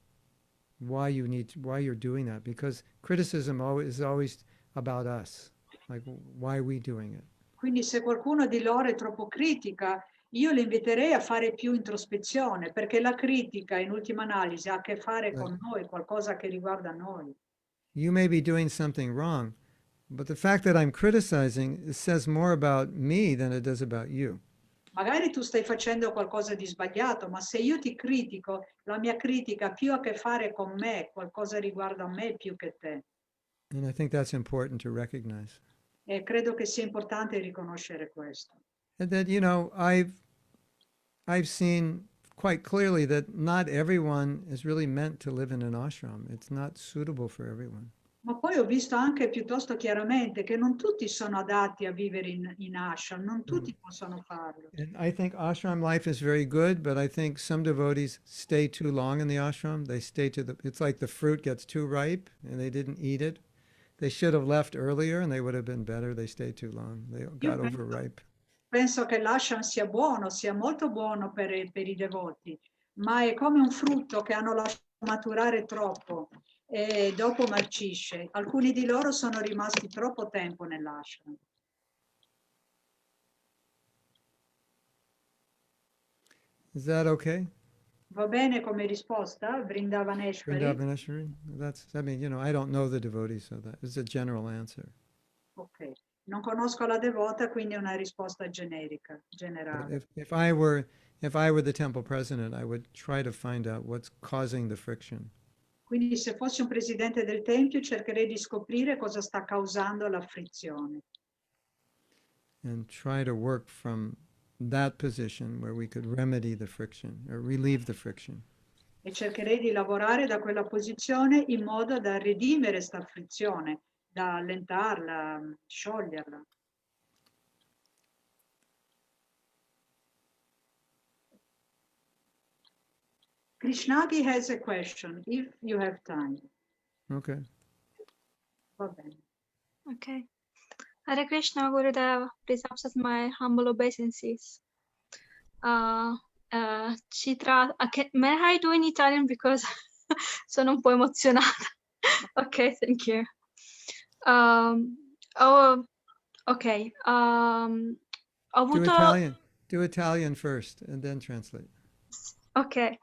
you're doing that, because criticism is always about us, like why are we doing it? Quindi se qualcuno di loro è troppo critica, io li inviterei a fare più introspezione, perché la critica in ultima analisi ha a che fare con noi, qualcosa che riguarda noi. You may be doing something wrong, but the fact that I'm criticizing, it says more about me than it does about you. Magari tu stai facendo qualcosa di sbagliato, ma se io ti critico, la mia critica ha più a che fare con me, qualcosa riguarda me più che te. And I think that's important to recognize. E credo che sia importante riconoscere questo. And that, you know, I've seen quite clearly that not everyone is really meant to live in an ashram. It's not suitable for everyone. Ma poi ho visto anche piuttosto chiaramente che non tutti sono adatti a vivere in ashram, non tutti possono farlo. And I think ashram life is very good, but I think some devotees stay too long in the ashram. They stay it's like the fruit gets too ripe and they didn't eat it. They should have left earlier and they would have been better. They stayed too long. They got overripe. Penso che l'ashram sia buono, sia molto buono per i devoti, ma è come un frutto che hanno lasciato maturare troppo e dopo marcisce. Alcuni di loro sono rimasti troppo tempo nell'ashram. Is that okay? Va bene come risposta, Vrindavaneshwari? Vrindavaneshwari? I mean, you know, I don't know the devotees, so that is a general answer. Ok, non conosco la devota, quindi è una risposta generica, generale. If I were the temple president, I would try to find out what's causing the friction. Quindi se fossi un presidente del tempio cercherei di scoprire cosa sta causando la frizione. And try to work from that position where we could remedy the friction or relieve the friction. E cercherei di lavorare da quella posizione in modo da redimere sta frizione, da allentarla, scioglierla. Krishnagi has a question, if you have time. Okay. Va bene. Okay. Hare Krishna, Gurudev, please accept my humble obeisances. May I do in Italian because sono un po' emozionata. Ok, thank you. Ok. Ho avuto... Do Italian first and then translate. Ok.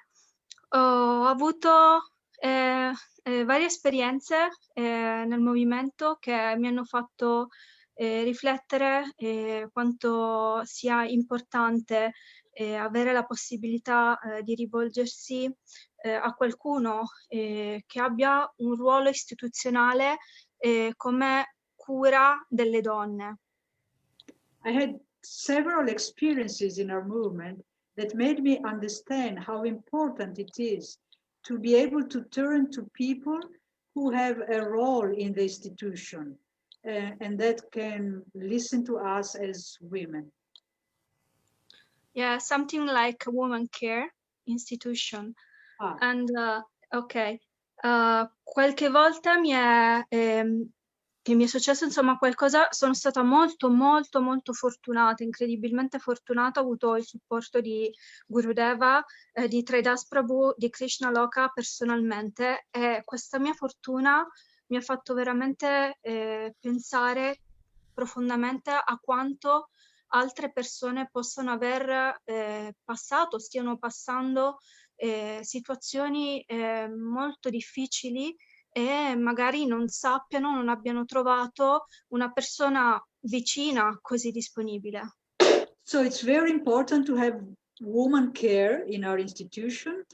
Ho avuto varie esperienze nel movimento che mi hanno fatto riflettere quanto sia importante avere la possibilità di rivolgersi a qualcuno che abbia un ruolo istituzionale come cura delle donne. I had several experiences in our movement that made me understand how important it is to be able to turn to people who have a role in the institution and that can listen to us as women. Yeah, something like a woman care institution. And ok, qualche volta che mi è successo insomma qualcosa, sono stata molto fortunata, incredibilmente fortunata, ho avuto il supporto di Gurudeva, di Tridas Prabhu, di Krishna Loka personalmente, e questa mia fortuna mi ha fatto veramente pensare profondamente a quanto altre persone possono aver passato, stiano passando situazioni molto difficili e magari non sappiano, non abbiano trovato una persona vicina così disponibile. So it's very important to have woman care in our institution.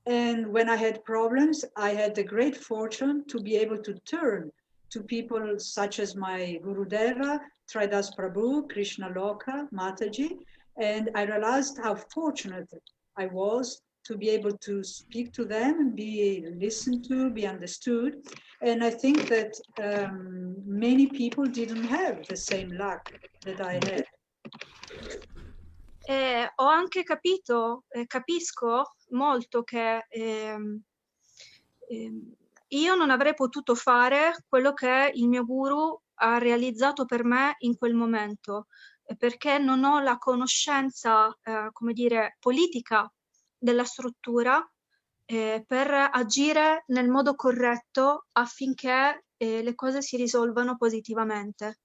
And when I had problems, I had the great fortune to be able to turn to people such as my Gurudeva, Tridas Prabhu, Krishna Loka, Mataji, and I realized how fortunate I was to be able to speak to them and be listened to, be understood. And I think that many people didn't have the same luck that I had. Ho anche capito, capisco molto che io non avrei potuto fare quello che il mio guru ha realizzato per me in quel momento, perché non ho la conoscenza, come dire, politica della struttura per agire nel modo corretto affinché le cose si risolvano positivamente.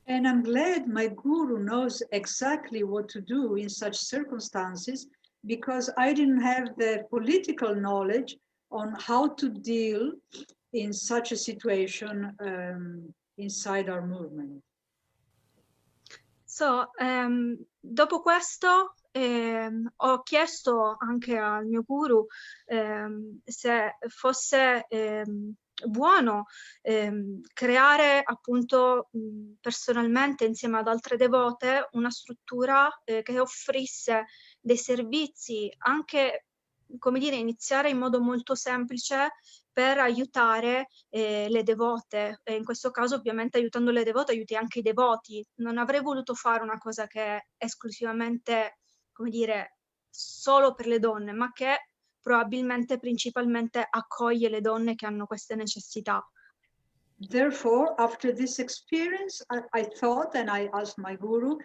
And I'm glad my guru knows exactly what to do in such circumstances, because I didn't have the political knowledge on how to deal in such a situation inside our movement. So, dopo questo ho chiesto anche al mio guru se fosse buono creare appunto personalmente insieme ad altre devote una struttura che offrisse dei servizi, anche, come dire, iniziare in modo molto semplice per aiutare le devote, e in questo caso ovviamente aiutando le devote aiuti anche i devoti. Non avrei voluto fare una cosa che è esclusivamente, come dire, solo per le donne, ma che probabilmente principalmente accoglie le donne che hanno queste necessità. Therefore, after this experience, I thought, and I asked my guru,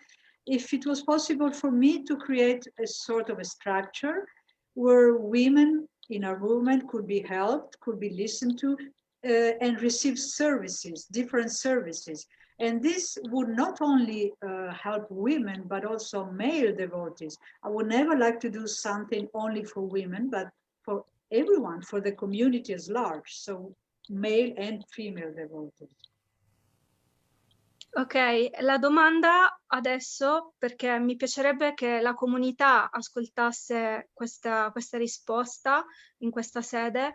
if it was possible for me to create a sort of a structure where women in our movement could be helped, could be listened to, and receive services, different services. And this would not only help women, but also male devotees. I would never like to do something only for women, but for everyone, for the community as large. So male and female devotees. Ok, la domanda adesso, perché mi piacerebbe che la comunità ascoltasse questa risposta in questa sede,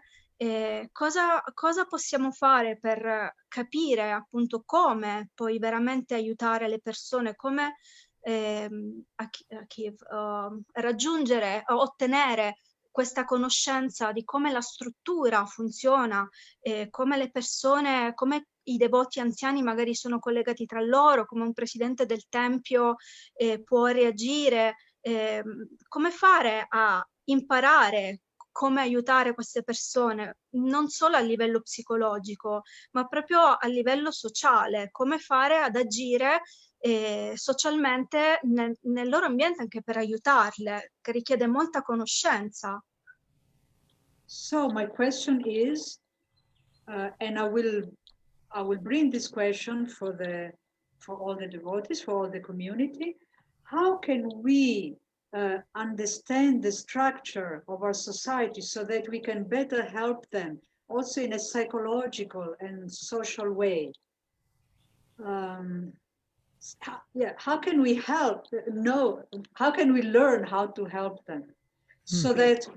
cosa possiamo fare per capire appunto come poi veramente aiutare le persone, come raggiungere, ottenere questa conoscenza di come la struttura funziona, come le persone, come i devoti anziani magari sono collegati tra loro, come un presidente del tempio può reagire, come fare a imparare come aiutare queste persone, non solo a livello psicologico, ma proprio a livello sociale, come fare ad agire socialmente nel loro ambiente anche per aiutarle, che richiede molta conoscenza. So my question is, and I will bring this question for all the devotees, for all the community. How can we understand the structure of our society so that we can better help them, also in a psychological and social way? How can we help? How can we learn how to help them? So that,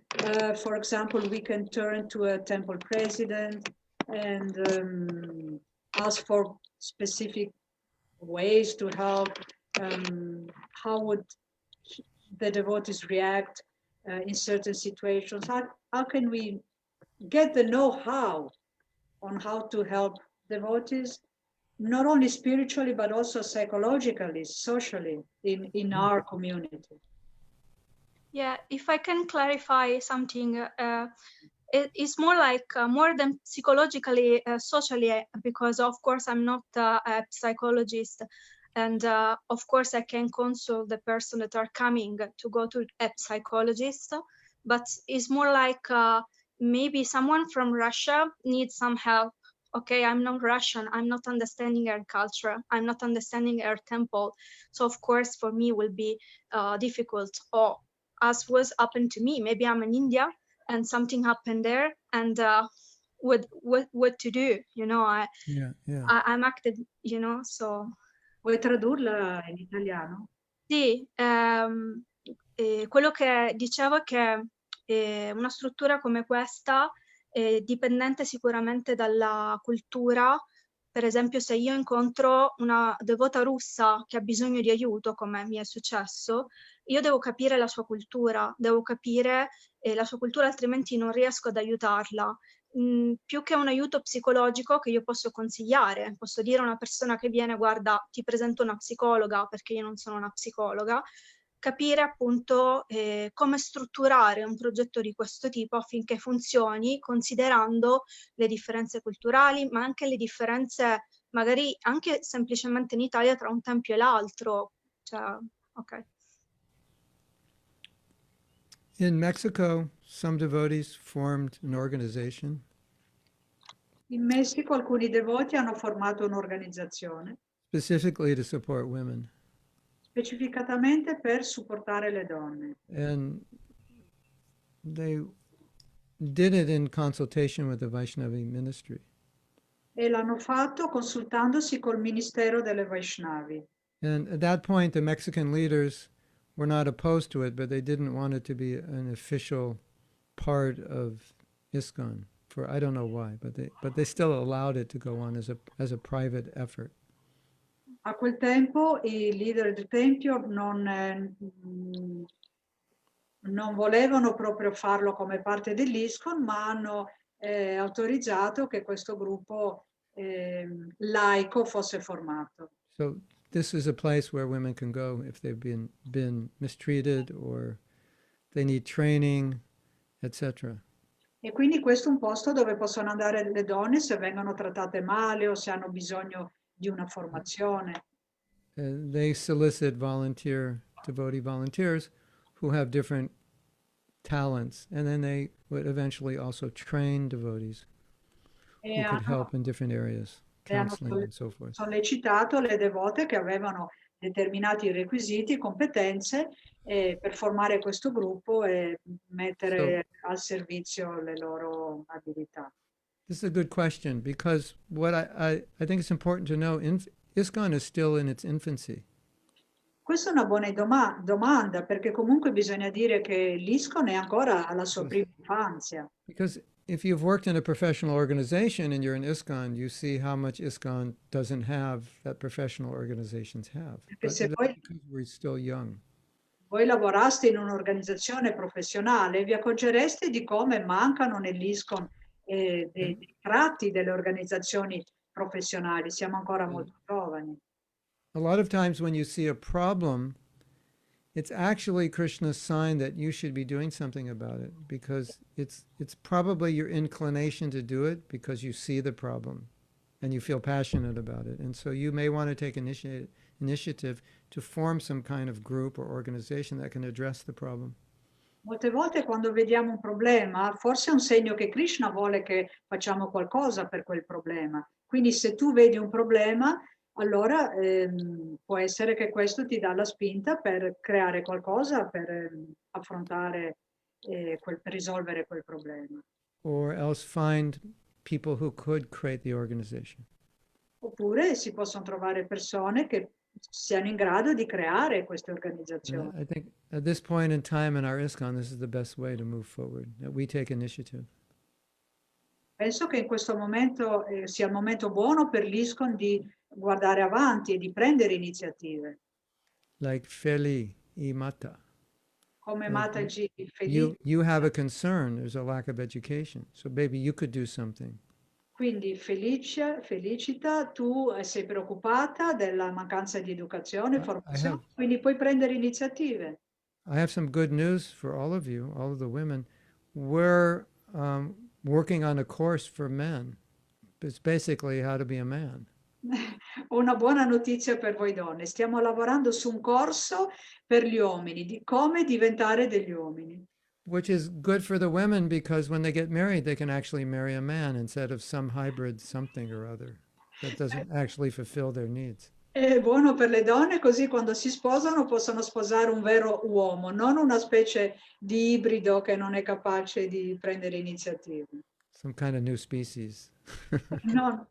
for example, we can turn to a temple president and ask for specific ways to help. How would the devotees react in certain situations? How can we get the know-how on how to help devotees, not only spiritually, but also psychologically, socially in our community? Yeah, if I can clarify something, it's more like more than psychologically, socially, because of course I'm not a psychologist, and of course I can console the person that are coming to go to a psychologist, but it's more like maybe someone from Russia needs some help. Okay, I'm not Russian, I'm not understanding her culture, I'm not understanding her temple, so of course for me will be difficult. Or as was happened to me, maybe I'm in India and something happened there, and what to do, you know, I'm active, you know, so. Vuoi tradurla in italiano? Sì, quello che dicevo è che una struttura come questa è dipendente sicuramente dalla cultura. Per esempio, se io incontro una devota russa che ha bisogno di aiuto, come mi è successo, io devo capire la sua cultura, devo capire la sua cultura, altrimenti non riesco ad aiutarla. Più che un aiuto psicologico che io posso consigliare, posso dire a una persona che viene, guarda, ti presento una psicologa perché io non sono una psicologa, capire appunto come strutturare un progetto di questo tipo affinché funzioni considerando le differenze culturali, ma anche le differenze magari anche semplicemente in Italia tra un tempio e l'altro. Cioè, ok. In Mexico, some devotees formed an organization In Messico alcuni devoti hanno formato un'organizzazione specifically to support women. specificatamente per supportare le donne. And they did it in consultation with the Vaishnavi ministry. E l'hanno fatto consultandosi col Ministero delle Vaishnavi. And at that point, the Mexican leaders were not opposed to it, but they didn't want it to be an official part of ISKCON. For I don't know why, but they still allowed it to go on as a private effort. A quel tempo i leader del Tempio non volevano proprio farlo come parte dell'ISKCON, ma hanno autorizzato che questo gruppo laico fosse formato. So this is a place where women can go if they've been mistreated or they need training, etc. E quindi questo è un posto dove possono andare le donne se vengono trattate male o se hanno bisogno di una formazione. They solicit devotee volunteers who have different talents, and then they would eventually also train devotees who could help in different areas, counseling and so forth. Sollecitato le devote che avevano determinati requisiti e competenze per formare questo gruppo e mettere al servizio le loro abilità. This is a good question because what I think it's important to know, ISKCON is still in its infancy. Questa è una buona domanda perché comunque bisogna dire che l'ISKCON è ancora alla sua prima infanzia. Because if you've worked in a professional organization and you're in ISKCON, you see how much ISKCON doesn't have that professional organizations have. But Se because we're still young. Voi lavoraste in un'organizzazione professionale, vi accorgereste di come mancano nell'ISKCON dei tratti delle organizzazioni professionali. Siamo ancora molto giovani. A lot of times when you see a problem, it's actually Krishna's sign that you should be doing something about it because it's probably your inclination to do it because you see the problem and you feel passionate about it. And so you may want to take initiative to form some kind of group or organization that can address the problem. Molte volte quando vediamo un problema, forse è un segno che Krishna vuole che facciamo qualcosa per quel problema. Quindi se tu vedi un problema, allora può essere che questo ti dà la spinta per creare qualcosa, per affrontare, per risolvere quel problema. Or else find people who could create the organization. Oppure si possono trovare persone che siano in grado di creare queste organizzazioni. I think at this point in time in our ISKCON, this is the best way to move forward, that we take initiative. Penso che in questo momento sia il momento buono per l'ISKCON di guardare avanti e di prendere iniziative. Like Feli y Mata. Come Mataji Felice. You have a concern, there's a lack of education. So maybe you could do something. Quindi Felicita, tu sei preoccupata della mancanza di educazione e formazione, quindi puoi prendere iniziative. I have some good news for all of you, all of the women. We're working on a course for men. It's basically how to be a man. Ho una buona notizia per voi donne. Stiamo lavorando su un corso per gli uomini, di come diventare degli uomini. Which is good for the women because when they get married, they can actually marry a man instead of some hybrid something or other that doesn't actually fulfill their needs. È buono per le donne, così quando si sposano possono sposare un vero uomo, non una specie di ibrido che non è capace di prendere iniziative. Some kind of new species. Non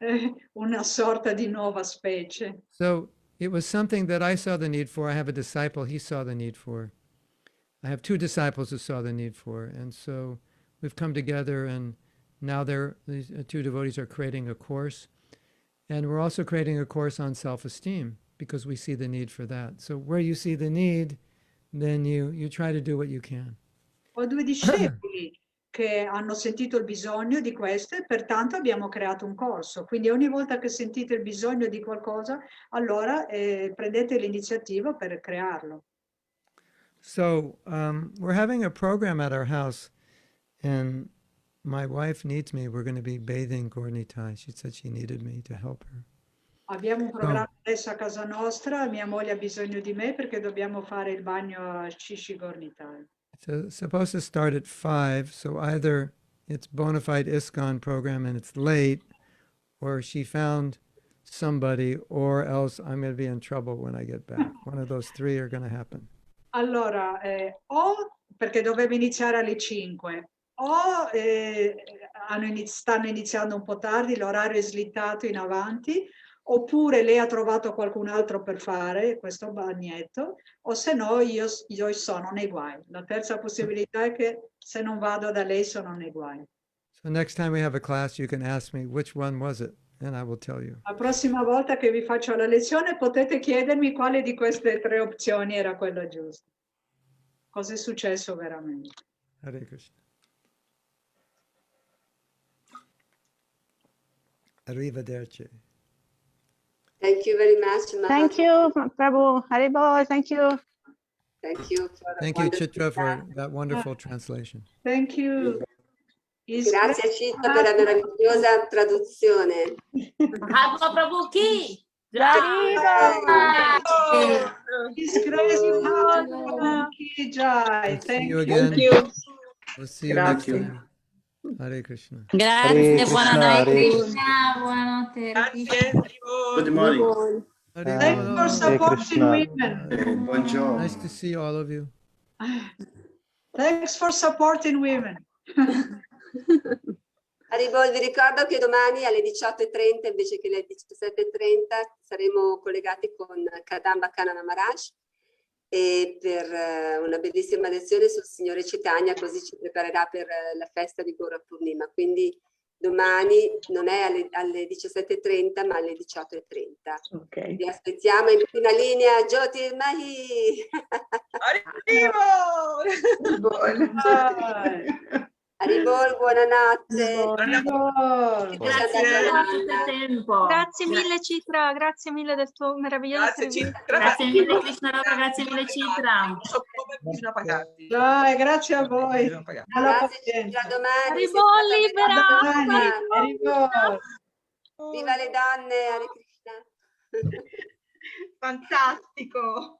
una sorta di nuova specie. So it was something that I saw the need for. I have a disciple he saw the need for. I have 2 disciples who saw the need for. And so we've come together, and now these 2 devotees are creating a course. And we're also creating a course on self-esteem because we see the need for that. So where you see the need, then you try to do what you can. Ho 2 discepoli che hanno sentito il bisogno di questo e pertanto abbiamo creato un corso. Quindi ogni volta che sentite il bisogno di qualcosa, allora prendete l'iniziativa per crearlo. So we're having a program at our house, and my wife needs me. We're going to be bathing Gornitai. She said she needed me to help her. Abbiamo un programma adesso a casa nostra, mia moglie ha bisogno di me perché dobbiamo fare il bagno a Shishi Gornitai. It's supposed to start at 5, so either it's bona fide ISKCON program and it's late, or she found somebody, or else I'm going to be in trouble when I get back. One of those 3 are going to happen. Allora, o perché dovevo iniziare alle 5, o stanno iniziando un po' tardi, l'orario è slittato in avanti, oppure lei ha trovato qualcun altro per fare questo bagnetto, o se no io sono nei guai. La terza possibilità è che se non vado da lei sono nei guai. So next time we have a class, you can ask me which one was it, and I will tell you. La prossima volta che vi faccio la lezione potete chiedermi quale di queste 3 opzioni era quella giusta. Cosa è successo veramente? Hare Krishna. Arrivederci. Thank you very much, Mahatma. Thank you, Prabhu. Haribol, thank you. Thank you. Thank you, Chitra, for that wonderful translation. Thank you. Grazie Citta per la meravigliosa traduzione. Mahatma Prabhu ki! See you again. Thank you. We'll see you next time. Hare Krishna. Grazie, Hare buonanotte. Krishna. Buonanotte. Grazie. Good morning. Thanks for supporting women. Buongiorno. Nice to see all of you. Thanks for supporting women. Haribol, vi ricordo che domani alle 18:30 invece che alle 17:30 saremo collegati con Kadamba Kanana Maharaj e per una bellissima lezione sul Signore Chaitanya, così ci preparerà per la festa di Gaura Purnima. Quindi domani non è alle 17:30 ma alle 18:30. Okay. Vi aspettiamo in prima linea, Jyoti Mahi! Haribol, buonanotte. Grazie mille Citra, grazie mille del tuo meraviglioso servizio. Grazie mille Krishna, grazie mille Citra. Bisogna pagarti. Dai, grazie a voi. Grazie Citra, domani. Haribol, libera! Haribol. Viva le donne, Hare Krishna. Fantastico.